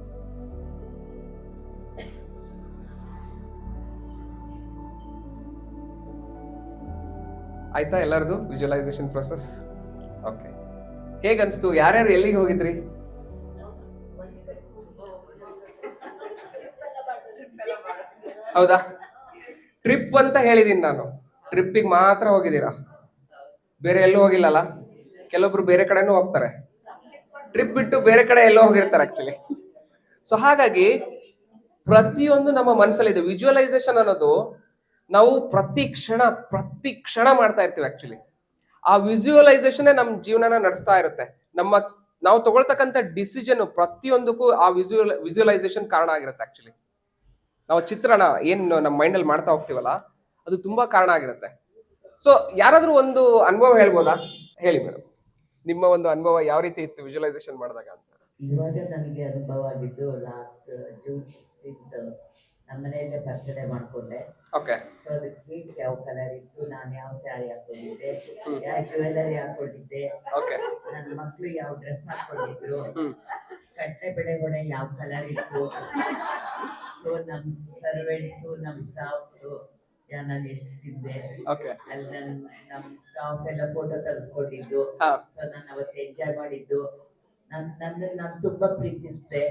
A: ಆಯ್ತಾ ಎಲ್ಲರದು ವಿಜುವಲೈಸೇಷನ್ ಪ್ರೊಸೆಸ್? ಓಕೆ, ಹೇಗನ್ಸ್ತು? ಯಾರ್ಯಾರು ಎಲ್ಲಿಗೆ ಹೋಗಿದ್ರಿ? ಹೌದಾ? ಟ್ರಿಪ್ ಅಂತ ಹೇಳಿದೀನಿ ನಾನು. ಟ್ರಿಪ್ಪಿಗೆ ಮಾತ್ರ ಹೋಗಿದ್ದೀರಾ, ಬೇರೆ ಎಲ್ಲೂ ಹೋಗಿಲ್ಲಲ್ಲ. ಕೆಲವೊಬ್ರು ಬೇರೆ ಕಡೆನೂ ಹೋಗ್ತಾರೆ, ಟ್ರಿಪ್ ಬಿಟ್ಟು ಬೇರೆ ಕಡೆ ಎಲ್ಲೋ ಹೋಗಿರ್ತಾರೆ ಆಕ್ಚುಲಿ. ಸೊ ಹಾಗಾಗಿ ಪ್ರತಿಯೊಂದು ನಮ್ಮ ಮನಸ್ಸಲ್ಲಿದೆ. ವಿಜುವಲೈಸೇಷನ್ ಅನ್ನೋದು ನಾವು ಪ್ರತಿ ಕ್ಷಣ ಮಾಡ್ತಾ ಇರ್ತೀವಿ ಆಕ್ಚುಲಿ. ಆ ವಿಜುವಲೈಸೇಷನ್ ನಮ್ಮ ಜೀವನನ ನಡೆಸ್ತಾ ಇರುತ್ತೆ. ನಾವು ತಗೊಳ್ತಕ್ಕಂಥ ಡಿಸಿಷನ್ ಪ್ರತಿಯೊಂದಕ್ಕೂ ಆ ವಿಜುವಲೈಸೇಷನ್ ಕಾರಣ ಆಗಿರುತ್ತೆ ಆಕ್ಚುಲಿ. ನಾವು ಚಿತ್ರಣ ಏನು ನಮ್ಮ ಮೈಂಡಲ್ಲಿ ಮಾಡ್ತಾ ಹೋಗ್ತೀವಲ್ಲ, ಅದು ತುಂಬಾ ಕಾರಣ ಆಗಿರುತ್ತೆ. ಸೊ ಯಾರಾದ್ರೂ ಒಂದು ಅನುಭವ ಹೇಳ್ಬೋದಾ? ಹೇಳಿ ಮೇಡಮ್, ನಿಮ್ಮ ಒಂದು ಅನುಭವ ಯಾವ ರೀತಿ ಇತ್ತು ವಿಜುವಲೈಸೇಷನ್ ಮಾಡಿದಾಗ ಅಂತ.
B: ಇವಾಗ ನನಗೆ ಅನುಭವ ಆಗಿದ್ದು ಲಾಸ್ಟ್ ಜೂನ್ 16th ನಮ್ಮ ಮನೆಯಲ್ಲೇ ಬರ್ತಡೇ ಮಾಡ್ಕೊಂಡೆ.
A: ಓಕೆ.
B: ಸೊ ಅದಕ್ಕೆ ಕೇಕ್ ಯಾವ ಕಲರ್ ಇತ್ತು, ನಾನು ಯಾವ ಸ್ಯಾರಿ ಹಾಕೊಂಡಿದ್ದೆ, ಯಾವ ಜ್ಯುವೆಲರಿ ಹಾಕೊಂಡಿದ್ದೆ,
A: ಓಕೆ,
B: ನನ್ನ ಮಕ್ಳು ಯಾವ ಡ್ರೆಸ್ ಹಾಕೊಂಡಿದ್ರು, ಕಟ್ಟೆ ಬೆಳೆಗೊಡೆ ಯಾವ ಕಲರ್ ಇತ್ತು, ಸೊ ನಮ್ಮ ಸರ್ವೆಂಟ್ಸು ನಮ್ಮ ಸ್ಟಾಫ್ಸು ನಾನು ಎಷ್ಟು ತಿಂದೆ,
A: ಓಕೆ,
B: ಅಲ್ಲಿ ನಮ್ಮ ಸ್ಟಾಫ್ ಎಲ್ಲ ಫೋಟೋ ತೆಗೆಸ್ಕೊಂಡಿದ್ದು, ಸೊ ನಾನು ಅವತ್ತು ಎಂಜಾಯ್ ಮಾಡಿದ್ದು, ನಾನು ತುಂಬಾ ಪ್ರೀತಿಸಿದೆ,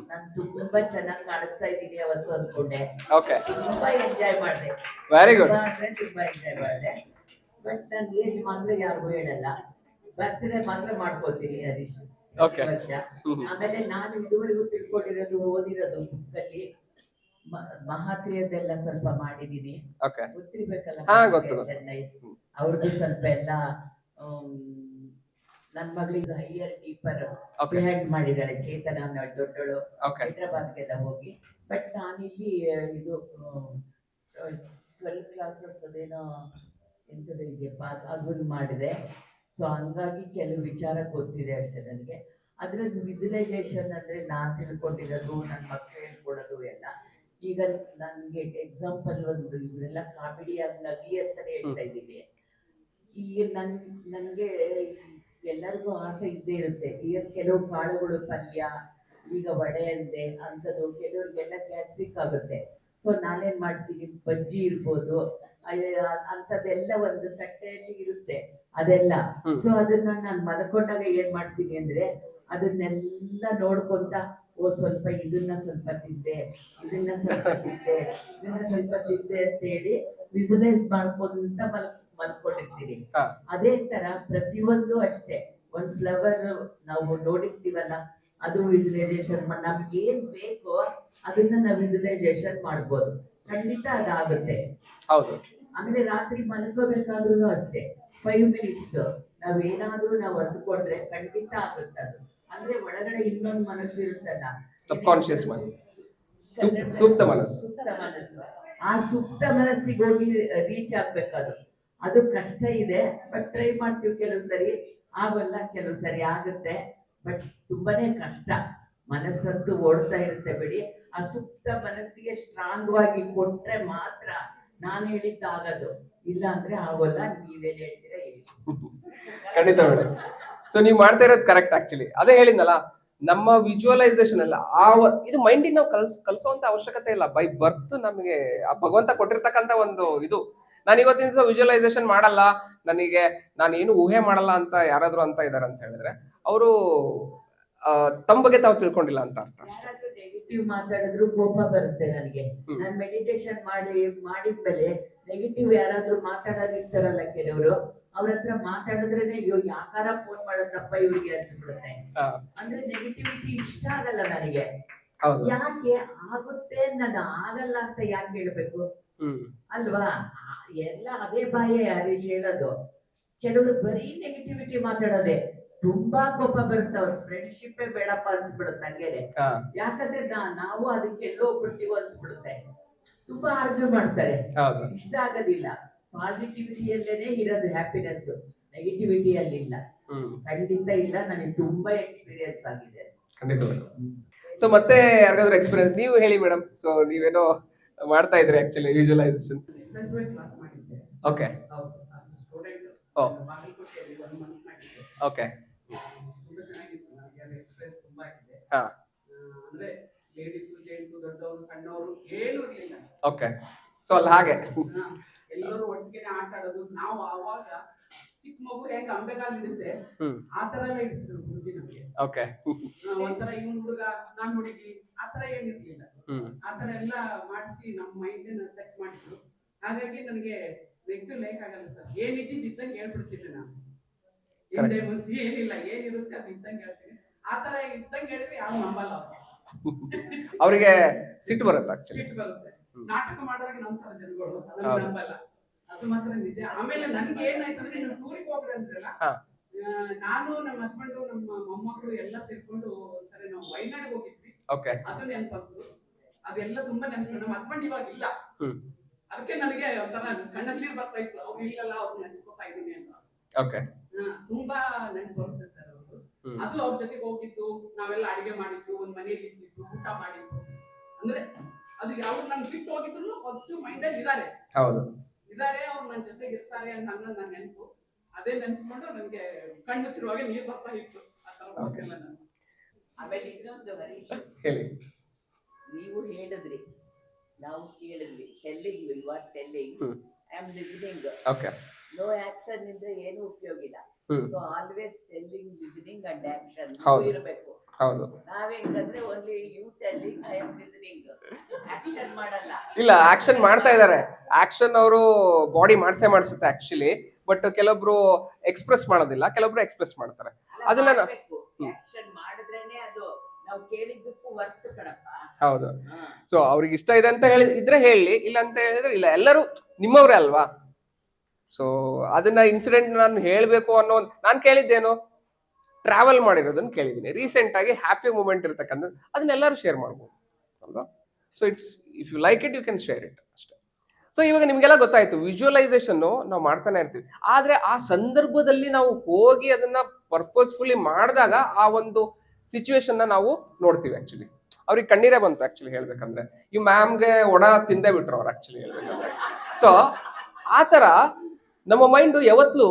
B: ನಾನು ತುಂಬಾ ಚೆನ್ನಾಗಿ ಕಾಣಿಸ್ತಾ ಇದ್ದೀನಿ ಅವತ್ತು ಅನ್ಕೊಂಡೆ.
A: ಓಕೆ,
B: ತುಂಬಾ ಎಂಜಾಯ್ ಮಾಡಿದೆ.
A: Very good.
B: ತುಂಬಾ ಎಂಜಾಯ್ ಮಾಡಿದೆ. ಬಟ್ ನಾನು ಏಜ್ ಮಾತ್ರ ಯಾರಿಗೂ ಹೇಳಲ್ಲ. ಬರ್ತ್ಡೇ ಮಾತ್ರ ಮಾಡ್ಕೊಳ್ತೀನಿ ಹರೀಶ್
A: Okay.
B: ವರ್ಷ. ಆಮೇಲೆ ನಾನು ಇದುವರೆಗೂ ತಿಳ್ಕೊಂಡಿರೋದು ಓದಿರೋದು ಬುಕ್ಕಲ್ಲಿ ಮಹಾತ್ರಿಯದೆಲ್ಲ ಸ್ವಲ್ಪ ಮಾಡಿದೀನಿ.
A: ಓಕೆ.
B: ಗೊತ್ತಿರ್ಬೇಕಲ್ಲ
A: ಹಾ, ಗೊತ್ತು.
B: ಚೆನ್ನೈ ಅವ್ರದ್ದು ಸ್ವಲ್ಪ ಎಲ್ಲ ನನ್ನ ಮಗಳಿಗೆ ಹೈಯರ್ ಡೀಪರ್
A: Okay.
B: ಬಿಹೈಂಡ್ ಮಾಡಿದಾಳೆ ಚೇತನ ಅನ್ನೋ ದೊಡ್ಡಳು
A: Okay.
B: ಹೈದ್ರಾಬಾದ್ಗೆಲ್ಲ ಹೋಗಿ. ಬಟ್ ನಾನಿಲ್ಲಿ ಇದು 12 ಕ್ಲಾಸಸ್ ಅದೇನೋ ಎಂಥದ್ದು ಇದೆಯಪ್ಪ ಅದನ್ನು ಮಾಡಿದೆ. ಸೊ ಹಂಗಾಗಿ ಕೆಲವು ವಿಚಾರ ಗೊತ್ತಿದೆ ಅಷ್ಟೇ ನನಗೆ. ಅದ್ರಲ್ಲಿ ವಿಜುವಲೈಸೇಷನ್ ಅಂದ್ರೆ ನಾನು ತಿಳ್ಕೊಂಡಿರೋದು ನನ್ನ ಮಕ್ಕಳು ಹೇಳ್ಕೊಡೋದು ಎಲ್ಲ. ಈಗ ನನಗೆ ಎಕ್ಸಾಂಪಲ್ ಒಂದು ಇವರೆಲ್ಲ ಕಾಮಿಡಿಯಾಗಿ ನಗಲಿ ಅಂತಾನೆ ಹೇಳ್ತಾ ಇದ್ದೀನಿ. ಈಗ ನನಗೆ ಎಲ್ಲರಿಗೂ ಆಸೆ ಇದ್ದೇ ಇರುತ್ತೆ. ಈಗ ಕೆಲವು ಕಾಳುಗಳು ಪಲ್ಯ, ಈಗ ವಡೆ ಅಂದೆ ಅಂಥದ್ದು ಕೆಲವ್ರಿಗೆಲ್ಲ ಗ್ಯಾಸ್ಟ್ರಿಕ್ ಆಗುತ್ತೆ. ಸೊ ನಾನೇನ್ ಮಾಡ್ತೀನಿ, ಬಜ್ಜಿ ಇರ್ಬೋದು ಅಂಥದ್ದೆಲ್ಲ ಒಂದು ತಟ್ಟೆಯಲ್ಲಿ ಇರುತ್ತೆ ಅದೆಲ್ಲ. ಸೊ ಅದನ್ನ ನಾನು ಮಲ್ಕೊಂಡಾಗ ಏನ್ ಮಾಡ್ತೀನಿ ಅಂದ್ರೆ ಅದನ್ನೆಲ್ಲ ನೋಡ್ಕೊಂತ ಸ್ವಲ್ಪ ಇದನ್ನ ಸ್ವಲ್ಪ ತಿಂದೆ, ಇದನ್ನ ಸ್ವಲ್ಪ ತಿಂದೆ, ಇದನ್ನ ಸ್ವಲ್ಪ ತಿಂದೆ ಅಂತ ಹೇಳಿ ವಿಜುವಲೈಸ್ ಮಾಡ್ಕೊಂತ ಮಲ್ಕೊಂಡಿರ್ತೀನಿ. ಅದೇ ತರ ಪ್ರತಿಯೊಂದು ಅಷ್ಟೇ. ಒಂದ್ ಫ್ಲವರ್ ನಾವು ನೋಡಿರ್ತೀವಲ್ಲ, ಅದು ವಿಜುವಲೈಸೇಷನ್ ನಮ್ಗೆ ಏನ್ ಬೇಕೋ ಅದನ್ನ ನಾವು ವಿಜುವಲೈಸೇಷನ್ ಮಾಡ್ಬೋದು. ಖಂಡಿತ ಅದಾಗುತ್ತೆ.
A: ಹೌದು.
B: ಆಮೇಲೆ ರಾತ್ರಿ ಮಲ್ಕೋಬೇಕಾದ್ರೂ ಅಷ್ಟೇ 5 ಮಿನಿಟ್ಸ್ ನಾವೇನಾದ್ರೂ ನಾವು ಅಂದ್ಕೊಂಡ್ರೆ ಖಂಡಿತ ಆಗುತ್ತೆ ಅದು. ಅಂದ್ರೆ ಒಳಗಡೆ ಇನ್ನೊಂದು ಮನಸ್ಸು ಇರುತ್ತಲ್ಲ,
A: ಸಬ್ಕಾನ್ಶಿಯಸ್ ಮೈಂಡ್, ಸುಪ್ತ ಮನಸ್ಸು.
B: ಸುಪ್ತ ಮನಸ್ಸು, ಆ ಸುಪ್ತ ಮನಸ್ಸಿಗೆ ಹೋಗಿ ರೀಚ್ ಆಗ್ಬೇಕದು. ಅದು ಕಷ್ಟ ಇದೆ, ಬಟ್ ಟ್ರೈ ಮಾಡ್ತೀವಿ. ಕೆಲವು ಸರಿ ಆಗೋಲ್ಲ, ಕೆಲವು ಸರಿ ಆಗುತ್ತೆ, ಬಟ್ ತುಂಬಾನೇ ಕಷ್ಟ. ಮನಸ್ಸಂತೂ ಓಡ್ತಾ ಇರುತ್ತೆ ಬಿಡಿ. ಆ ಸುಪ್ತ ಮನಸ್ಸಿಗೆ ಸ್ಟ್ರಾಂಗ್ ವಾಗಿ ಕೊಟ್ರೆ ಮಾತ್ರ ನಾನು ಹೇಳಿದ್ದಾಗದು. ಇಲ್ಲ ಅಂದ್ರೆ ಆಗೋಲ್ಲ. ನೀವೇನ್ ಹೇಳ್ತೀರಾ ಹೇಳಿ.
A: ಖಂಡಿತ ಮೇಡಮ್. ಸೊ ನೀವು ಮಾಡ್ತಾ ಇರೋದು ಕರೆಕ್ಟ್. ಆಕ್ಚುಲಿ ಅದೇ ಹೇಳಿದ್ನಲ್ಲ, ನಮ್ಮ ವಿಜುವಲೈಸೇಷನ್ ಅಲ್ಲ ಇದು ಮೈಂಡಿಗೆ ನಾವು ಕಲ್ಸೋಂತ ಅವಶ್ಯಕತೆ ಇಲ್ಲ. ಬೈ ಬರ್ತ್ ನಮಗೆ ಆ ಭಗವಂತ ಕೊಟ್ಟಿರ್ತಕ್ಕಂಥ ಒಂದು ಇದು. ನಾನು ಇವತ್ತಿನ ದಿವಸ ವಿಜುವಲೈಸೇಷನ್ ಮಾಡಲ್ಲ, ನನಗೆ ನಾನು ಏನು ಊಹೆ ಮಾಡಲ್ಲ ಅಂತ ಯಾರಾದ್ರೂ ಅಂತ ಇದಾರೆ ಅಂತ ಹೇಳಿದ್ರೆ ಅವರು ತಮ್ಮ ಬಗ್ಗೆ ತಾವು ತಿಳ್ಕೊಂಡಿಲ್ಲ ಅಂತ ಅರ್ಥ.
B: ಯಾರಾದ್ರೂ ನೆಗೆಟಿವ್ ಮಾತಾಡಿದ್ರು ಕೋಪ ಬರುತ್ತೆ ನನಗೆ. ನಾನು ಮೆಡಿಟೇಷನ್ ಮಾಡಿದ್ಮೇಲೆ ನೆಗೆಟಿವ್ ಯಾರಾದ್ರೂ ಮಾತಾಡೋದಿರ್ತಾರಲ್ಲ ಕೆಲವರು, ಅವ್ರ ಹತ್ರ ಮಾತಾಡಿದ್ರೇನೆ ಅಯ್ಯೋ ಯಾಕಾರ ಫೋನ್ ಮಾಡೋದಪ್ಪ ಇವ್ರಿಗೆ ಅನ್ಸ್ಬಿಡುತ್ತೆ. ಅಂದ್ರೆ ನೆಗೆಟಿವಿಟಿ ಇಷ್ಟ ಆಗಲ್ಲ ನನಗೆ. ಯಾಕೆ ಆಗುತ್ತೆ, ನಾನು ಆಗಲ್ಲ ಅಂತ ಯಾಕೆ ಹೇಳ್ಬೇಕು ಅಲ್ವಾ? ಎಲ್ಲ ಅದೇ ಬಾಯೇ ಹರೀಶ್ ಹೇಳೋದು. ಕೆಲವರು ಬರೀ ನೆಗೆಟಿವಿಟಿ ಮಾತಾಡೋದೆ, ತುಂಬಾ ಕೋಪ ಬರುತ್ತೆ. ಅವ್ರ ಫ್ರೆಂಡ್ಶಿಪ್ಪೇ ಬೇಡಪ್ಪ ಅನ್ಸ್ಬಿಡುತ್ತೆ ಹಂಗೇನೆ. ಯಾಕಂದ್ರೆ ನಾವು ಅದಕ್ಕೆ ಎಲ್ಲೋ ಹೋಗ್ಬಿಡ್ತೀವೋ ಅನ್ಸ್ಬಿಡುತ್ತೆ. ತುಂಬಾ ಆರ್ಗ್ಯೂ ಮಾಡ್ತಾರೆ, ಇಷ್ಟ ಆಗೋದಿಲ್ಲ. ಪಾಸಿಟಿವಿಟಿಯಲ್ಲೇನೆ ಇರೋದು ಹ್ಯಾಪಿನೆಸ್, ನೆಗೆಟಿವಿಟಿಯಲ್ಲಿ ಇಲ್ಲ. ಖಂಡಿತ ಇಲ್ಲ. ನನಗೆ ತುಂಬಾ ಎಕ್ಸ್ಪೀರಿಯನ್ಸ್ ಆಗಿದೆ.
A: ಖಂಡಿತ. ಸೊ ಮತ್ತೆ ಯಾರಿಗಾದ್ರೂ ಎಕ್ಸ್ಪೀರಿಯನ್ಸ್ ನೀವು ಹೇಳಿ ಮೇಡಮ್. ಸೊ ನೀವೇನೋ ಮಾಡ್ತಾ ಇದ್ರಿ ಆಕ್ಚುಲಿ ವಿಜುವಲೈಸೇಷನ್. ಓಕೆ. ಓಕೆ.
E: ತುಂಬಾ ಚೆನ್ನಾಗಿತ್ತು. ನನಗೆ ಅದು ಎಕ್ಸ್ಪೀರಿಯನ್ಸ್ ತುಂಬಾ ಆಗಿದೆ. ಅಂದ್ರೆ ಲೇಡೀಸ್ ಜೆಂಟ್ಸ್ ದೊಡ್ಡವರು ಸಣ್ಣವರು ಏನೂ ಇರಲಿಲ್ಲ.
A: ಓಕೆ. ಸೊ ಅಲ್ಲಿ ಹಾಗೆ
E: ಎಲ್ಲರೂ ಒಟ್ಟಿಗೆ ಆಟ ಆಡೋದು. ನಾವು ಆವಾಗ ಚಿಕ್ಕ ಮಗು ಹೇಗೆ ಅಂಬೆಗಾಲ್ ಇಡುತ್ತೆ ಆ ತರ ಎಲ್ಲ ಇಡಿಸಿದ್ರು ಗುರುಜಿ ನಮ್ಗೆ.
A: ಓಕೆ.
E: ಒಂಥರ ಇವನ್ ಹುಡುಗ ನಾನ್ ಹುಡುಗಿ ಆ ತರ ಏನಿರ್ಲಿಲ್ಲ. ಆ ತರ ಎಲ್ಲ ಮಾಡಿಸಿ ನಮ್ಮ ಮೈಂಡ್ ಸೆಟ್ ಮಾಡಿದ್ರು. ಹಾಗಾಗಿ ನನಗೆ ನೆಗೆಟಿವ್ ಲೈಕ್ ಆಗಲ್ಲ ಸರ್. ಏನಿದ್ದಿದ್ದು ಇದ್ದಂಗೆ ಹೇಳ್ಬಿಡ್ತೀನಿ ನಾನು. ಹಿಂದೆ ಮುಂದೆ ಏನಿಲ್ಲ, ಏನಿರುತ್ತೆ ಅದು ಇದ್ದಂಗೆ ಹೇಳ್ತೀನಿ. ಆ ತರ ಇದ್ದಂಗೆ ಹೇಳಿದ್ರೆ ಯಾರು ನಂಬಲ್ಲ.
A: ಅವರಿಗೆ ಸಿಟ್ಟು ಬರುತ್ತೆ ಆಕ್ಚುಲಿ.
E: ಸಿಟ್ಟು ಬರುತ್ತೆ. ನಾಟಕ ಮಾಡೋರಿಗೆ ನಂತರ ಜನಗಳು ಅದನ್ನ ನಂಬಲ್ಲ. ಅದು ಮಾತ್ರ ನಿಜ. ಆಮೇಲೆ ನನ್ಗೆ ಏನಾಯ್ತು ಅಂದ್ರೆ, ನೀವು ಟೂರಿಗೆ ಹೋಗ್ರಿ ಅಂದ್ರಲ್ಲ, ನಾನು ನಮ್ಮ ಹಸ್ಬೆಂಡು ನಮ್ಮ ಮೊಮ್ಮಕ್ಕಳು ಎಲ್ಲ ಸೇರ್ಕೊಂಡು ಒಂದ್ಸರಿ ನಾವು ವಯನಾಡಿಗೆ ಹೋಗಿದ್ವಿ. ಅದು ನೆನಪಂತು. ಅದೆಲ್ಲ ತುಂಬಾ ನೆನಪು. ನಮ್ಮ ಹಸ್ಬೆಂಡ್ ಇವಾಗ ಇಲ್ಲ, ಅದಕ್ಕೆ ನನಗೆ ಒಂಥರ ಕಣ್ಣಲ್ಲಿ ಬರ್ತಾ ಇತ್ತು. ಅವ್ರು ಇಲ್ಲಲ್ಲ, ಅವ್ರು ನೆನ್ಸ್ಕೊತಾ ಇದ್ದೀನಿ ಅಂತ. ತುಂಬಾ ನೆನಪು ಬರುತ್ತೆ ಸರ್ ಅವರು. ಅದು ಅವ್ರ ಜೊತೆಗೆ ಹೋಗಿದ್ದು, ನಾವೆಲ್ಲ ಅಡಿಗೆ ಮಾಡಿದ್ದು, ಒಂದ್ ಮನೇಲಿ ಇದ್ದಿದ್ದು, ಊಟ ಮಾಡಿದ್ದು. ಅಂದ್ರೆ ಅದು ಅವ್ರು ನನ್ ಬಿಟ್ಟು ಹೋಗಿದ್ರು ಪಾಸಿಟಿವ್ ಮೈಂಡ್ ಅಲ್ಲಿ ಇದಾರೆ. ಅವ್ರು ನನ್ನ ಜೊತೆಗೆ ಇರ್ತಾರೆ ಅಂತ ನನ್ನ ನೆನಪು. ಅದೇ ನೆನ್ಸ್ಕೊಂಡು ನನಗೆ ಕಣ್ಣುಚ್ಚಿರುವಾಗ ನೀರು ಬರ್ತಾ ಇತ್ತು. ಆ ತರ ಹೋಗಿಲ್ಲ ನಾನು.
B: ಆಮೇಲೆ ಇನ್ನೊಂದು ಹರೀಶ್, ನೀವು ಹೇಳಿದ್ರಿ, ನಾವು ಕೇಳಿದ್ವಿ. Telling, you are telling, I am listening. No action ಇದ್ರೆ ಏನು ಉಪಯೋಗ ಇಲ್ಲ. So always telling, listening and action ಇರಬೇಕು. ನಾವೇಂಗಂದ್ರೆ only you telling, I am listening, action ಮಾಡಲ್ಲ.
A: ಇಲ್ಲ, ಆಕ್ಷನ್ ಮಾಡ್ತಾ ಇದಾರೆ. ಆಕ್ಷನ್ ಅವರು ಬಾಡಿ ಮಾಡಿಸುತ್ತೆ ಆಕ್ಚುಲಿ. ಬಟ್ ಕೆಲವೊಬ್ರು ಎಕ್ಸ್ಪ್ರೆಸ್ ಮಾಡೋದಿಲ್ಲ, ಕೆಲವೊಬ್ರು ಎಕ್ಸ್ಪ್ರೆಸ್ ಮಾಡ್ತಾರೆ. ಅದನ್ನ
B: ಆಕ್ಷನ್ ಮಾಡಿದ್ರೇನೆ ಅದು ನಾವು ಕೇಳಿದ್ದಕ್ಕೂ ವರ್ತ್ ಕಣಪ್ಪ.
A: ಹೌದು.
B: ಹಾ.
A: ಸೊ ಅವ್ರಿಗೆ ಇಷ್ಟ ಇದೆ ಅಂತ ಇದ್ರೆ ಹೇಳಿ, ಇಲ್ಲ ಅಂತ ಹೇಳಿದ್ರೆ ಇಲ್ಲ. ಎಲ್ಲರೂ ನಿಮ್ಮವ್ರೆ ಅಲ್ವಾ? ಸೊ ಅದನ್ನ ಇನ್ಸಿಡೆಂಟ್ ನಾನು ಹೇಳ್ಬೇಕು ಅನ್ನೋ ನಾನು ಕೇಳಿದ್ದೇನು, ಟ್ರಾವೆಲ್ ಮಾಡಿರೋದನ್ನ ಕೇಳಿದ್ದೀನಿ. ರೀಸೆಂಟ್ ಆಗಿ ಹ್ಯಾಪಿ ಮೂಮೆಂಟ್ ಇರ್ತಕ್ಕಂಥದ್ದು ಅದನ್ನೆಲ್ಲರೂ ಶೇರ್ ಮಾಡ್ಬೋದು ಅಲ್ವಾ? So it's if you like it you can share it ಅಷ್ಟೇ. ಸೊ ಇವಾಗ ನಿಮ್ಗೆಲ್ಲ ಗೊತ್ತಾಯ್ತು, ವಿಜುವಲೈಸೇಷನ್ ನಾವು ಮಾಡ್ತಾನೆ ಇರ್ತೀವಿ. ಆದ್ರೆ ಆ ಸಂದರ್ಭದಲ್ಲಿ ನಾವು ಹೋಗಿ ಅದನ್ನ ಪರ್ಪಸ್ಫುಲಿ ಮಾಡಿದಾಗ ಆ ಒಂದು ಸಿಚುವೇಶನ್ ನಾವು ನೋಡ್ತೀವಿ. ಆಕ್ಚುಲಿ ಅವ್ರಿಗೆ ಕಣ್ಣೀರೇ ಬಂತು ಆಕ್ಚುಲಿ ಹೇಳ್ಬೇಕಂದ್ರೆ. ಈ ಮ್ಯಾಮ್ಗೆ ಒಡ ತಿಂದೇ ಬಿಟ್ರು ಅವ್ರು ಆಕ್ಚುಲಿ ಹೇಳ್ಬೇಕಂದ್ರೆ. ಸೊ ಆ ತರ ನಮ್ಮ ಮೈಂಡ್ ಯಾವತ್ತೂ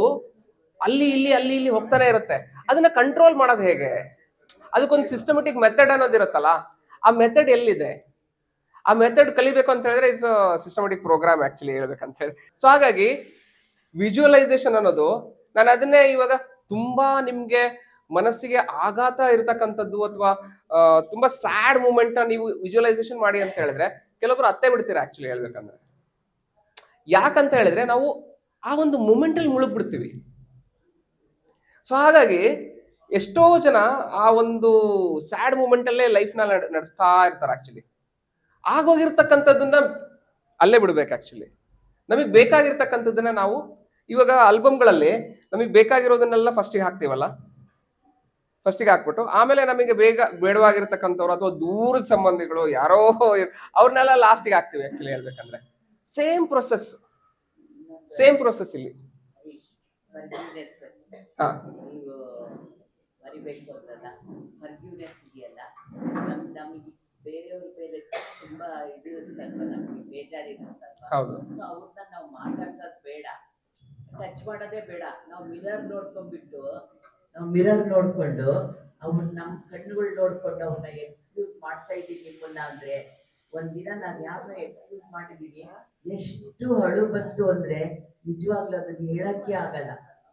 A: ಅಲ್ಲಿ ಇಲ್ಲಿ ಹೋಗ್ತಾನೆ ಇರುತ್ತೆ. ಅದನ್ನ ಕಂಟ್ರೋಲ್ ಮಾಡೋದು ಹೇಗೆ? ಅದಕ್ಕೊಂದು ಸಿಸ್ಟಮೆಟಿಕ್ ಮೆಥಡ್ ಅನ್ನೋದಿರುತ್ತಲ್ಲ, ಆ ಮೆಥಡ್ ಎಲ್ಲಿದೆ? ಆ ಮೆಥಡ್ ಕಲಿಬೇಕು ಅಂತ ಹೇಳಿದ್ರೆ ಇಟ್ಸ್ ಸಿಸ್ಟಮೆಟಿಕ್ ಪ್ರೋಗ್ರಾಮ್ ಆಕ್ಚುಲಿ ಹೇಳ್ಬೇಕಂತ ಹೇಳಿ. ಸೊ ಹಾಗಾಗಿ ವಿಜುವಲೈಸೇಷನ್ ಅನ್ನೋದು, ನಾನು ಅದನ್ನೇ ಇವಾಗ ತುಂಬಾ ನಿಮ್ಗೆ ಮನಸ್ಸಿಗೆ ಆಘಾತ ಇರತಕ್ಕಂಥದ್ದು ಅಥವಾ ತುಂಬಾ ಸ್ಯಾಡ್ ಮೂಮೆಂಟ್ ನೀವು ವಿಜುವಲೈಸೇಷನ್ ಮಾಡಿ ಅಂತ ಹೇಳಿದ್ರೆ ಕೆಲವೊಬ್ರು ಅತ್ತೆ ಬಿಡ್ತೀರಾ ಆಕ್ಚುಲಿ ಹೇಳ್ಬೇಕಂದ್ರೆ. ಯಾಕಂತ ಹೇಳಿದ್ರೆ ನಾವು ಆ ಒಂದು ಮೂಮೆಂಟ್ ಅಲ್ಲಿ ಮುಳುಗ್ಬಿಡ್ತೀವಿ. ಸೊ ಹಾಗಾಗಿ ಎಷ್ಟೋ ಜನ ಆ ಒಂದು ಸ್ಯಾಡ್ ಮೂಮೆಂಟ್ ಅಲ್ಲೇ ಲೈಫ್ ನ ನಡೆಸ್ತಾ ಇರ್ತಾರೆ. ಆಕ್ಚುಲಿ ಆಗೋಗಿರ್ತಕ್ಕಂಥದ್ದನ್ನ ಅಲ್ಲೇ ಬಿಡ್ಬೇಕು. ಆಕ್ಚುಲಿ ನಮಗೆ ಬೇಕಾಗಿರ್ತಕ್ಕಂಥದ್ದನ್ನ ನಾವು ಇವಾಗ ಆಲ್ಬಮ್ಗಳಲ್ಲಿ ನಮಗೆ ಬೇಕಾಗಿರೋದನ್ನೆಲ್ಲ ಫಸ್ಟಿಗೆ ಹಾಕ್ತೀವಲ್ಲ, ಫಸ್ಟಿಗೆ ಹಾಕ್ಬಿಟ್ಟು ಆಮೇಲೆ ನಮಗೆ ಬೇಡವಾಗಿರ್ತಕ್ಕಂಥವ್ರು ಅಥವಾ ದೂರದ ಸಂಬಂಧಿಗಳು ಯಾರೋ ಅವ್ರನ್ನೆಲ್ಲ ಲಾಸ್ಟಿಗೆ ಹಾಕ್ತೀವಿ ಆಕ್ಚುಲಿ ಹೇಳ್ಬೇಕಂದ್ರೆ. ಸೇಮ್ ಪ್ರೊಸೆಸ್ ಇಲ್ಲಿ. ಹಾ,
B: ನೀವು ಮರಿಬೇಕು ಅಂದಲ್ಲ, ಫರ್ಗ್ಯೂನೆಸ್ ಇದೆಯಲ್ಲ, ನಮಗೆ ಬೇರೆಯವ್ರ ಮೇಲೆ ತುಂಬಾ ಇದು ಇರುತ್ತಲ್ವ, ನಮಗೆ ಬೇಜಾರಿರುತ್ತಲ್ವ.
A: ಹೌದು.
B: ಸೊ ಅವ್ರನ್ನ ನಾವು ಮಾತಾಡ್ಸೋದ್ ಬೇಡ, ಟಚ್ ಮಾಡೋದೇ ಬೇಡ. ನಾವು ಮಿರರ್ ನೋಡ್ಕೊಂಡು ಅವ್ರನ್ನ ನಮ್ಮ ಕಣ್ಣುಗಳು ನೋಡ್ಕೊಂಡು ಅವ್ರನ್ನ ಎಕ್ಸ್ಕ್ಯೂಸ್ ಮಾಡ್ತಾ ಇದ್ದೀನಿ ನಿಮ್ಮನ್ನ ಅಂದ್ರೆ, ಒಂದಿನ ನಾನು ಯಾರನ್ನ ಎಕ್ಸ್ಕ್ಯೂಸ್ ಮಾಡಿದೀನಿ, ಎಷ್ಟು ಹಳು ಬಂತು ಅಂದ್ರೆ ನಿಜವಾಗ್ಲೂ ಅದನ್ನ ಹೇಳಕ್ಕೆ ಆಗಲ್ಲ,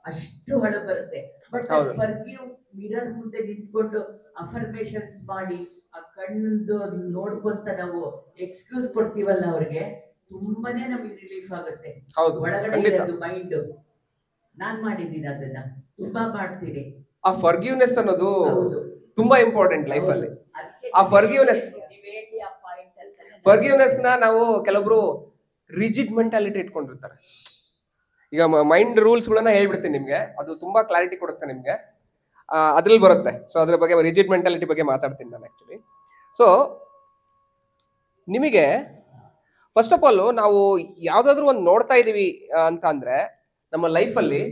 B: ಅಷ್ಟು ಹಳು ಬರುತ್ತೆ. ಬಟ್ ಫರ್ಗಿವ್ ಮಿರರ್ ಮುಂದೆ ನಿಂತ್ಕೊಂಡು ಅಫರ್ಮೇಶನ್ಸ್ ಮಾಡಿ ಆ ಕಣ್ಣು ನೋಡ್ಕೊಂತ ನಾವು ಎಕ್ಸ್ಕ್ಯೂಸ್ ಕೊಡ್ತೀವಲ್ಲ ಅವ್ರಿಗೆ, ತುಂಬಾನೇ ನಮಗೆ ರಿಲೀಫ್ ಆಗುತ್ತೆ. ಒಳಗಡೆ ಇರೋದು ಮೈಂಡ್. ನಾನ್ ಮಾಡಿದ್ದೀನಿ ಅದನ್ನ, ತುಂಬಾ ಮಾಡ್ತೀನಿ.
A: ಆ ಫರ್ಗಿವ್ನೆಸ್ ಅನ್ನೋದು ತುಂಬಾ ಇಂಪಾರ್ಟೆಂಟ್ ಲೈಫ್ ಅಲ್ಲಿ. ಆ ಫರ್ಗಿವ್ನೆಸ್ ನ ನಾವು ಕೆಲವೊಬ್ರು ರಿಜಿಡ್ ಮೆಂಟಾಲಿಟಿ ಇಟ್ಕೊಂಡಿರ್ತಾರೆ. ಈಗ ಮೈಂಡ್ ರೂಲ್ಸ್ ಗಳನ್ನ ಹೇಳ್ಬಿಡ್ತೀನಿ ನಿಮ್ಗೆ, ಅದು ತುಂಬಾ ಕ್ಲಾರಿಟಿ ಕೊಡುತ್ತೆ ನಿಮ್ಗೆ, ಅದ್ರಲ್ಲಿ ಬರುತ್ತೆ. ಸೊ ಅದ್ರ ಬಗ್ಗೆ ರಿಜಿಡ್ ಮೆಂಟಾಲಿಟಿ ಬಗ್ಗೆ ಮಾತಾಡ್ತೀನಿ ನಾನು ಆಕ್ಚುಲಿ. ಸೊ ನಿಮಗೆ ಫಸ್ಟ್ ಆಫ್ ಆಲ್ ನಾವು ಯಾವ್ದಾದ್ರು ಒಂದು ನೋಡ್ತಾ ಇದೀವಿ ಅಂತ ಅಂದ್ರೆ ನಮ್ಮ ಲೈಫಲ್ಲಿ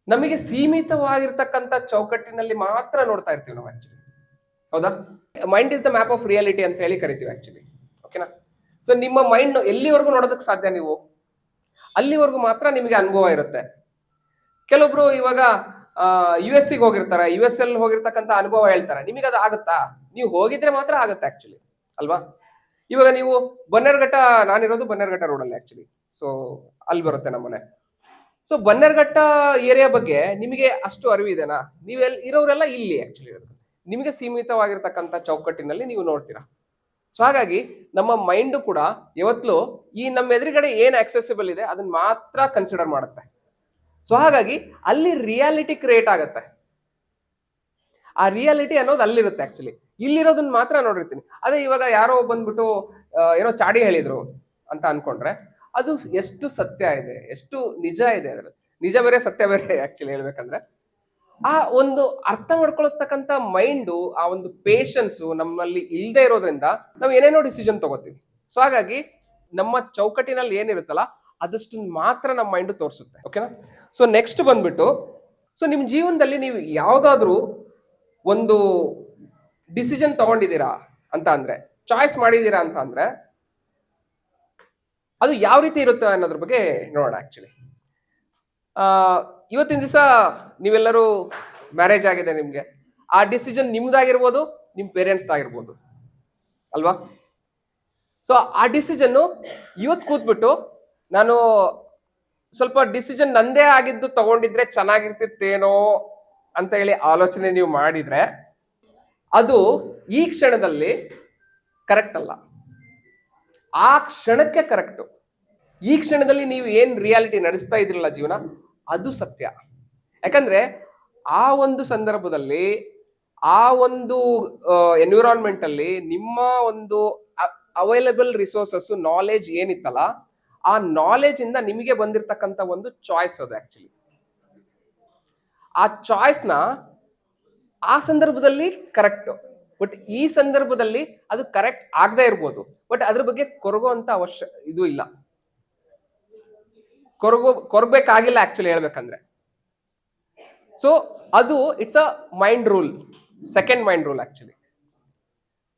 A: ನಮಗೆ ಸೀಮಿತವಾಗಿರ್ತಕ್ಕಂಥ ಚೌಕಟ್ಟಿನಲ್ಲಿ ಮಾತ್ರ ನೋಡ್ತಾ ಇರ್ತೀವಿ ನಾವು ಆಕ್ಚುಲಿ. ಹೌದಾ? Mind is the map of reality ಅಂತ ಹೇಳಿ ಕರಿತೀವಿ ಆಕ್ಚುಲಿ. ಓಕೆನಾ? ಸೊ ನಿಮ್ಮ ಮೈಂಡ್ ಎಲ್ಲಿವರೆಗೂ ನೋಡೋದಕ್ಕೆ ಸಾಧ್ಯ ನೀವು, ಅಲ್ಲಿವರೆಗೂ ಮಾತ್ರ ನಿಮಗೆ ಅನುಭವ ಇರುತ್ತೆ. ಕೆಲವೊಬ್ರು ಇವಾಗ US ಗೆ ಹೋಗಿರ್ತಾರೆ, US ಅಲ್ಲಿ ಹೋಗಿರ್ತಕ್ಕಂಥ ಅನುಭವ ಹೇಳ್ತಾರೆ. ನಿಮಗೆ ಅದು ಆಗುತ್ತಾ? ನೀವು ಹೋಗಿದ್ರೆ ಮಾತ್ರ ಆಗುತ್ತೆ ಆಕ್ಚುಲಿ ಅಲ್ವಾ? ಇವಾಗ ನೀವು ಬನ್ನೇರ್ಘಟ್ಟ, ನಾನಿರೋದು ಬನ್ನೇರ್ಘಟ್ಟ ರೋಡಲ್ಲಿ ಆಕ್ಚುಲಿ. ಸೊ ಅಲ್ಲಿ ಬರುತ್ತೆ ನಮ್ಮನೆ. ಸೊ ಬನ್ನೇರ್ಘಟ್ಟ ಏರಿಯಾ ಬಗ್ಗೆ ನಿಮಗೆ ಅಷ್ಟು ಅರಿವಿದೆನಾ? ನೀವೆಲ್ಲ ಇರೋರೆಲ್ಲ ಇಲ್ಲಿ ಆಕ್ಚುಲಿ ನಿಮಗೆ ಸೀಮಿತವಾಗಿರ್ತಕ್ಕಂಥ ಚೌಕಟ್ಟಿನಲ್ಲಿ ನೀವು ನೋಡ್ತೀರಾ. ಸೊ ಹಾಗಾಗಿ ನಮ್ಮ ಮೈಂಡು ಕೂಡ ಯಾವತ್ತೂ ಈ ನಮ್ಮ ಎದುರುಗಡೆ ಏನು ಆಕ್ಸೆಸಿಬಲ್ ಇದೆ ಅದನ್ನ ಮಾತ್ರ ಕನ್ಸಿಡರ್ ಮಾಡುತ್ತೆ. ಸೊ ಹಾಗಾಗಿ ಅಲ್ಲಿ ರಿಯಾಲಿಟಿ ಕ್ರಿಯೇಟ್ ಆಗುತ್ತೆ. ಆ ರಿಯಾಲಿಟಿ ಅನ್ನೋದು ಅಲ್ಲಿರುತ್ತೆ ಆಕ್ಚುಲಿ. ಇಲ್ಲಿರೋದನ್ನ ಮಾತ್ರ ನೋಡಿರ್ತೀನಿ. ಅದೇ ಇವಾಗ ಯಾರೋ ಬಂದ್ಬಿಟ್ಟು ಏನೋ ಚಾಡಿ ಹೇಳಿದ್ರು ಅಂತ ಅನ್ಕೊಂಡ್ರೆ ಅದು ಎಷ್ಟು ಸತ್ಯ ಇದೆ, ಎಷ್ಟು ನಿಜ ಇದೆ ಅದ್ರಲ್ಲಿ. ನಿಜ ಬೇರೆ ಸತ್ಯ ಬೇರೆ ಆಕ್ಚುಲಿ ಹೇಳ್ಬೇಕಂದ್ರೆ. ಆ ಒಂದು ಅರ್ಥ ಮಾಡ್ಕೊಳತಕ್ಕಂಥ ಮೈಂಡು, ಆ ಒಂದು ಪೇಷನ್ಸು ನಮ್ಮಲ್ಲಿ ಇಲ್ಲದೆ ಇರೋದ್ರಿಂದ ನಾವು ಏನೇನೋ ಡಿಸಿಷನ್ ತಗೋತೀವಿ. ಸೊ ಹಾಗಾಗಿ ನಮ್ಮ ಚೌಕಟ್ಟಿನಲ್ಲಿ ಏನಿರುತ್ತಲ್ಲ ಅದಷ್ಟು ಮಾತ್ರ ನಮ್ಮ ಮೈಂಡು ತೋರಿಸುತ್ತೆ. ಓಕೆನಾ? ಸೊ ನೆಕ್ಸ್ಟ್ ಬಂದ್ಬಿಟ್ಟು, ಸೊ ನಿಮ್ಮ ಜೀವನದಲ್ಲಿ ನೀವು ಯಾವುದಾದ್ರೂ ಒಂದು ಡಿಸಿಷನ್ ತಗೊಂಡಿದ್ದೀರಾ ಅಂತ ಅಂದ್ರೆ, ಚಾಯ್ಸ್ ಮಾಡಿದ್ದೀರಾ ಅಂತ ಅಂದ್ರೆ ಅದು ಯಾವ ರೀತಿ ಇರುತ್ತೆ ಅನ್ನೋದ್ರ ಬಗ್ಗೆ ನೋಡೋಣ ಆಕ್ಚುಲಿ. ಇವತ್ತಿನ ದಿವಸ ನೀವೆಲ್ಲರೂ ಮ್ಯಾರೇಜ್ ಆಗಿದೆ ನಿಮ್ಗೆ, ಆ ಡಿಸಿಷನ್ ನಿಮ್ದಾಗಿರ್ಬೋದು, ನಿಮ್ಮ ಪೇರೆಂಟ್ಸ್ದಾಗಿರ್ಬೋದು ಅಲ್ವಾ? ಸೊ ಆ ಡಿಸಿಷನ್ನು ಇವತ್ತು ಕೂತ್ಬಿಟ್ಟು ನಾನು ಸ್ವಲ್ಪ ಡಿಸಿಷನ್ ನಂದೇ ಆಗಿದ್ದು ತಗೊಂಡಿದ್ರೆ ಚೆನ್ನಾಗಿರ್ತಿತ್ತೇನೋ ಅಂತ ಹೇಳಿ ಆಲೋಚನೆ ನೀವು ಮಾಡಿದ್ರೆ ಅದು ಈ ಕ್ಷಣದಲ್ಲಿ ಕರೆಕ್ಟ್ ಅಲ್ಲ. ಆ ಕ್ಷಣಕ್ಕೆ ಕರೆಕ್ಟು. ಈ ಕ್ಷಣದಲ್ಲಿ ನೀವು ಏನ್ ರಿಯಾಲಿಟಿ ನಡೆಸ್ತಾ ಇದ್ರಲ್ಲ ಜೀವನ, ಅದು ಸತ್ಯ. ಯಾಕಂದ್ರೆ ಆ ಒಂದು ಸಂದರ್ಭದಲ್ಲಿ, ಆ ಒಂದು ಎನ್ವಿರಾನ್ಮೆಂಟ್ ಅಲ್ಲಿ ನಿಮ್ಮ ಒಂದು ಅವೈಲಬಲ್ ರಿಸೋರ್ಸಸ್, ನಾಲೆಜ್ ಏನಿತ್ತಲ್ಲ, ಆ ನಾಲೆಜ್ ಇಂದ ನಿಮಗೆ ಬಂದಿರತಕ್ಕಂತ ಒಂದು ಚಾಯ್ಸ್ ಅದು ಆಕ್ಚುಲಿ. ಆ ಚಾಯ್ಸ್ನ ಆ ಸಂದರ್ಭದಲ್ಲಿ ಕರೆಕ್ಟ್, ಬಟ್ ಈ ಸಂದರ್ಭದಲ್ಲಿ ಅದು ಕರೆಕ್ಟ್ ಆಗದೆ ಇರ್ಬೋದು, ಬಟ್ ಅದ್ರ ಬಗ್ಗೆ ಕೊರಗುವಂತ ಇದು ಇಲ್ಲ, ಕೊರಗಬೇಕಾಗಿಲ್ಲ ಆಕ್ಚುಲಿ ಹೇಳ್ಬೇಕಂದ್ರೆ. ಸೊ ಅದು it's a mind rule, second mind rule actually.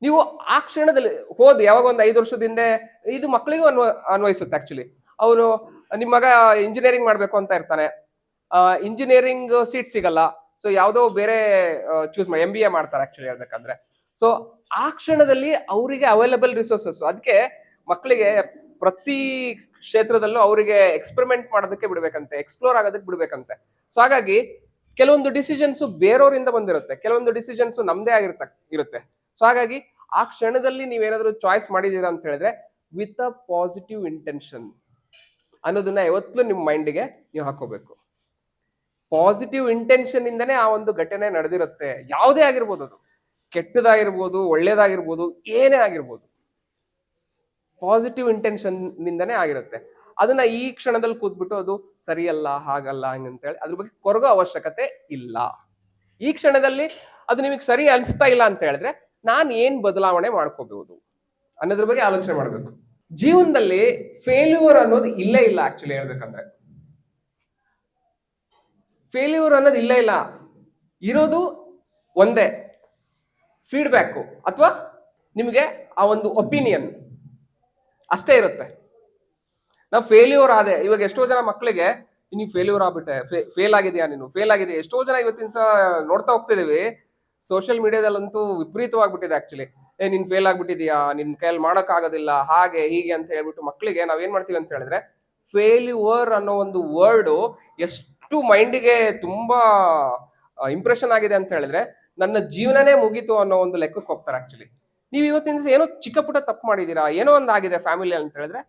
A: ನೀವು ಆ ಕ್ಷಣದಲ್ಲಿ ಯಾವಾಗ ಒಂದು 5 ವರ್ಷದ ಹಿಂದೆ, ಇದು ಮಕ್ಕಳಿಗೂ ಅನ್ವಯಿಸುತ್ತೆ ಆಕ್ಚುಲಿ. ಅವನು ನಿಮ್ಮ ಮಗ ಇಂಜಿನಿಯರಿಂಗ್ ಮಾಡ್ಬೇಕು ಅಂತ ಇರ್ತಾನೆ, ಇಂಜಿನಿಯರಿಂಗ್ ಸೀಟ್ ಸಿಗಲ್ಲ, ಸೊ ಯಾವುದೋ ಬೇರೆ ಚೂಸ್ ಮಾಡಿ MBA ಮಾಡ್ತಾರೆ ಆಕ್ಚುಲಿ ಹೇಳ್ಬೇಕಂದ್ರೆ. ಸೊ ಆ ಕ್ಷಣದಲ್ಲಿ ಅವರಿಗೆ ಅವೈಲಬಲ್ ರಿಸೋರ್ಸಸ್, ಅದಕ್ಕೆ ಮಕ್ಕಳಿಗೆ ಪ್ರತಿ ಕ್ಷೇತ್ರದಲ್ಲೂ ಅವರಿಗೆ ಎಕ್ಸ್ಪೆರಿಮೆಂಟ್ ಮಾಡೋದಕ್ಕೆ ಬಿಡ್ಬೇಕಂತೆ, ಎಕ್ಸ್ಪ್ಲೋರ್ ಆಗೋದಕ್ಕೆ ಬಿಡ್ಬೇಕಂತೆ. ಸೊ ಹಾಗಾಗಿ ಕೆಲವೊಂದು ಡಿಸಿಷನ್ಸ್ ಬೇರೆಯವರಿಂದ ಬಂದಿರುತ್ತೆ, ಕೆಲವೊಂದು ಡಿಸಿಷನ್ಸ್ ನಮ್ದೇ ಇರುತ್ತೆ. ಸೊ ಹಾಗಾಗಿ ಆ ಕ್ಷಣದಲ್ಲಿ ನೀವೇನಾದ್ರೂ ಚಾಯ್ಸ್ ಮಾಡಿದೀರಾ ಅಂತ ಹೇಳಿದ್ರೆ ವಿತ್ ಅ ಪಾಸಿಟಿವ್ ಇಂಟೆನ್ಷನ್ ಅನ್ನೋದನ್ನ ಯಾವತ್ತೂ ನಿಮ್ಮ ಮೈಂಡಿಗೆ ನೀವು ಹಾಕೋಬೇಕು. ಪಾಸಿಟಿವ್ ಇಂಟೆನ್ಷನ್ ಇಂದನೇ ಆ ಒಂದು ಘಟನೆ ನಡೆದಿರುತ್ತೆ, ಯಾವುದೇ ಆಗಿರ್ಬೋದು, ಅದು ಕೆಟ್ಟದಾಗಿರ್ಬೋದು, ಒಳ್ಳೇದಾಗಿರ್ಬೋದು, ಏನೇ ಆಗಿರ್ಬೋದು, ಪಾಸಿಟಿವ್ ಇಂಟೆನ್ಷನ್ ನಿಂದನೇ ಆಗಿರುತ್ತೆ. ಅದನ್ನ ಈ ಕ್ಷಣದಲ್ಲಿ ಕೂತ್ಬಿಟ್ಟು ಅದು ಸರಿಯಲ್ಲ, ಹಾಗಲ್ಲ, ಹಂಗಂತೇಳಿ ಅದ್ರ ಬಗ್ಗೆ ಕೊರಗೋ ಅವಶ್ಯಕತೆ ಇಲ್ಲ. ಈ ಕ್ಷಣದಲ್ಲಿ ಅದು ನಿಮಗೆ ಸರಿ ಅನಿಸ್ತಾ ಇಲ್ಲ ಅಂತ ಹೇಳಿದ್ರೆ ನಾನು ಏನ್ ಬದಲಾವಣೆ ಮಾಡ್ಕೋಬಹುದು ಅನ್ನೋದ್ರ ಬಗ್ಗೆ ಆಲೋಚನೆ ಮಾಡ್ಬೇಕು. ಜೀವನದಲ್ಲಿ ಫೇಲ್ಯೂರ್ ಅನ್ನೋದು ಇಲ್ಲೇ ಇಲ್ಲ ಆಕ್ಚುಲಿ ಹೇಳ್ಬೇಕಂದ್ರೆ. ಫೇಲ್ಯೂರ್ ಅನ್ನೋದು ಇಲ್ಲೇ ಇಲ್ಲ, ಇರೋದು ಒಂದೇ, ಫೀಡ್ಬ್ಯಾಕು ಅಥವಾ ನಿಮಗೆ ಆ ಒಂದು ಒಪಿನಿಯನ್ ಅಷ್ಟೇ ಇರುತ್ತೆ. ನಾವು ಫೇಲ್ಯೂರ್ ಆದೆ, ಇವಾಗ ಎಷ್ಟೋ ಜನ ಮಕ್ಕಳಿಗೆ ನೀನು ಫೇಲ್ಯೂರ್ ಆಗ್ಬಿಟ್ಟೆ, ಫೇಲ್ ಆಗಿದೆಯಾ, ನೀನು ಫೇಲ್ ಆಗಿದೆ, ಎಷ್ಟೋ ಜನ ಇವತ್ತಿನ ಸಹ ನೋಡ್ತಾ ಹೋಗ್ತಿದೀವಿ. ಸೋಷಿಯಲ್ ಮೀಡಿಯಾದಲ್ಲಂತೂ ವಿಪರೀತವಾಗ್ಬಿಟ್ಟಿದೆ ಆಕ್ಚುಲಿ. ನೀನ್ ಫೇಲ್ ಆಗ್ಬಿಟ್ಟಿದ್ಯಾ, ನಿನ್ ಕೈಯಲ್ಲಿ ಮಾಡಕ್ ಆಗೋದಿಲ್ಲ, ಹಾಗೆ ಹೀಗೆ ಅಂತ ಹೇಳ್ಬಿಟ್ಟು ಮಕ್ಕಳಿಗೆ ನಾವೇನ್ ಮಾಡ್ತೀವಿ ಅಂತ ಹೇಳಿದ್ರೆ, ಫೇಲ್ಯೂರ್ ಅನ್ನೋ ಒಂದು ವರ್ಡ್ ಎಷ್ಟು ಮೈಂಡಿಗೆ ತುಂಬಾ ಇಂಪ್ರೆಷನ್ ಆಗಿದೆ ಅಂತ ಹೇಳಿದ್ರೆ ನನ್ನ ಜೀವನನೇ ಮುಗೀತು ಅನ್ನೋ ಒಂದು ಲೆಕ್ಕಕ್ಕೆ ಹೋಗ್ತಾರೆ ಆಕ್ಚುಲಿ. ನೀವು ಇವತ್ತಿನ ಏನೋ ಚಿಕ್ಕ ಪುಟ್ಟ ತಪ್ಪು ಮಾಡಿದೀರಾ, ಏನೋ ಒಂದು ಆಗಿದೆ ಫ್ಯಾಮಿಲಿ ಅಂತ ಹೇಳಿದ್ರೆ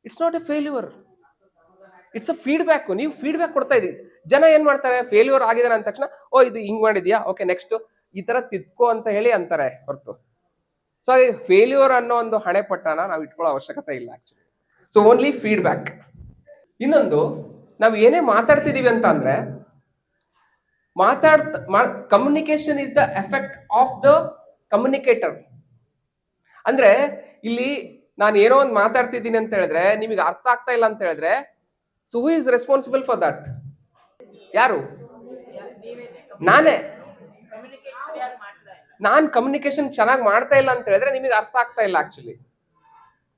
A: it's not A failure, it's a feedback. ನೀವು ಫೀಡ್ಬ್ಯಾಕ್ ಕೊಡ್ತಾ ಇದೀವಿ. ಜನ ಏನ್ ಮಾಡ್ತಾರೆ, ಫೇಲ್ಯೂರ್ ಆಗಿದ್ದಾರೆ ಅಂದ ತಕ್ಷಣ ಇದು ಹಿಂಗ್ ಮಾಡಿದ್ಯಾ, ಓಕೆ ನೆಕ್ಸ್ಟ್ ಈ ತರ ತಿದ್ಕೋ ಅಂತ ಹೇಳಿ ಅಂತಾರೆ ಹೊರತು. ಸೊ ಹಾಗೆ ಫೇಲ್ಯೂರ್ ಅನ್ನೋ ಒಂದು ಹಣೆ ಪಟ್ಟನ ನಾವು ಇಟ್ಕೊಳ್ಳೋ ಅವಶ್ಯಕತೆ ಇಲ್ಲ ಆಕ್ಚುಲಿ. So only feedback. ಇನ್ನೊಂದು, ನಾವು ಏನೇ ಮಾತಾಡ್ತಿದೀವಿ ಅಂತ ಅಂದ್ರೆ communication is the effect of the communicator. ಅಂದ್ರೆ ಇಲ್ಲಿ ನಾನು ಏನೋ ಒಂದು ಮಾತಾಡ್ತಿದ್ದೀನಿ ಅಂತ ಹೇಳಿದ್ರೆ ನಿಮಗೆ ಅರ್ಥ ಆಗ್ತಾ ಇಲ್ಲ ಅಂತ ಹೇಳಿದ್ರೆ, so who is responsible for that? ಯಾರು? ನಾನೇ. ನಾನ್ ಕಮ್ಯುನಿಕೇಶನ್ ಚೆನ್ನಾಗಿ ಮಾಡ್ತಾ ಇಲ್ಲ ಅಂತ ಹೇಳಿದ್ರೆ ನಿಮಗೆ ಅರ್ಥ ಆಗ್ತಾ ಇಲ್ಲ ಆಕ್ಚುಲಿ.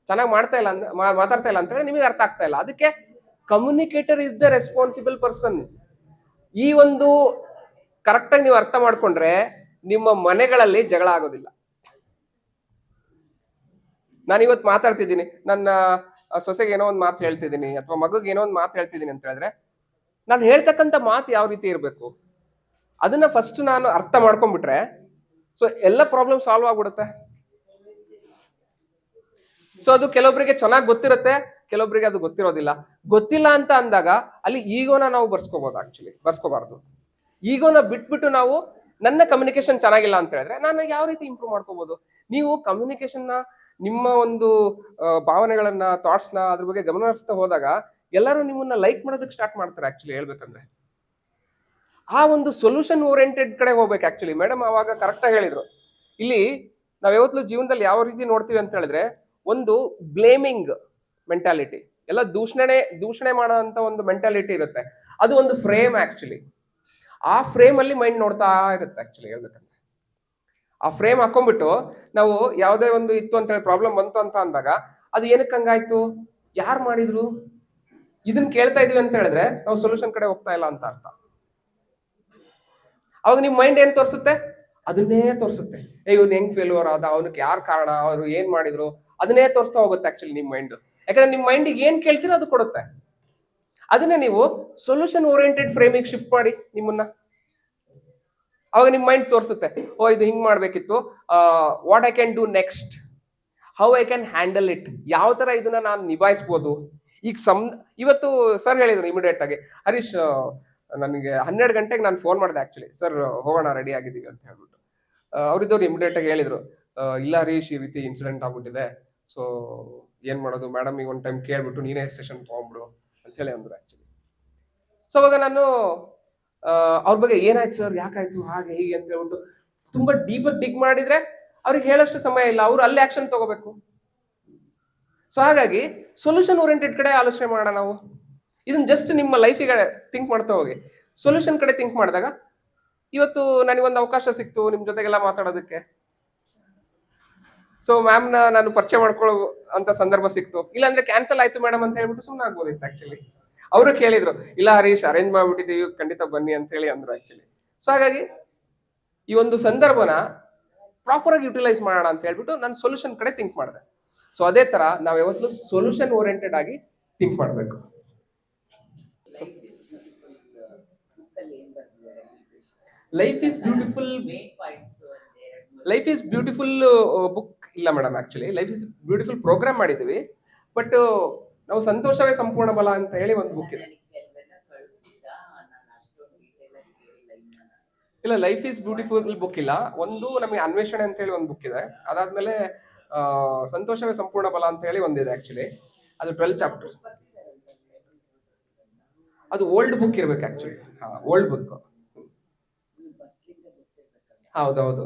A: ಚೆನ್ನಾಗಿ ಮಾಡ್ತಾ ಇಲ್ಲ ಅಂದ್ರೆ, ಮಾತಾಡ್ತಾ ಇಲ್ಲ ಅಂತ ಹೇಳಿದ್ರೆ ನಿಮಗೆ ಅರ್ಥ ಆಗ್ತಾ ಇಲ್ಲ. ಅದಕ್ಕೆ communicator is the responsible person. ಈ ಒಂದು ಕರೆಕ್ಟಾಗಿ ನೀವು ಅರ್ಥ ಮಾಡ್ಕೊಂಡ್ರೆ ನಿಮ್ಮ ಮನೆಗಳಲ್ಲಿ ಜಗಳ ಆಗೋದಿಲ್ಲ. ನಾನು ಇವತ್ತು ಮಾತಾಡ್ತಿದ್ದೀನಿ, ನನ್ನ ಸೊಸೆಗೆ ಏನೋ ಒಂದು ಮಾತು ಹೇಳ್ತಿದ್ದೀನಿ ಅಥವಾ ಮಗುಗೆ ಏನೋ ಒಂದು ಮಾತು ಹೇಳ್ತಿದ್ದೀನಿ ಅಂತ ಹೇಳಿದ್ರೆ ನಾನು ಹೇಳ್ತಕ್ಕಂಥ ಮಾತು ಯಾವ ರೀತಿ ಇರಬೇಕು ಅದನ್ನ ಫಸ್ಟ್ ನಾನು ಅರ್ಥ ಮಾಡ್ಕೊಂಡ್ಬಿಟ್ರೆ ಸೊ ಎಲ್ಲ ಪ್ರಾಬ್ಲಮ್ ಸಾಲ್ವ್ ಆಗ್ಬಿಡುತ್ತೆ. ಸೊ ಅದು ಕೆಲವೊಬ್ಬರಿಗೆ ಚೆನ್ನಾಗಿ ಗೊತ್ತಿರುತ್ತೆ, ಕೆಲವೊಬ್ಬರಿಗೆ ಅದು ಗೊತ್ತಿರೋದಿಲ್ಲ. ಗೊತ್ತಿಲ್ಲ ಅಂತ ಅಂದಾಗ ಅಲ್ಲಿ ಈಗೋನ ನಾವು ಬರ್ಸ್ಕೋಬಾರ್ದು. ಈಗೋನ ಬಿಟ್ಬಿಟ್ಟು ನಾವು ನನ್ನ ಕಮ್ಯುನಿಕೇಶನ್ ಚೆನ್ನಾಗಿಲ್ಲ ಅಂತ ಹೇಳಿದ್ರೆ ನಾನು ಯಾವ ರೀತಿ ಇಂಪ್ರೂವ್ ಮಾಡ್ಕೋಬಹುದು? ನೀವು ಕಮ್ಯುನಿಕೇಶನ್ನ, ನಿಮ್ಮ ಒಂದು ಭಾವನೆಗಳನ್ನ, ಥಾಟ್ಸ್ನ ಅದ್ರ ಬಗ್ಗೆ ಗಮನ ಹರಿಸ್ತಾ ಹೋದಾಗ ಎಲ್ಲರೂ ನಿಮ್ಮನ್ನ ಲೈಕ್ ಮಾಡೋದಕ್ಕೆ ಸ್ಟಾರ್ಟ್ ಮಾಡ್ತಾರೆ ಆಕ್ಚುಲಿ ಹೇಳ್ಬೇಕಂದ್ರೆ. ಆ ಒಂದು ಸೊಲ್ಯೂಷನ್ ಓರಿಯೆಂಟೆಡ್ ಕಡೆ ಹೋಗ್ಬೇಕು ಆಕ್ಚುಲಿ. ಮೇಡಮ್ ಅವಾಗ ಕರೆಕ್ಟಾಗಿ ಹೇಳಿದ್ರು. ಇಲ್ಲಿ ನಾವ್ ಯಾವತ್ತೂ ಜೀವನದಲ್ಲಿ ಯಾವ ರೀತಿ ನೋಡ್ತೀವಿ ಅಂತ ಹೇಳಿದ್ರೆ, ಒಂದು ಬ್ಲೇಮಿಂಗ್ ಮೆಂಟಾಲಿಟಿ, ಎಲ್ಲ ದೂಷಣೆ ಮಾಡೋಂಥ ಒಂದು ಮೆಂಟಾಲಿಟಿ ಇರುತ್ತೆ. ಅದು ಒಂದು ಫ್ರೇಮ್ ಆಕ್ಚುಲಿ. ಆ ಫ್ರೇಮ್ ಅಲ್ಲಿ ಮೈಂಡ್ ನೋಡ್ತಾ ಇರುತ್ತೆ ಆಕ್ಚುಲಿ ಹೇಳ್ಬೇಕಂದ್ರೆ. ಆ ಫ್ರೇಮ್ ಹಾಕೊಂಡ್ಬಿಟ್ಟು ನಾವು ಯಾವುದೇ ಒಂದು ಇತ್ತು ಅಂತ ಹೇಳಿ ಪ್ರಾಬ್ಲಮ್ ಬಂತು ಅಂತ ಅಂದಾಗ ಅದು ಏನಕ್ಕೆ ಹಂಗಾಯ್ತು, ಯಾರು ಮಾಡಿದ್ರು, ಇದನ್ನ ಕೇಳ್ತಾ ಇದೀವಿ ಅಂತ ಹೇಳಿದ್ರೆ ನಾವು ಸೊಲ್ಯೂಷನ್ ಕಡೆ ಹೋಗ್ತಾ ಇಲ್ಲ ಅಂತ ಅರ್ಥ. ಅವಾಗ ನಿಮ್ ಮೈಂಡ್ ಏನ್ ತೋರಿಸುತ್ತೆ? ಅದನ್ನೇ ತೋರಿಸುತ್ತೆ. ಇವ್ನು ಹೆಂಗ್ ಫೇಲ್ಯೂರ್ ಆದ, ಅವನಕ್ಕೆ ಯಾರು ಕಾರಣ, ಅವರು ಏನ್ ಮಾಡಿದ್ರು, ಅದನ್ನೇ ತೋರಿಸ್ತಾ ಹೋಗುತ್ತೆ ಆಕ್ಚುಲಿ ನಿಮ್ ಮೈಂಡ್. ಯಾಕಂದ್ರೆ ನಿಮ್ ಮೈಂಡಿಗೆ ಏನ್ ಕೇಳ್ತೀರೋ ಅದು ಕೊಡುತ್ತೆ. ಅದನ್ನೇ ನೀವು ಸೊಲ್ಯೂಷನ್ ಓರಿಯೆಂಟೆಡ್ ಫ್ರೇಮಿಗೆ ಶಿಫ್ಟ್ ಮಾಡಿ ನಿಮ್ಮನ್ನ, ಅವಾಗ ನಿಮ್ ಮೈಂಡ್ ತೋರಿಸುತ್ತೆ, ಇದು ಹಿಂಗ್ ಮಾಡ್ಬೇಕಿತ್ತು, what I can do next, how I can handle it, ಯಾವ ತರ ಇದನ್ನ ನಾನು ನಿಭಾಯಿಸ್ಬೋದು. ಈಗ ಇವತ್ತು ಸರ್ ಹೇಳಿದ್ರು ಇಮಿಡಿಯೇಟ್ ಆಗಿ, ಹರೀಶ್ ನನಗೆ 12 ಗಂಟೆಗೆ ನಾನು ಫೋನ್ ಮಾಡಿದೆ ಆಕ್ಚುಲಿ, ಸರ್ ಹೋಗೋಣ ರೆಡಿ ಆಗಿದ್ದೀವಿ ಅಂತ ಹೇಳ್ಬಿಟ್ಟು. ಅವ್ರಿದ್ದವ್ರು ಇಮಿಡಿಯೇಟ್ ಆಗಿ ಹೇಳಿದ್ರು, ಇಲ್ಲ ಹರೀಶ್ ಈ ರೀತಿ ಇನ್ಸಿಡೆಂಟ್ ಆಗ್ಬಿಟ್ಟಿದೆ, ಸೊ ಏನ್ ಮಾಡೋದು ಮೇಡಮ್, ಈಗ ಒಂದು ಟೈಮ್ ಕೇಳ್ಬಿಟ್ಟು ನೀನೇ ಸೆಷನ್ ತೊಗೊಂಬಿಡು ಅಂತ ಹೇಳಿ ಅಂದ್ರು ಆಕ್ಚುಲಿ. ಸೊ ಅವಾಗ ನಾನು ಅವ್ರ ಬಗ್ಗೆ ಏನಾಯ್ತು ಸರ್, ಯಾಕಾಯ್ತು, ಹಾಗೆ ಹೀಗೆ ಅಂತ ಹೇಳ್ಬಿಟ್ಟು ತುಂಬಾ ಡೀಪಾಗಿ ಡಿಗ್ ಮಾಡಿದ್ರೆ ಅವ್ರಿಗೆ ಹೇಳೋಷ್ಟು ಸಮಯ ಇಲ್ಲ, ಅವ್ರು ಅಲ್ಲಿ ಆಕ್ಷನ್ ತಗೋಬೇಕು. ಸೊ ಹಾಗಾಗಿ ಸೊಲ್ಯೂಷನ್ ಓರಿಯೆಂಟೆಡ್ ಕಡೆ ಆಲೋಚನೆ ಮಾಡೋಣ ನಾವು. ಇದನ್ನ ಜಸ್ಟ್ ನಿಮ್ಮ ಲೈಫಿಗೆ ಥಿಂಕ್ ಮಾಡ್ತಾ ಹೋಗಿ. ಸೊಲ್ಯೂಷನ್ ಕಡೆ ಥಿಂಕ್ ಮಾಡಿದಾಗ ಇವತ್ತು ನನಗೊಂದು ಅವಕಾಶ ಸಿಕ್ತು ನಿಮ್ಮ ಜೊತೆಗೆಲ್ಲ ಮಾತಾಡೋದಕ್ಕೆ. ಸೊ ಮ್ಯಾಮ್ನ ನಾನು ಪರಿಚಯ ಮಾಡ್ಕೊಳ್ಳೋ ಅಂತ ಸಂದರ್ಭ ಸಿಕ್ತು, ಇಲ್ಲಾಂದ್ರೆ ಕ್ಯಾನ್ಸಲ್ ಆಯ್ತು ಮೇಡಮ್ ಅಂತ ಹೇಳ್ಬಿಟ್ಟು ಸುಮ್ಮನೆ ಆಗ್ಬೋದಿತ್ತು ಆಕ್ಚುಲಿ. ಅವರು ಕೇಳಿದ್ರು, ಇಲ್ಲ ಹರೀಶ್ ಅರೇಂಜ್ ಮಾಡ್ಬಿಟ್ಟಿದ್ದೀವಿ ಖಂಡಿತ ಬನ್ನಿ ಅಂತ ಹೇಳಿ ಅಂದ್ರು ಆಕ್ಚುಲಿ. ಸೊ ಹಾಗಾಗಿ ಈ ಒಂದು ಸಂದರ್ಭನ ಪ್ರಾಪರ್ ಆಗಿ ಯುಟಿಲೈಸ್ ಮಾಡೋಣ ಅಂತ ಹೇಳ್ಬಿಟ್ಟು ನಾನು ಸೊಲ್ಯೂಷನ್ ಕಡೆ ಥಿಂಕ್ ಮಾಡಿದೆ. ಸೊ ಅದೇ ತರ ನಾವು ಯಾವತ್ತೂ ಸೊಲ್ಯೂಷನ್ ಓರಿಯೆಂಟೆಡ್ ಆಗಿ ಥಿಂಕ್ ಮಾಡಬೇಕು. Life is beautiful life is beautiful book ಇಲ್ಲ madam, actually life is beautiful program ಮಾಡಿದ್ದೀವಿ, ಬಟ್ ನಾವು ಸಂತೋಷವೇ ಸಂಪೂರ್ಣ ಬಲ ಅಂತ ಹೇಳಿ ಒಂದು ಬುಕ್ ಇದೆ. ಇಲ್ಲ, ಲೈಫ್ ಈಸ್ ಬ್ಯೂಟಿಫುಲ್ ಬುಕ್ ಇಲ್ಲ. ಒಂದು ನಮಗೆ ಅನ್ವೇಷಣೆ ಅಂತ ಹೇಳಿ ಒಂದು ಬುಕ್ ಇದೆ, ಅದಾದ್ಮೇಲೆ ಸಂತೋಷವೇ ಸಂಪೂರ್ಣ ಬಲ ಅಂತ ಹೇಳಿ ಒಂದಿದೆ ಆಕ್ಚುಲಿ. ಅದು 12 ಚಾಪ್ಟರ್ಸ್. ಅದು ಓಲ್ಡ್ ಬುಕ್ ಇರ್ಬೇಕು ಆಕ್ಚುಲಿ. Old book. ಹೌದೌದು.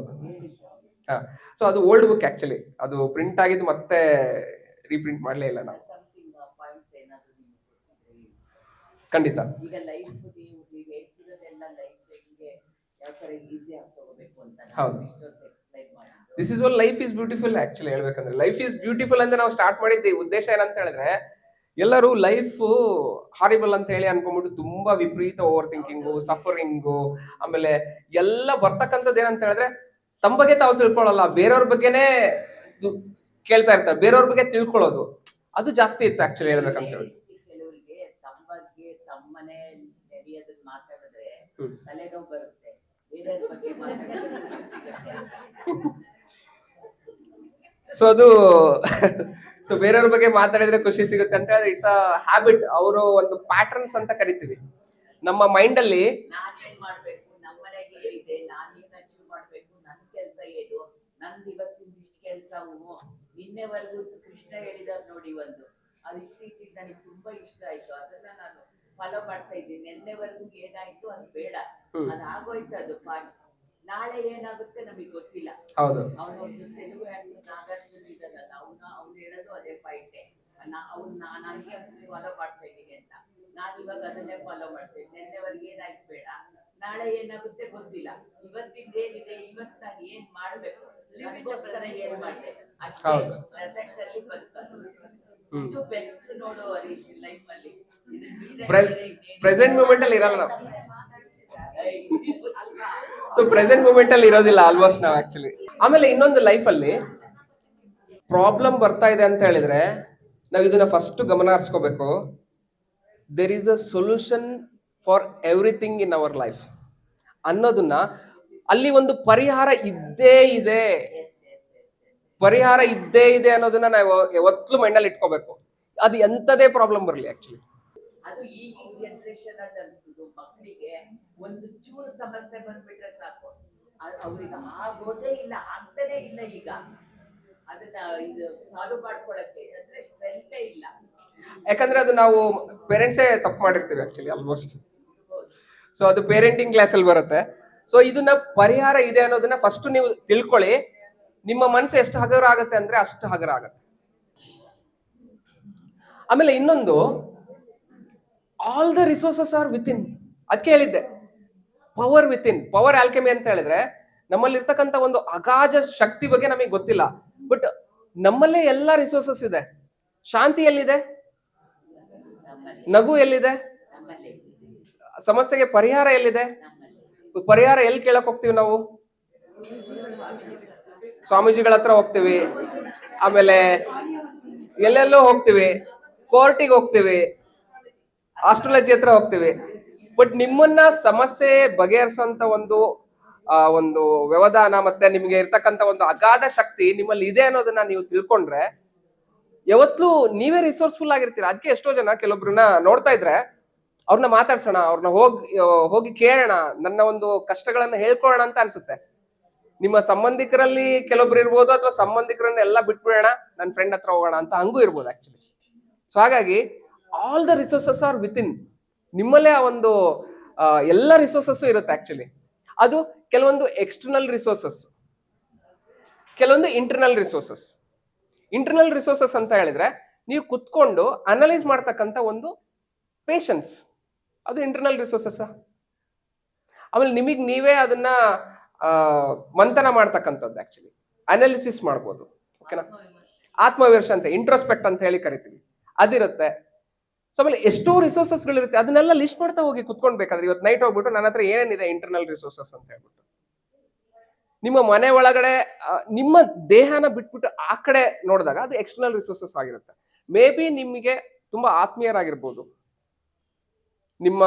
A: ಸೊ ಅದು ಓಲ್ಡ್ ಬುಕ್ ಆಕ್ಚುಲಿ. ಅದು ಪ್ರಿಂಟ್ ಆಗಿದ್ದು ಮತ್ತೆ ರೀಪ್ರಿಂಟ್ ಮಾಡಲೇ ಇಲ್ಲ ನಾವು. ಖಂಡಿತ.
B: ಈಗ ಲೈಫ್ ನೀವು ಹೇಳ್ತಿರೋದೆಲ್ಲ ಲೈಫ್ ಯಾವ ತರ ಈಸಿ ಆಗಿ ತಗೋಬೇಕು ಅಂತ
A: ಹೌದು.
B: ಇಷ್ಟೊಂದು ಎಕ್ಸ್ಪ್ಲೈನ್ ಮಾಡಿ.
A: This is all life is beautiful actually. ಹೇಳ್ಬೇಕಂದ್ರೆ ಲೈಫ್ ಈಸ್ ಬ್ಯೂಟಿಫುಲ್ ಅಂತ ನಾವು ಸ್ಟಾರ್ಟ್ ಮಾಡಿದ್ದೆ ಉದ್ದೇಶ ಏನಂತ ಹೇಳಿದ್ರೆ, ಎಲ್ಲರೂ ಲೈಫ್ ಹಾರಿಬಲ್ ಅಂತ ಹೇಳಿ ಅನ್ಕೊಂಡ್ಬಿಟ್ಟು ತುಂಬಾ ವಿಪರೀತ ಓವರ್ ಥಿಂಕಿಂಗು, ಸಫರಿಂಗು, ಆಮೇಲೆ ಎಲ್ಲ ಬರ್ತಕ್ಕಂಥದ್ದು ಏನಂತ ಹೇಳಿದ್ರೆ ತಮ್ಮ ಬಗ್ಗೆ ತಾವು ತಿಳ್ಕೊಳ್ಳಲ್ಲ, ಬೇರೆಯವ್ರ ಬಗ್ಗೆನೇ ಕೇಳ್ತಾ ಇರ್ತಾರೆ, ಬೇರೆಯವ್ರ ಬಗ್ಗೆ ತಿಳ್ಕೊಳ್ಳೋದು ಅದು ಜಾಸ್ತಿ ಇತ್ತು ಆಕ್ಚುಲಿ ಹೇಳ್ಬೇಕಂತ ಹೇಳಿ.
B: ಕೆಲವರಿಗೆ ತಮ್ಮ ಬಗ್ಗೆ ತಮ್ಮನೆ ನಡೆಯೋದನ್ನ ಮಾತಾಡಿದ್ರೆ ತಲೆನೋವು ಬರುತ್ತೆ, ಬೇರೆಯವ್ರ ಬಗ್ಗೆ ಮಾತಾಡಿದ್ರೆ ಖುಷಿ ಸಿಗುತ್ತೆ.
A: ಸೊ ಅದು ಸೊ ಬೇರೆಯವ್ರ ಬಗ್ಗೆ ಮಾತಾಡಿದ್ರೆ ಖುಷಿ ಸಿಗುತ್ತೆ ಅಂತ ಹೇಳಿದ್ರೆ ಇಟ್ಸ್ ಅ ಹ್ಯಾಬಿಟ್. ಅವರು ಒಂದು ಪ್ಯಾಟರ್ನ್ಸ್ ಅಂತ ಕರಿತೀವಿ ನಮ್ಮ ಮೈಂಡ್ ಅಲ್ಲಿ.
B: ನಾನೇನ್ ಮಾಡ್ಬೇಕು, ನಮ್ಮನೆಗೆ ಏನಿದೆ, ನಾನೇನ್ ಅಚೀವ್ ಮಾಡ್ಬೇಕು, ನನ್ ಕೆಲ್ಸ ಏನು, ನಂದು ಇವತ್ತಿನ ಇಷ್ಟ ಕೆಲ್ಸವು. ನಿನ್ನೆವರೆಗೂ ಕೃಷ್ಣ ಹೇಳಿದಾರೆ ನೋಡಿ ಒಂದು, ಅದು ಇತ್ತೀಚೆಗೆ ನನಗೆ ತುಂಬಾ ಇಷ್ಟ ಆಯ್ತು, ಅದನ್ನ ನಾನು ಫಾಲೋ ಮಾಡ್ತಾ ಇದ್ದೀನಿ. ನಿನ್ನೆವರೆಗೂ ಏನಾಯ್ತು ಅದು ಬೇಡ, ಅದು ಆಗೋಯ್ತು, ಅದು ಫಾಸ್ಟ್. ನಾಳೆ ಏನಾಗುತ್ತೆ ನಮಗೆ ಗೊತ್ತಿಲ್ಲ.
A: ಹೌದು.
B: ಅವನೊಬ್ಬ ತೆಲುಗು ಆಕ್ಟರ್ ನಾಗಾರ್ಜುನ ಇದ್ದಾನಲ್ಲ, ಅವ್ನು ಹೇಳೋದು ಅದೇ ಪಾಯಿಂಟೇ. ಅವ್ನು ನಾನಾಗಿ ಫಾಲೋ ಮಾಡ್ತಾ ಇದ್ದೀನಿ ಅಂತ, ನಾನು ಇವಾಗ ಅದನ್ನೇ ಫಾಲೋ ಮಾಡ್ತೇನೆ. ನಿನ್ನೆವರೆಗೆ ಏನಾಯ್ತು ಬೇಡ, ನಾಳೆ ಏನಾಗುತ್ತೆ ಗೊತ್ತಿಲ್ಲ, ಇವತ್ತಿಂದ ಏನಿದೆ, ಇವತ್ತು ನಾನು ಏನ್ ಮಾಡ್ಬೇಕು, ಅದಕ್ಕೋಸ್ಕರ ಏನ್ ಮಾಡಿದೆ ಅಷ್ಟೇ. ಪ್ರೆಸೆಂಟ್ ಅಲ್ಲಿ ಬದುಕೋದು ಇದು ಬೆಸ್ಟ್ ನೋಡು ಹರೀಶ್ ಲೈಫ್ ಅಲ್ಲಿ.
A: ಪ್ರೆಸೆಂಟ್ ಮೂಮೆಂಟ್ ಅಲ್ಲಿ ಇರಲ್ಲ ನಾವು. ಸೊ ಪ್ರೆಸೆಂಟ್ ಮೂಮೆಂಟ್ ಅಲ್ಲಿ ಇರೋದಿಲ್ಲ ಆಲ್ಮೋಸ್ಟ್ ನಾವು ಆಕ್ಚುಲಿ. ಆಮೇಲೆ ಇನ್ನೊಂದು ಲೈಫ್ ಅಲ್ಲಿ ಪ್ರಾಬ್ಲಮ್ ಬರ್ತಾ ಇದೆ ಅಂತ ಹೇಳಿದ್ರೆ ನಾವು ಇದನ್ನ ಫಸ್ಟ್ ಗಮನ ಹರಿಸ್ಕೋಬೇಕು. There is a solution for everything in our life ಅನ್ನೋದನ್ನ, ಅಲ್ಲಿ ಒಂದು ಪರಿಹಾರ ಇದ್ದೇ ಇದೆ, ಪರಿಹಾರ ಇದ್ದೇ ಇದೆ ಅನ್ನೋದನ್ನ ನಾವು ಯಾವತ್ತೂ ಮೈಂಡಲ್ಲಿ ಇಟ್ಕೋಬೇಕು. ಅದು ಎಂಥದೇ ಪ್ರಾಬ್ಲಮ್ ಬರಲಿ ಆಕ್ಚುಲಿ.
B: ಅದು ಈಗಿನ ಜನರೇಷನ್ ಅಂತೂ ಮಕ್ಕಳಿಗೆ ಒಂದು ಚೂರು ಸಮಸ್ಯೆ ಬಂದ್ಬಿಟ್ರೆ ಸಾಕು, ಅವ್ರಿಗೆ ಆಗೋದೇ ಇಲ್ಲ, ಆಗ್ತಾನೆ ಇಲ್ಲ. ಈಗ ಅದನ್ನ ಇದು ಸಾಲ್ವ್ ಮಾಡ್ಕೊಳಕ್ಕೆ ಅಂದ್ರೆ ಸ್ಟ್ರೆಂತೇ ಇಲ್ಲ.
A: ಯಾಕಂದ್ರೆ ಅದು ನಾವು ಪೇರೆಂಟ್ಸೇ ತಪ್ಪು ಮಾಡಿರ್ತೀವಿ ಆಕ್ಚುಲಿ ಆಲ್ಮೋಸ್ಟ್. ಸೊ ಅದು ಪೇರೆಂಟಿಂಗ್ ಕ್ಲಾಸಲ್ಲಿ ಬರುತ್ತೆ. ಸೊ ಇದನ್ನ ಪರಿಹಾರ ಇದೆ ಅನ್ನೋದನ್ನ ಫಸ್ಟ್ ನೀವು ತಿಳ್ಕೊಳ್ಳಿ. ನಿಮ್ಮ ಮನಸ್ಸು ಎಷ್ಟು ಹಗರ ಆಗುತ್ತೆ ಅಂದ್ರೆ ಅಷ್ಟು ಹಗರ ಆಗುತ್ತೆ. ಆಮೇಲೆ ಇನ್ನೊಂದು, all the resources are within. ಅದಕ್ಕೆ ಹೇಳಿದ್ದೆ ಪವರ್ ವಿತಿನ್. ಪವರ್ ಆಲ್ಕೆಮಿ ಅಂತ ಹೇಳಿದ್ರೆ ನಮ್ಮಲ್ಲಿ ಇರ್ತಕ್ಕಂಥ ಒಂದು ಅಗಾಧ ಶಕ್ತಿ ಬಗ್ಗೆ ನಮಗೆ ಗೊತ್ತಿಲ್ಲ, ಬಟ್ ನಮ್ಮಲ್ಲೇ ಎಲ್ಲ ರಿಸೋರ್ಸಸ್ ಇದೆ. ಶಾಂತಿ ಎಲ್ಲಿದೆ, ನಗು ಎಲ್ಲಿದೆ, ಸಮಸ್ಯೆಗೆ ಪರಿಹಾರ ಎಲ್ಲಿದೆ, ಪರಿಹಾರ ಎಲ್ಲಿ ಕೇಳಕ್ ಹೋಗ್ತೀವಿ ನಾವು? ಸ್ವಾಮೀಜಿಗಳ ಹತ್ರ ಹೋಗ್ತೀವಿ, ಆಮೇಲೆ ಎಲ್ಲೆಲ್ಲೋ ಹೋಗ್ತೀವಿ, ಕೋರ್ಟಿಗೆ ಹೋಗ್ತೀವಿ, ಆಸ್ಟ್ರಾಲಜಿ ಹತ್ರ ಹೋಗ್ತೀವಿ. ಬಟ್ ನಿಮ್ಮನ್ನ ಸಮಸ್ಯೆ ಬಗೆಹರಿಸುವಂತ ಒಂದು ವ್ಯವಧಾನ ಮತ್ತೆ ನಿಮ್ಗೆ ಇರ್ತಕ್ಕಂಥ ಒಂದು ಅಗಾಧ ಶಕ್ತಿ ನಿಮ್ಮಲ್ಲಿ ಇದೆ ಅನ್ನೋದನ್ನ ನೀವು ತಿಳ್ಕೊಂಡ್ರೆ ಯಾವತ್ತೂ ನೀವೇ ರಿಸೋರ್ಸ್ಫುಲ್ ಆಗಿರ್ತೀರ. ಅದಕ್ಕೆ ಎಷ್ಟೋ ಜನ ಕೆಲವೊಬ್ರನ್ನ ನೋಡ್ತಾ ಇದ್ರೆ ಅವ್ರನ್ನ ಮಾತಾಡ್ಸೋಣ, ಅವ್ರನ್ನ ಹೋಗಿ ಕೇಳೋಣ, ನನ್ನ ಒಂದು ಕಷ್ಟಗಳನ್ನ ಹೇಳ್ಕೊಳ್ಳೋಣ ಅಂತ ಅನ್ಸುತ್ತೆ. ನಿಮ್ಮ ಸಂಬಂಧಿಕರಲ್ಲಿ ಕೆಲವೊಬ್ರು ಇರ್ಬೋದು, ಅಥವಾ ಸಂಬಂಧಿಕರನ್ನ ಎಲ್ಲ ಬಿಟ್ಬಿಡೋಣ, ನನ್ನ ಫ್ರೆಂಡ್ ಹತ್ರ ಹೋಗೋಣ ಅಂತ ಹಂಗೂ ಇರ್ಬೋದು ಆಕ್ಚುಲಿ. ಸೊ ಹಾಗಾಗಿ all the resources are within. ನಿಮ್ಮಲ್ಲೇ ಆ ಒಂದು ಎಲ್ಲ ರಿಸೋರ್ಸಸ್ ಇರುತ್ತೆ ಆಕ್ಚುಲಿ. ಅದು ಕೆಲವೊಂದು ಎಕ್ಸ್ಟರ್ನಲ್ ರಿಸೋರ್ಸಸ್, ಕೆಲವೊಂದು ಇಂಟರ್ನಲ್ ರಿಸೋರ್ಸಸ್. ಇಂಟರ್ನಲ್ ರಿಸೋರ್ಸಸ್ ಅಂತ ಹೇಳಿದ್ರೆ ನೀವು ಕುತ್ಕೊಂಡು ಅನಲೈಸ್ ಮಾಡ್ತಕ್ಕಂಥ ಒಂದು ಪೇಷನ್ಸ್, ಅದು ಇಂಟರ್ನಲ್ ರಿಸೋರ್ಸಸ್. ಆಮೇಲೆ ನಿಮಗೆ ನೀವೇ ಅದನ್ನ ಮಂಥನ ಮಾಡ್ತಕ್ಕಂಥದ್ದು ಆಕ್ಚುಲಿ, ಅನಾಲಿಸಿಸ್ ಮಾಡ್ಬೋದು. ಓಕೆನಾ? ಆತ್ಮವಿಮರ್ಶೆ ಅಂತ, ಇಂಟ್ರೋಸ್ಪೆಕ್ಟ್ ಅಂತ ಹೇಳಿ ಕರಿತೀವಿ, ಅದಿರುತ್ತೆ. ಸೊ ಆಮೇಲೆ ಎಷ್ಟೋ ರಿಸೋರ್ಸಸ್ಗಳಿರುತ್ತೆ, ಅದನ್ನೆಲ್ಲ ಲಿಸ್ಟ್ ಮಾಡ್ತಾ ಹೋಗಿ ಕುತ್ಕೊಂಡ್ಬೇಕಾದ್ರೆ ಇವತ್ತು ನೈಟ್ ಹೋಗ್ಬಿಟ್ಟು ನನ್ನ ಹತ್ರ ಏನೇನಿದೆ ಇಂಟರ್ನಲ್ ರಿಸೋರ್ಸಸ್ ಅಂತ ಹೇಳ್ಬಿಟ್ಟು, ನಿಮ್ಮ ಮನೆ ಒಳಗಡೆ ನಿಮ್ಮ ದೇಹನ ಬಿಟ್ಬಿಟ್ಟು ಆ ಕಡೆ ನೋಡಿದಾಗ ಅದು ಎಕ್ಸ್ಟರ್ನಲ್ ರಿಸೋರ್ಸಸ್ ಆಗಿರುತ್ತೆ. ಮೇ ಬಿ ನಿಮಗೆ ತುಂಬಾ ಆತ್ಮೀಯರಾಗಿರ್ಬೋದು, ನಿಮ್ಮ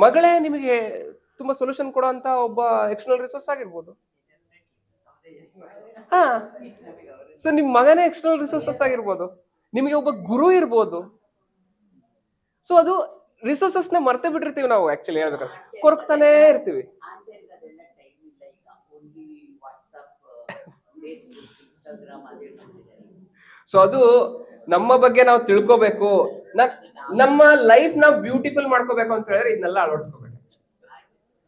A: ಮಗಳೇ ನಿಮಗೆ ತುಂಬಾ ಸೊಲ್ಯೂಷನ್ ಕೊಡೋ ಅಂತ ಒಬ್ಬ ಎಕ್ಸ್ಟರ್ನಲ್ ರಿಸೋರ್ಸ್ ಆಗಿರ್ಬೋದು. ಹಾ, ಸೊ ನಿಮ್ ಮಗನೇ ಎಕ್ಸ್ಟರ್ನಲ್ ರಿಸೋರ್ಸಸ್ ಆಗಿರ್ಬೋದು, ನಿಮಗೆ ಒಬ್ಬ ಗುರು ಇರ್ಬೋದು. ಸೊ ಅದು ರಿಸೋರ್ಸಸ್ ನ ಮರ್ತೆ ಬಿಟ್ಟಿರ್ತೀವಿ ನಾವು ಆಕ್ಚುಲಿ ಹೇಳ್ಬೇಕಾದ್ರೆ, ಕೊರಕ್ತಾನೆ ಇರ್ತೀವಿ.
B: ಆಂಟಿಯರ್ಗೆ ಅದೆಲ್ಲ ಟೈಮ್ ಇಲ್ಲ ಈಗ, ಓನ್ಲಿ ವಾಟ್ಸಪ್, ಫೇಸ್ಬುಕ್, ಇನ್ಸ್ಟಾಗ್ರಾಮ್ ಅದೇ ಮಾಡ್ತಿದ್ದಾರೆ.
A: ಸೊ ಅದು ನಮ್ಮ ಬಗ್ಗೆ ನಾವು ತಿಳ್ಕೋಬೇಕು, ನಮ್ಮ ಲೈಫ್ ನಾವು ಬ್ಯೂಟಿಫುಲ್ ಮಾಡ್ಕೋಬೇಕು ಅಂತ ಹೇಳಿದ್ರೆ ಇದನ್ನೆಲ್ಲ ಅಳವಡಿಸ್ಕೋಬೇಕು.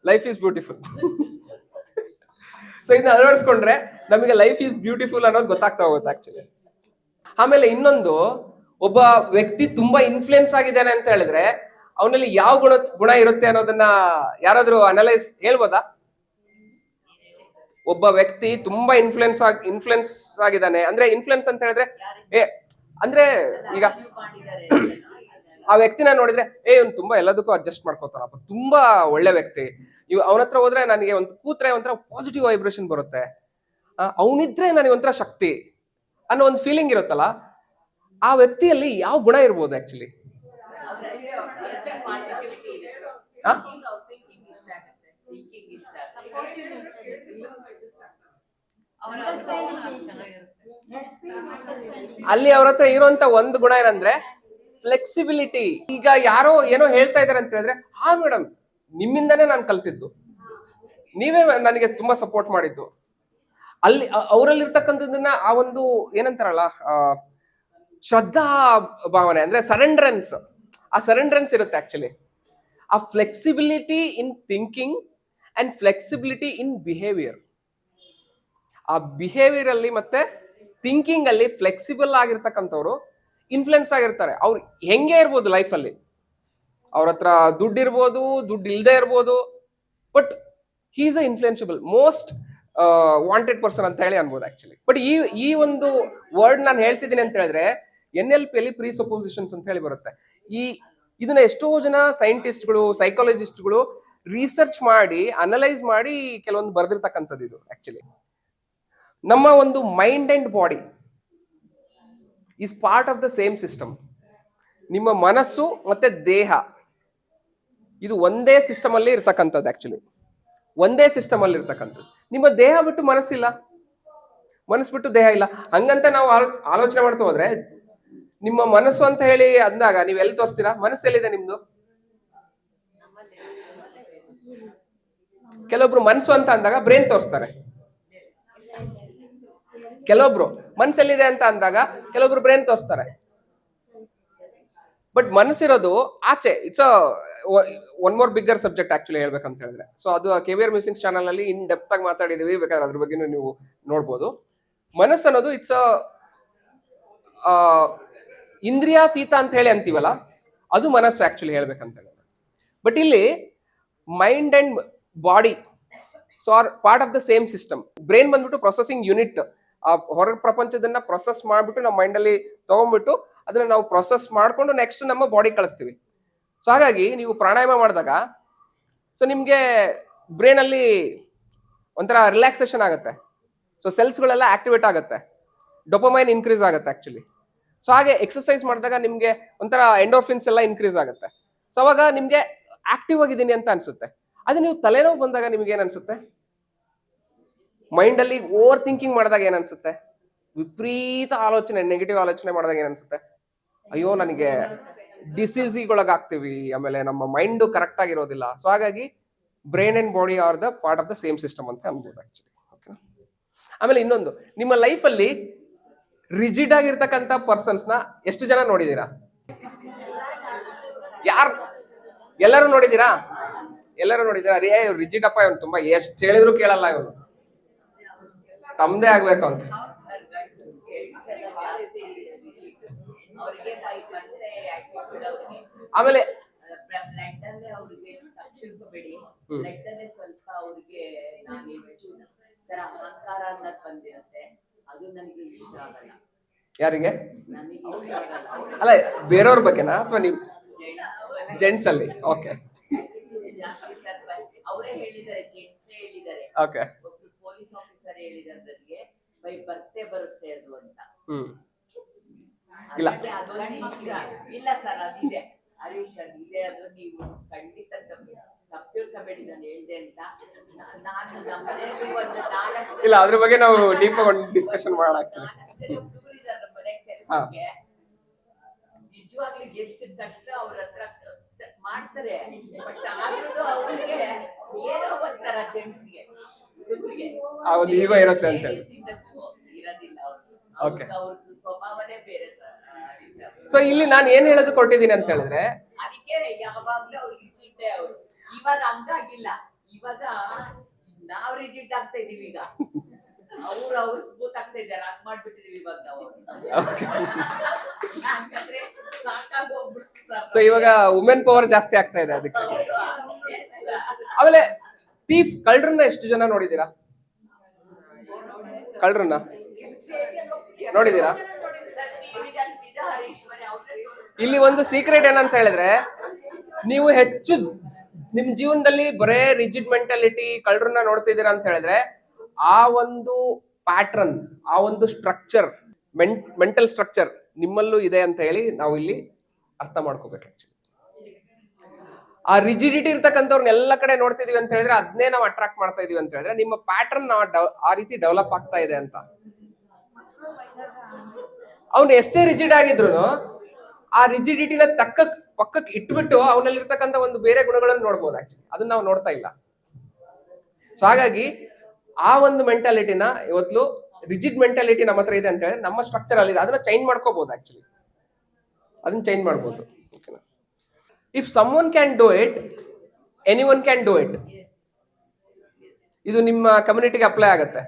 A: Life is beautiful. ಸೊ ಇದನ್ನ ಅಳವಡಿಸ್ಕೊಂಡ್ರೆ ನಮಗೆ ಲೈಫ್ ಈಸ್ ಬ್ಯೂಟಿಫುಲ್ ಅನ್ನೋದು ಗೊತ್ತಾಗ್ತಾ ಹೋಗುತ್ತೆ ಆಕ್ಚುಲಿ. ಆಮೇಲೆ ಇನ್ನೊಂದು, ಒಬ್ಬ ವ್ಯಕ್ತಿ ತುಂಬಾ ಇನ್ಫ್ಲುಯೆನ್ಸ್ ಆಗಿದ್ದಾನೆ ಅಂತ ಹೇಳಿದ್ರೆ ಅವನಲ್ಲಿ ಯಾವ ಗುಣ ಇರುತ್ತೆ ಅನ್ನೋದನ್ನ ಯಾರಾದ್ರೂ ಅನಲೈಸ್ ಹೇಳ್ಬೋದಾ? ಒಬ್ಬ ವ್ಯಕ್ತಿ ತುಂಬಾ ಇನ್ಫ್ಲುಯೆನ್ಸ್ ಆಗಿದ್ದಾನೆ ಅಂದ್ರೆ, ಇನ್ಫ್ಲುಯೆನ್ಸ್ ಅಂತ ಹೇಳಿದ್ರೆ ಅಂದ್ರೆ ಈಗ ಆ ವ್ಯಕ್ತಿನ ನೋಡಿದ್ರೆ ಇವ್ನು ತುಂಬಾ ಎಲ್ಲದಕ್ಕೂ ಅಡ್ಜಸ್ಟ್ ಮಾಡ್ಕೋತಾರಪ್ಪ, ತುಂಬಾ ಒಳ್ಳೆ ವ್ಯಕ್ತಿ, ಅವನ ಹತ್ರ ಹೋದ್ರೆ ನನಗೆ ಒಂದು ಕೂತ್ರೆ ಒಂಥರ ಪಾಸಿಟಿವ್ ವೈಬ್ರೇಷನ್ ಬರುತ್ತೆ, ಅವನಿದ್ರೆ ನನಗೆ ಒಂಥರ ಶಕ್ತಿ ಅನ್ನೋ ಒಂದು ಫೀಲಿಂಗ್ ಇರುತ್ತಲ್ಲ, ಆ ವ್ಯಕ್ತಿಯಲ್ಲಿ ಯಾವ ಗುಣ ಇರ್ಬೋದು ಆಕ್ಚುಲಿ? ಅಲ್ಲಿ ಅವ್ರ ಹತ್ರ ಇರುವಂತ ಒಂದು ಗುಣ ಏನಂದ್ರೆ ಫ್ಲೆಕ್ಸಿಬಿಲಿಟಿ. ಈಗ ಯಾರೋ ಏನೋ ಹೇಳ್ತಾ ಇದಾರೆ ಅಂತ ಹೇಳಿದ್ರೆ, ಹಾ ಮೇಡಮ್ ನಿಮ್ಮಿಂದಾನೇ ನಾನು ಕಲ್ತಿದ್ದು, ನೀವೇ ನನಗೆ ತುಂಬಾ ಸಪೋರ್ಟ್ ಮಾಡಿದ್ದು. ಅಲ್ಲಿ ಅವರಲ್ಲಿ ಇರ್ತಕ್ಕಂಥದ್ದನ್ನ ಆ ಒಂದು ಏನಂತಾರಲ್ಲ ಶ್ರದ್ಧಾ ಭಾವನೆ ಅಂದ್ರೆ ಸರೆಂಡ್ರೆನ್ಸ್, ಆ ಸರೆಂಡ್ರೆನ್ಸ್ ಇರುತ್ತೆ ಆಕ್ಚುಲಿ. ಆ flexibility in thinking and flexibility in behaviour. ಆ ಬಿಹೇವಿಯರ್ ಅಲ್ಲಿ ಮತ್ತೆ ಥಿಂಕಿಂಗ್ ಅಲ್ಲಿ ಫ್ಲೆಕ್ಸಿಬಲ್ ಆಗಿರ್ತಕ್ಕಂಥವ್ರು ಇನ್ಫ್ಲುಯೆನ್ಸ್ ಆಗಿರ್ತಾರೆ. ಅವ್ರು ಹೆಂಗೆ ಇರ್ಬೋದು ಲೈಫಲ್ಲಿ, ಅವ್ರ ಹತ್ರ ದುಡ್ಡು ಇರ್ಬೋದು, ದುಡ್ಡು ಇಲ್ಲದೆ ಇರ್ಬೋದು, but he is a influential most wanted person ಅಂತ ಹೇಳಿ ಅನ್ಬೋದು ಆಕ್ಚುಲಿ. ಬಟ್ ಈ ಒಂದು ವರ್ಡ್ ನಾನು ಹೇಳ್ತಿದ್ದೀನಿ ಅಂತ ಹೇಳಿದ್ರೆ NLP ಅಲ್ಲಿ ಪ್ರೀ ಸಪೋಸಿಷನ್ಸ್ ಅಂತ ಹೇಳಿ ಬರುತ್ತೆ. ಇದನ್ನ ಎಷ್ಟೋ ಜನ ಸೈಂಟಿಸ್ಟ್ಗಳು, ಸೈಕಾಲಜಿಸ್ಟ್ಗಳು ರಿಸರ್ಚ್ ಮಾಡಿ ಅನಲೈಸ್ ಮಾಡಿ ಕೆಲವೊಂದು ಬರೆದಿರ್ತಕ್ಕಂಥದ್ದು ಇದು ಆಕ್ಚುಲಿ. ನಮ್ಮ ಒಂದು mind and body is part of the same system. ನಿಮ್ಮ ಮನಸ್ಸು ಮತ್ತೆ ದೇಹ ಇದು ಒಂದೇ ಸಿಸ್ಟಮ್ ಅಲ್ಲಿ ಇರ್ತಕ್ಕಂಥದ್ದು ಆಕ್ಚುಲಿ, ಒಂದೇ ಸಿಸ್ಟಮ್ ಅಲ್ಲಿ ಇರ್ತಕ್ಕಂಥದ್ದು. ನಿಮ್ಮ ದೇಹ ಬಿಟ್ಟು ಮನಸ್ಸಿಲ್ಲ, ಮನಸ್ಸು ಬಿಟ್ಟು ದೇಹ ಇಲ್ಲ. ಹಂಗಂತ ನಾವು ಆಲೋಚನೆ ಮಾಡ್ತಾ ಹೋದ್ರೆ ನಿಮ್ಮ ಮನಸ್ಸು ಅಂತ ಹೇಳಿ ಅಂದಾಗ ನೀವು ಎಲ್ಲಿ ತೋರಿಸ್ತೀರಾ? ಮನಸ್ಸು ಎಲ್ಲಿದೆ ನಿಮ್ದು? ಕೆಲವೊಬ್ರು ಮನಸ್ಸು ಅಂತ ಅಂದಾಗ ಬ್ರೈನ್ ತೋರಿಸ್ತಾರೆ, ಕೆಲವೊಬ್ರು ಮನಸ್ಸೆಲ್ಲಿದೆ ಅಂತ ಅಂದಾಗ ಕೆಲವೊಬ್ರು ಬ್ರೈನ್ ತೋರಿಸ್ತಾರೆ. ಬಟ್ ಮನಸ್ಸಿರೋದು ಆಚೆ. It's one more bigger subject actually ಹೇಳ್ಬೇಕಂತ ಹೇಳಿದ್ರೆ. ಸೊ ಅದು KVR ಮ್ಯೂಸಿಕ್ಸ್ ಚಾನಲ್ ಅಲ್ಲಿ ಇನ್ ಡೆಪ್ತ್ ಆಗಿ ಮಾತಾಡಿದೀವಿ, ಬೇಕಾದ್ರೆ ಅದ್ರ ಬಗ್ಗೆ ನೀವು ನೋಡ್ಬೋದು. ಮನಸ್ಸು ಅನ್ನೋದು ಇಟ್ಸ್ ಇಂದ್ರಿಯಾತೀತ ಅಂತ ಹೇಳಿ ಅಂತೀವಲ್ಲ, ಅದು ಮನಸ್ಸು ಆಕ್ಚುಲಿ ಹೇಳ್ಬೇಕಂತ ಹೇಳಿದ್ರೆ. ಬಟ್ ಇಲ್ಲಿ mind and body so are part of the same system. Brain ಬಂದ್ಬಿಟ್ಟು ಪ್ರೊಸೆಸಿಂಗ್ ಯೂನಿಟ್, ಆ ಹೊರ ಪ್ರಪಂಚದನ್ನ ಪ್ರೊಸೆಸ್ ಮಾಡ್ಬಿಟ್ಟು ನಮ್ಮ ಮೈಂಡ್ ಅಲ್ಲಿ ತಗೊಂಡ್ಬಿಟ್ಟು ಅದನ್ನ ನಾವು ಪ್ರೊಸೆಸ್ ಮಾಡ್ಕೊಂಡು ನೆಕ್ಸ್ಟ್ ನಮ್ಮ ಬಾಡಿ ಕಳಿಸ್ತೀವಿ. ಸೊ ಹಾಗಾಗಿ ನೀವು ಪ್ರಾಣಾಯಾಮ ಮಾಡಿದಾಗ ಸೊ ನಿಮ್ಗೆ ಬ್ರೈನ್ ಅಲ್ಲಿ ಒಂಥರ ರಿಲ್ಯಾಕ್ಸೇಷನ್ ಆಗುತ್ತೆ. ಸೊ ಸೆಲ್ಸ್ಗಳೆಲ್ಲ ಆಕ್ಟಿವೇಟ್ ಆಗುತ್ತೆ, ಡೊಪಮೈನ್ ಇನ್ಕ್ರೀಸ್ ಆಗುತ್ತೆ ಆಕ್ಚುಲಿ. ಸೊ ಹಾಗೆ ಎಕ್ಸರ್ಸೈಸ್ ಮಾಡಿದಾಗ ನಿಮ್ಗೆ ಒಂಥರ ಎಂಡೋರ್ಫಿನ್ಸ್ ಎಲ್ಲ ಇನ್ಕ್ರೀಸ್ ಆಗುತ್ತೆ. ಸೊ ಅವಾಗ ನಿಮ್ಗೆ ಆಕ್ಟಿವ್ ಆಗಿದ್ದೀನಿ ಅಂತ ಅನ್ಸುತ್ತೆ. ಅದೇ ನೀವು ತಲೆನೋವು ಬಂದಾಗ ನಿಮ್ಗೆ ಏನ್ ಅನ್ಸುತ್ತೆ? ಮೈಂಡ್ ಅಲ್ಲಿ ಓವರ್ ಥಿಂಕಿಂಗ್ ಮಾಡಿದಾಗ ಏನ್ ಅನ್ಸುತ್ತೆ? ವಿಪರೀತ ಆಲೋಚನೆ, ನೆಗೆಟಿವ್ ಆಲೋಚನೆ ಮಾಡಿದಾಗ ಏನ್ ಅನ್ಸುತ್ತೆ, ಅಯ್ಯೋ ನನಗೆ ಡಿಸೀಸಿಗೊಳಗಾಗ್ತೀವಿ, ಆಮೇಲೆ ನಮ್ಮ ಮೈಂಡು ಕರೆಕ್ಟ್ ಆಗಿರೋದಿಲ್ಲ. ಸೊ ಹಾಗಾಗಿ brain and body are the part of the same system ಅಂತ ಅನ್ಬೋದು ಆಕ್ಚುಲಿ. ಓಕೆ. ಆಮೇಲೆ ಇನ್ನೊಂದು, ನಿಮ್ಮ ಲೈಫಲ್ಲಿ ರಿಜಿಡ್ ಆಗಿರ್ತಕ್ಕಂಥ ಪರ್ಸನ್ಸ್ನ ಎಷ್ಟು ಜನ ನೋಡಿದೀರಾ? ಯಾರು? ಎಲ್ಲರೂ ನೋಡಿದೀರಾ? ಎಲ್ಲರೂ ನೋಡಿದೀರಾ? ಅರೇ ರಿಜಿಡ್ ಅಪ್ಪ, ಇವನು ತುಂಬಾ ಎಷ್ಟು ಹೇಳಿದ್ರು ಕೇಳಲ್ಲ, ಇವನು ತಮ್ಮದೇ ಆಗ್ಬೇಕು ಅಂತ.
B: ಸರ್ ಗಂಡು ಹೆಣ್ಸ್ ಎಲ್ಲ ಜಾಸ್ತಿ ಅವ್ರಿಗೆ ಟೈಪ್ ಅಂದ್ರೆ ಆಟಿಟ್ಯೂಡ್ ಅವ್ರಿಗೆ.
A: ಆಮೇಲೆ
B: ಬ್ಲಡ್ ಅಲ್ಲೇ ಅವ್ರಿಗೆ ತಿಳ್ಕೊಬೇಡಿ, ಬ್ಲಡ್ ಅಲ್ಲೇ ಸ್ವಲ್ಪ ಅವ್ರಿಗೆ ನಾನು ಹೆಚ್ಚು ತರ ಅಹಂಕಾರ ಅನ್ನೋದು ಬಂದಿರುತ್ತೆ. ಅದು ನನಗೆ ಇಷ್ಟ ಆಗಲ್ಲ.
A: ಯಾರಿಗೆ?
B: ನನಗೆ ಇಷ್ಟ ಆಗಲ್ಲ.
A: ಅಲ್ಲ, ಬೇರೆಯವ್ರ ಬಗ್ಗೆನಾ ಅಥವಾ ನೀವು ಜೆಂಟ್ಸ್ ಅಲ್ಲಿ? ಓಕೆ
B: ಜಾಸ್ತಿ ಸ್ವಲ್ಪ ಅವರೇ ಹೇಳಿದ್ದಾರೆ, ಜೆಂಟ್ಸೇ ಹೇಳಿದ್ದಾರೆ.
A: ಓಕೆ.
B: ಒಬ್ರು ಪೊಲೀಸ್ ಆಫೀಸರ್ ಹೇಳಿದ್ದಾರೆ ನನಗೆ, ಬೈ ಬರ್ತೆ ಬರುತ್ತೆ ಅದು ಅಂತ.
A: ಇಲ್ಲ.
B: ಹಾಗಾಗಿ ಅದೊಂದು ಇಷ್ಟ ಇಲ್ಲ ಸರ್. ಅದಿದೆ ಹರೀಶ್, ಅದಿದೆ. ಅದು ನೀವು ಖಂಡಿತ ತಪ್ಪು ತಿಳ್ಕೊಬೇಡಿ ನಾನು ಹೇಳ್ದೆ ಅಂತ. ನಾನು ನಮ್ಮ ಮನೆಯಲ್ಲಿ ಒಂದು 4
A: ಇಲ್ಲ, ಅದ್ರ ಬಗ್ಗೆ ನಾವು ಡೀಪ್ ಒಂದು ಡಿಸ್ಕಷನ್ ಮಾಡೋಣ ಆಕ್ಚುಲಿ.
B: ಹುಡುಗರು ಇದ್ದಾರೆ ನಮ್ಮ ಮನೆ ಕೆಲಸಕ್ಕೆ. ನಿಜವಾಗ್ಲೂ ಎಷ್ಟು ಕಷ್ಟ ಅವ್ರ ಹತ್ರ ಮಾಡ್ತಾರೆ. ಬಟ್ ಆದ್ರೂ ಅವ್ರಿಗೆ ಏನೋ ಒಂಥರ ಜೆಂಟ್ಸ್ಗೆ, ಹುಡುಗರಿಗೆ
A: ಆ ಒಂದು ಈಗೋ ಇರುತ್ತೆ ಅಂತ ಹೇಳಿ.
B: ಇರೋದಿಲ್ಲ
A: Okay.
B: ಅವ್ರದ್ದು ಸ್ವಭಾವನೇ ಬೇರೆ ಸರ್.
A: ಸೊ ಇಲ್ಲಿ ನಾನು ಏನ್ ಹೇಳೋದು ಕೊಟ್ಟಿದ್ದೀನಿ ಅಂತ ಹೇಳಿದ್ರೆ,
B: ಅದಕ್ಕೆ ಯಾವಾಗ್ಲೂ ಅವ್ರಿಗೆ ರಿಜಿಡ್ ಅವರು. ಇವಾಗ ಹಂಗಾಗಿಲ್ಲ, ಇವಾಗ ನಾವ್ ರಿಜಿಡ್ ಆಗ್ತಾ ಇದೀವಿ. ಈಗ ಅವ್ರು ಸ್ಮೂತ್ ಆಗ್ತಾ ಇದಾರೆ, ಹಂಗ್ ಮಾಡ್ಬಿಟ್ಟಿದೀವಿ ಇವಾಗ ನಾವು. ಯಾಕಂದ್ರೆ ಸಾಕಾಗೋಗ್ಬಿಡ್ತು ಸರ್.
A: ಸೊ ಇವಾಗ ವುಮೆನ್ ಪವರ್ ಜಾಸ್ತಿ ಆಗ್ತಾ ಇದೆ ಅದಕ್ಕೆ. ಆಮೇಲೆ ಥೀಫ್, ಕಳ್ಳರನ್ನ ಎಷ್ಟು ಜನ ನೋಡಿದೀರಾ? ಕಳ್ಳರನ್ನ ನೋಡಿದೀರಾ? ಇಲ್ಲಿ ಒಂದು ಸೀಕ್ರೆಟ್ ಏನಂತ ಹೇಳಿದ್ರೆ, ನೀವು ಹೆಚ್ಚು ನಿಮ್ ಜೀವನದಲ್ಲಿ ಬರೇ ರಿಜಿಡ್ ಮೆಂಟಾಲಿಟಿ ಕಳ್ಳರನ್ನ ನೋಡ್ತಿದ್ದೀರಾ ಅಂತ ಹೇಳಿದ್ರೆ, ಆ ಒಂದು ಪ್ಯಾಟ್ರನ್, ಆ ಒಂದು ಸ್ಟ್ರಕ್ಚರ್, ಮೆಂಟಲ್ ಸ್ಟ್ರಕ್ಚರ್ ನಿಮ್ಮಲ್ಲೂ ಇದೆ ಅಂತ ಹೇಳಿ ನಾವು ಇಲ್ಲಿ ಅರ್ಥ ಮಾಡ್ಕೋಬೇಕು. ಆಕ್ಚುಲಿ ಆ ರಿಜಿಡಿಟಿ ಇರ್ತಕ್ಕಂಥವ್ರನ್ನ ಎಲ್ಲ ಕಡೆ ನೋಡ್ತಿದೀವಿ ಅಂತ ಹೇಳಿದ್ರೆ, ಅದನ್ನೇ ನಾವು ಅಟ್ರಾಕ್ಟ್ ಮಾಡ್ತಾ ಇದೀವಿ ಅಂತ ಹೇಳಿದ್ರೆ, ನಿಮ್ಮ ಪ್ಯಾಟ್ರನ್ ಆ ರೀತಿ ಡೆವಲಪ್ ಆಗ್ತಾ ಇದೆ ಅಂತ. ಅವ್ನು ಎಷ್ಟೇ ರಿಜಿಡ್ ಆಗಿದ್ರು ಆ ರಿಜಿಡಿಟಿನ ಪಕ್ಕಕ್ಕೆ ಇಟ್ಬಿಟ್ಟು ಅವನಲ್ಲಿರ್ತಕ್ಕಂಥ ಒಂದು ಬೇರೆ ಗುಣಗಳನ್ನು ನೋಡ್ಬೋದು. ಆಕ್ಚುಲಿ ಅದನ್ನ ನಾವು ನೋಡ್ತಾ ಇಲ್ಲ. ಸೊ ಹಾಗಾಗಿ ಆ ಒಂದು ಮೆಂಟಾಲಿಟಿನ ಇವತ್ತು ರಿಜಿಡ್ ಮೆಂಟಾಲಿಟಿ ನಮ್ಮ ಹತ್ರ ಇದೆ ಅಂತ ಹೇಳಿದ್ರೆ, ನಮ್ಮ ಸ್ಟ್ರಕ್ಚರ್ ಅಲ್ಲಿ ಅದನ್ನ ಚೇಂಜ್ ಮಾಡ್ಕೋಬಹುದು. ಆಕ್ಚುಲಿ ಅದನ್ನ ಚೇಂಜ್ ಮಾಡ್ಬೋದು. If someone can do it, anyone can do it. ಇದು ನಿಮ್ಮ ಕಮ್ಯುನಿಟಿಗೆ ಅಪ್ಲೈ ಆಗುತ್ತೆ.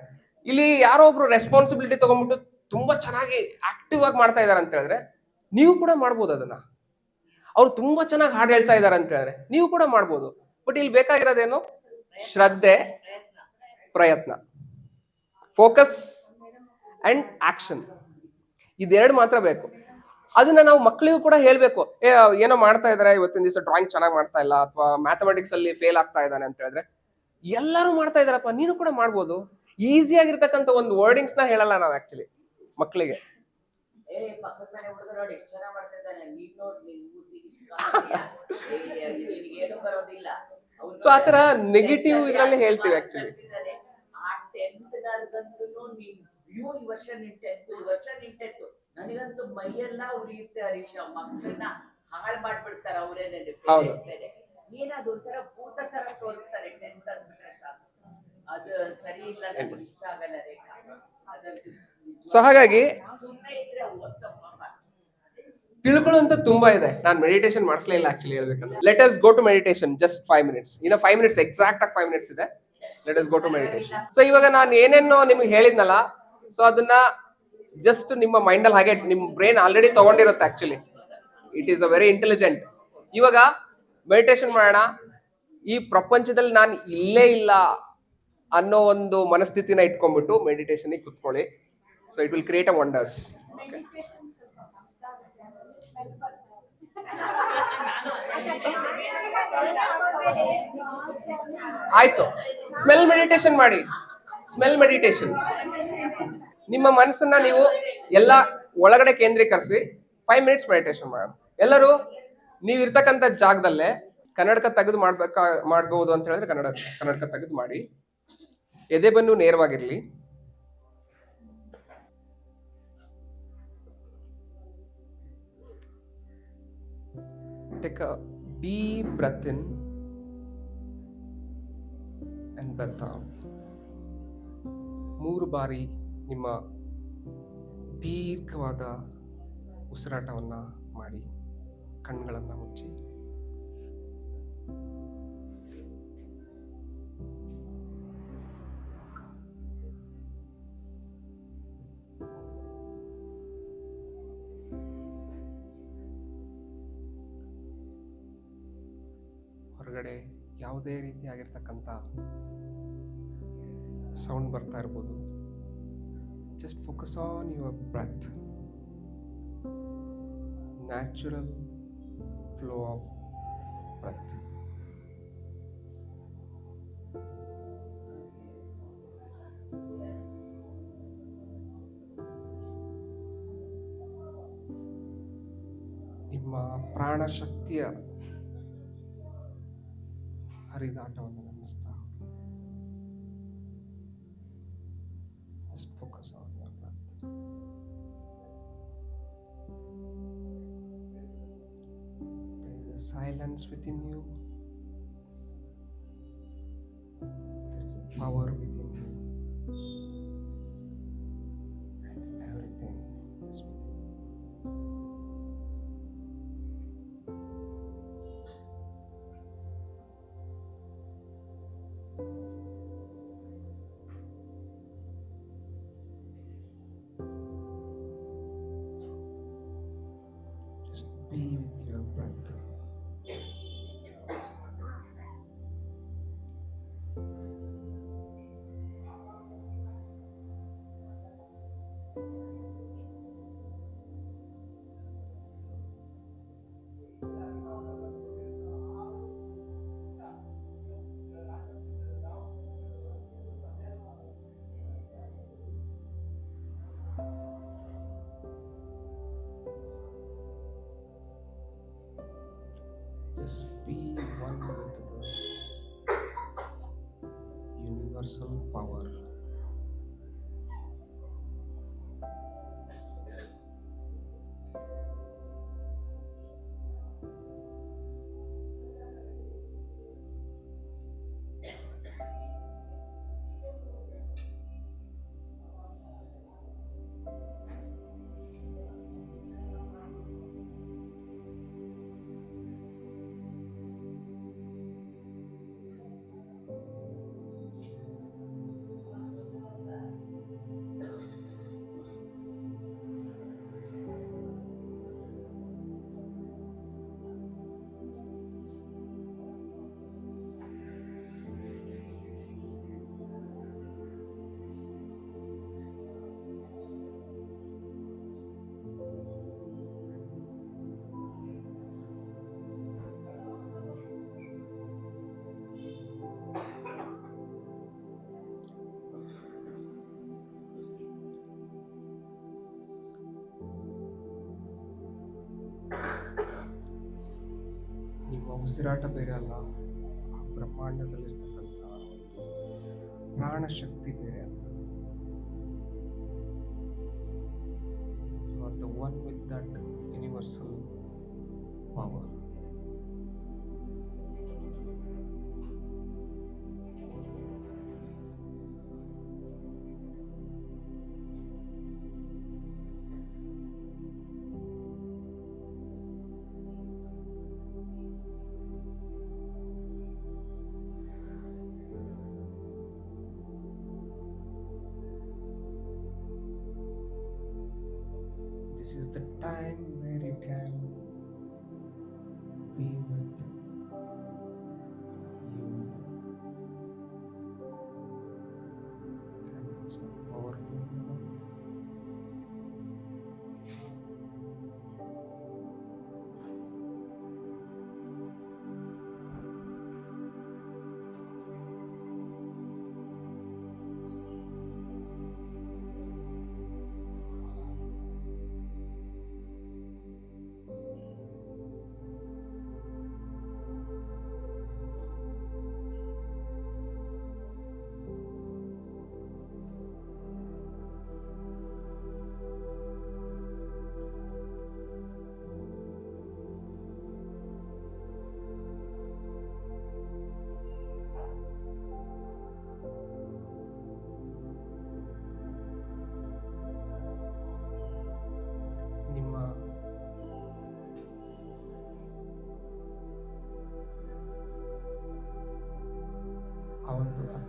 A: ಇಲ್ಲಿ ಯಾರೋ ಒಬ್ರು ರೆಸ್ಪಾನ್ಸಿಬಿಲಿಟಿ ತಗೊಂಡ್ಬಿಟ್ಟು ತುಂಬಾ ಚೆನ್ನಾಗಿ ಆಕ್ಟಿವ್ ಆಗಿ ಮಾಡ್ತಾ ಇದಾರೆ ಅಂತ ಹೇಳಿದ್ರೆ, ನೀವು ಕೂಡ ಮಾಡ್ಬೋದು ಅದನ್ನ. ಅವ್ರು ತುಂಬಾ ಚೆನ್ನಾಗಿ ಹಾಡು ಹೇಳ್ತಾ ಇದಾರೆ ಅಂತ ಹೇಳಿದ್ರೆ ನೀವು ಕೂಡ ಮಾಡ್ಬೋದು. ಬಟ್ ಇಲ್ಲಿ ಬೇಕಾಗಿರೋದೇನು? ಶ್ರದ್ಧೆ, ಪ್ರಯತ್ನ, ಫೋಕಸ್ ಅಂಡ್ ಆಕ್ಷನ್. ಇದೆರಡು ಮಾತ್ರ ಬೇಕು. ಅದನ್ನ ನಾವು ಮಕ್ಕಳಿಗೂ ಕೂಡ ಹೇಳ್ಬೇಕು. ಏನೋ ಮಾಡ್ತಾ ಇದಾರೆ ಇವತ್ತಿನ ದಿವಸ, ಡ್ರಾಯಿಂಗ್ ಚೆನ್ನಾಗಿ ಮಾಡ್ತಾ ಇಲ್ಲ ಅಥವಾ ಮ್ಯಾಥಮೆಟಿಕ್ಸ್ ಅಲ್ಲಿ ಫೇಲ್ ಆಗ್ತಾ ಇದ್ದಾನೆ ಅಂತ ಹೇಳಿದ್ರೆ, ಎಲ್ಲರೂ ಮಾಡ್ತಾ ಇದಾರಪ್ಪ, ನೀನು ಕೂಡ ಮಾಡ್ಬೋದು. ಈಸಿ ಆಗಿರ್ತಕ್ಕಂಥ ಒಂದು ವರ್ಡಿಂಗ್ಸ್ ನ ಹೇಳಲ್ಲ ನಾವು ಆಕ್ಚುಲಿ ಮಕ್ಕಳಿಗೆ.
B: ಪಕ್ಕದ ಮನೆ ಹುಡುಗ ನೋಡಿ ಎಷ್ಟು ಚೆನ್ನಾಗಿ ಮಾಡ್ತಾ ಇದ್ದಾನೆ, ನೀನ್ ನೋಡಿ ಏನು ಬರೋದಿಲ್ಲ.
A: ಸೊ ಆತರ ನೆಗೆಟಿವ್ ಇದರಲ್ಲಿ ಹೇಳ್ತೀವಿ ಆಕ್ಚುಲಿ.
B: ಆ 10th ನರ್ಗಂತೂ ನೀನ್ ಈ ವರ್ಷ ನಿನ್ 10th, ಈ ವರ್ಷ ನಿನ್ 10th, ನನಗಂತೂ ಮೈಯೆಲ್ಲ ಉರಿಯುತ್ತೆ ಹರೀಶ್. ಮಕ್ಕಳನ್ನ ಹಾಳು ಮಾಡ್ಬಿಡ್ತಾರ ಅವರೇನೆ. ಏನಾದ್ರು ಒಂಥರ ಭೂತ ತರ ತೋರಿಸ್ತಾರೆ 10th ಅಂದ್ಬಿಟ್ರೆ ಸಾಕು. ಅದು ಸರಿ ಇಲ್ಲ, ನನಗೆ ಇಷ್ಟ ಆಗಲ್ಲ ರೇಖಾ. ಅದಂತೂ
A: ಸೊ ಹಾಗಾಗಿ
B: ಸುಮ್ಮನೆ ಇದ್ರೆ ಓದ್ತಪ್ಪ.
A: ತಿಳ್ಕೊಳ್ಳುವಂತ ತುಂಬಾ ಇದೆ. ನಾನು ಮೆಡಿಟೇಷನ್ ಮಾಡಿಸ್ಲೇ ಇಲ್ಲ ಆಕ್ಚುಲಿ ಹೇಳ್ಬೇಕಂದ್ರೆ. Let us go to meditation. Just 5 minutes. ಇನ್ನ 5 minutes, ಎಕ್ಸಾಕ್ಟ್ ಆಗಿ 5 minutes ಇದೆ. Let us go to meditation. So ಇವಾಗ ನಾನು ಏನೇನೋ ನಿಮ್ಗೆ ಹೇಳಿದ್ನಲ್ಲ, ಸೊ ಅದನ್ನ ಜಸ್ಟ್ ನಿಮ್ಮ ಮೈಂಡ್ ಅಲ್ಲಿ ಹಾಗೆ ನಿಮ್ ಬ್ರೈನ್ ಆಲ್ರೆಡಿ ತಗೊಂಡಿರುತ್ತೆ. Actually it is a very intelligent. ಇವಾಗ ಮೆಡಿಟೇಷನ್ ಮಾಡೋಣ. ಈ ಪ್ರಪಂಚದಲ್ಲಿ ನಾನು ಇಲ್ಲೇ ಇಲ್ಲ ಅನ್ನೋ ಒಂದು ಮನಸ್ಥಿತಿನ ಇಟ್ಕೊಂಡ್ಬಿಟ್ಟು ಮೆಡಿಟೇಷನ್ ಕುತ್ಕೊಳ್ಳಿ. So it will create a wonders. ಆಯ್ತು, ಸ್ಮೆಲ್ ಮೆಡಿಟೇಷನ್ ಮಾಡಿ. ಸ್ಮೆಲ್ ಮೆಡಿಟೇಷನ್, ನಿಮ್ಮ ಮನಸ್ಸನ್ನ ನೀವು ಎಲ್ಲ ಒಳಗಡೆ ಕೇಂದ್ರೀಕರಿಸಿ 5 minutes ಮೆಡಿಟೇಷನ್ ಮಾಡೋಣ. ಎಲ್ಲರೂ ನೀವು ಇರ್ತಕ್ಕಂಥ ಜಾಗದಲ್ಲೇ ಕನ್ನಡಕ ತೆಗೆದು ಮಾಡ್ಬೋದು ಅಂತ ಹೇಳಿದ್ರೆ ಕನ್ನಡಕ ತೆಗೆದು ಮಾಡಿ. ಎದೆ ಬನ್ನು ನೇರವಾಗಿರ್ಲಿ. Take a deep breath in and breath out. 3 ಬಾರಿ ನಿಮ್ಮ ದೀರ್ಘವಾದ ಉಸಿರಾಟವನ್ನು ಮಾಡಿ. ಕಣ್ಣುಗಳನ್ನು ಮುಚ್ಚಿ. ಹೊರಗಡೆ ಯಾವುದೇ ರೀತಿಯಾಗಿರ್ತಕ್ಕಂಥ ಸೌಂಡ್ ಬರ್ತಾ ಇರ್ಬೋದು. Just focus on your breath, natural flow of breath. ನಿಮ್ಮ ಪ್ರಾಣಶಕ್ತಿಯ ಹರಿದಾಟವನ್ನು ಗಮನಿಸ್ತಾ. Just focus on your breath. There is a silence within you. There is a power within you. And everything is within you. Just be with your breath. Just be one with the universal power. ನಿಮ್ಮ ಉಸಿರಾಟ ಬೇರೆ ಅಲ್ಲ, ಆ ಬ್ರಹ್ಮಾಂಡದಲ್ಲಿರ್ತಕ್ಕಂಥ ಪ್ರಾಣಶಕ್ತಿ ಬೇರೆ ಅಲ್ಲ. You are the one with that universal power. This is the time where you can be with you. And it's a powerful moment.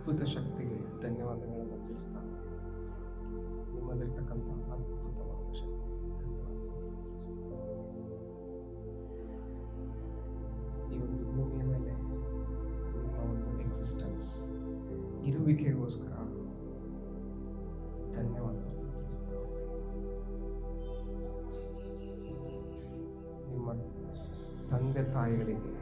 A: ಅದ್ಭುತ ಶಕ್ತಿಗೆ ಧನ್ಯವಾದಗಳನ್ನು ತಿಳಿಸ್ತಾ ನಿಮ್ಮಲ್ಲಿರ್ತಕ್ಕಂಥ ಅದ್ಭುತವಾದ ಶಕ್ತಿಗೆ ಧನ್ಯವಾದಗಳನ್ನು ತಿಳಿಸ್ತಾ ಈ ಒಂದು ಭೂಮಿಯ ಮೇಲೆ ನಿಮ್ಮ ಒಂದು ಎಕ್ಸಿಸ್ಟೆನ್ಸ್ ಇರುವಿಕೆಗೋಸ್ಕರ ಧನ್ಯವಾದಗಳನ್ನು ತಿಳಿಸ್ತಾ ನಿಮ್ಮ ತಂದೆ ತಾಯಿಗಳಿಗೆ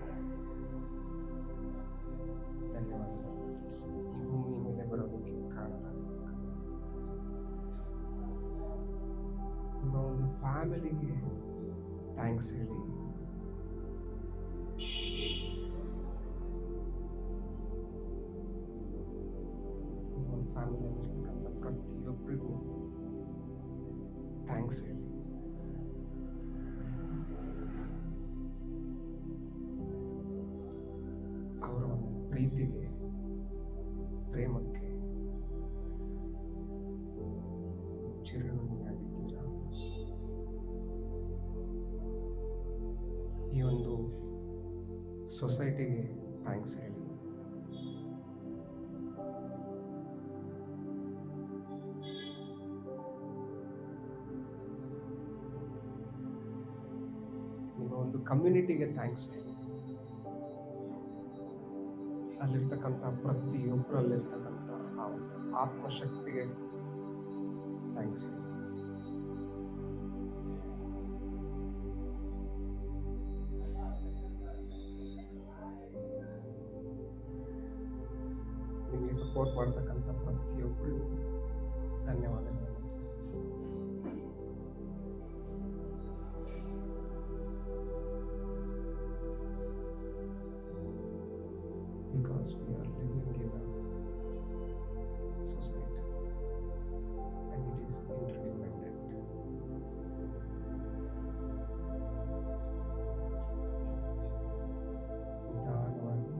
A: ಧನ್ಯವಾದಗಳನ್ನು ತಿಳಿಸಿ ಈ ಭೂಮಿಯ ಮೇಲೆ ಬರೋದಕ್ಕೆ ಕಾರಣರಾಗಿರ್ತಕ್ಕಂಥ ನಿಮ್ಮ ಒಂದು ಫ್ಯಾಮಿಲಿಗೆ ಥ್ಯಾಂಕ್ಸ್ ಹೇಳಿ ನಿಮ್ಮ ಒಂದು ಫ್ಯಾಮಿಲಿಯಲ್ಲಿರ್ತಕ್ಕಂಥ ಪ್ರತಿಯೊಬ್ಬರಿಗೂ ಥ್ಯಾಂಕ್ಸ್ ಹೇಳಿ ಅವರ ಒಂದು ಪ್ರೀತಿಗೆ ಪ್ರೇಮಕ್ಕೆ ಚಿರಋಣಿಯಾಗಿದ್ದೀರಾ. ಈ ಒಂದು ಸೊಸೈಟಿಗೆ ಥ್ಯಾಂಕ್ಸ್ ಹೇಳಿ. ನಿಮ್ಮ ಒಂದು ಕಮ್ಯುನಿಟಿಗೆ ಥ್ಯಾಂಕ್ಸ್ ಹೇಳಿ. ಅಲ್ಲಿರ್ತಕ್ಕಂಥ ಪ್ರತಿಯೊಬ್ಬರಲ್ಲಿರ್ತಕ್ಕಂಥ ಆ ಒಂದು ಆತ್ಮಶಕ್ತಿಗೆ ಥ್ಯಾಂಕ್ಸ್ ಹೇಳಿ. ನಿಮಗೆ ಸಪೋರ್ಟ್ ಮಾಡ್ತಕ್ಕಂಥ ಪ್ರತಿಯೊಬ್ಬರಿಗೂ ಧನ್ಯವಾದಗಳನ್ನು ತಿಳಿಸಿ. Because we are living in a society and it is interdependent. ನಿಧಾನವಾಗಿ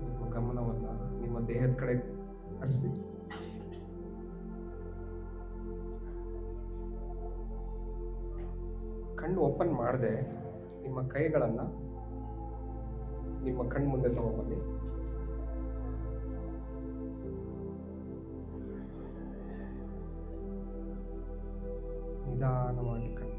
A: ನಿಮ್ಮ ಗಮನವನ್ನು ನಿಮ್ಮ ದೇಹದ ಕಡೆ ಹರಿಸಿ. ಕಣ್ಣು ಓಪನ್ ಮಾಡದೆ ನಿಮ್ಮ ಕೈಗಳನ್ನು ನಿಮ್ಮ ಕಣ್ಣು ಮುಂದೆ ತಗೊಂಡ್ಬನ್ನಿ. ನಿಧಾನವಾಗಿ ಕಣ್ಣು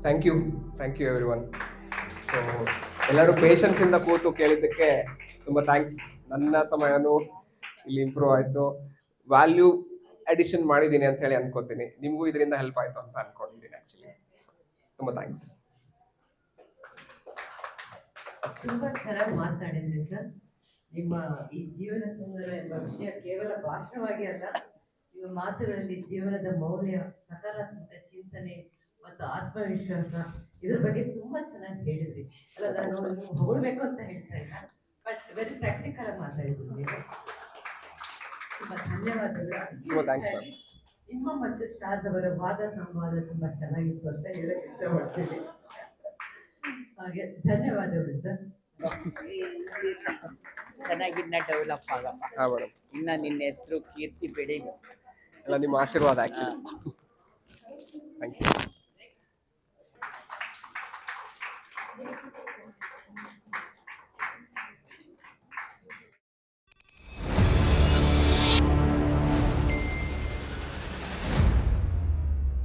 A: thank you everyone. So ಎಲ್ಲರೂ ಪೇಷನ್ಸಿಂದ ಕೂತು ಕೇಳಿದ್ದಕ್ಕೆ ತುಂಬ ಥ್ಯಾಂಕ್ಸ್. ನನ್ನ ಸಮಯನೂ ಇಲ್ಲಿ ಇಂಪ್ರೂವ್ ಆಯಿತು, ವ್ಯಾಲ್ಯೂ ಅಡಿಷನ್ ಮಾಡಿದ್ದೀನಿ ಅಂತ ಹೇಳಿ ಅನ್ಕೋತೀನಿ. ನಿಮಗೂ ಇದರಿಂದ ಹೆಲ್ಪ್ ಆಯಿತು ಅಂತ ಅನ್ಕೊಂಡಿದ್ದೀನಿ. ಆ್ಯಕ್ಚುಲಿ ತುಂಬ ಥ್ಯಾಂಕ್ಸ್.
F: ತುಂಬಾ ಚೆನ್ನಾಗಿ ಮಾತಾಡಿದ್ರಿ ಸರ್. ನಿಮ್ಮ ಈ ಜೀವನ ಸುಂದರ ಎಂಬ ವಿಷಯ ಕೇವಲ ಭಾಷಣವಾಗಿ ಅಲ್ಲ, ನಿಮ್ಮ ಮಾತುಗಳಲ್ಲಿ ಜೀವನದ ಮೌಲ್ಯ, ಸಕಾರಾತ್ಮಕ ಚಿಂತನೆ ಮತ್ತು ಆತ್ಮವಿಶ್ವಾಸ ಇದ್ರ ಬಗ್ಗೆ ತುಂಬಾ ಚೆನ್ನಾಗಿ ಹೇಳಿದ್ರಿ. ಅಲ್ಲ, ನಾನು ಹೊಗಳ್ಬೇಕು ಅಂತ ಹೇಳ್ತಾ ಇಲ್ಲ, ಬಟ್ ವೆರಿ ಪ್ರಾಕ್ಟಿಕಲ್ ಆಗಿ ಮಾತಾಡಿದ್ರಿ ನೀವು. ತುಂಬಾ ಧನ್ಯವಾದಗಳು. ನಿಮ್ಮ ಮತ್ತು ಶಾರದವರ ವಾದ ಸಂವಾದ ತುಂಬಾ ಚೆನ್ನಾಗಿತ್ತು ಅಂತ ಹೇಳಕ್ ಇಷ್ಟಪಡ್ತೀನಿ. ಹಾಗೆ ಧನ್ಯವಾದಗಳು ಸರ್.
B: ಚೆನ್ನಾಗಿನ್ನ ಡೆವಲಪ್ ಆಗಪ್ಪ. ಇನ್ನ ನಿನ್ನ ಹೆಸರು ಕೀರ್ತಿ ಬೆಳೀಲಿ.
A: ಎಲ್ಲ ನಿಮ್ಮ ಆಶೀರ್ವಾದ ಆ್ಯಕ್ಚುಲಿ. Thank you.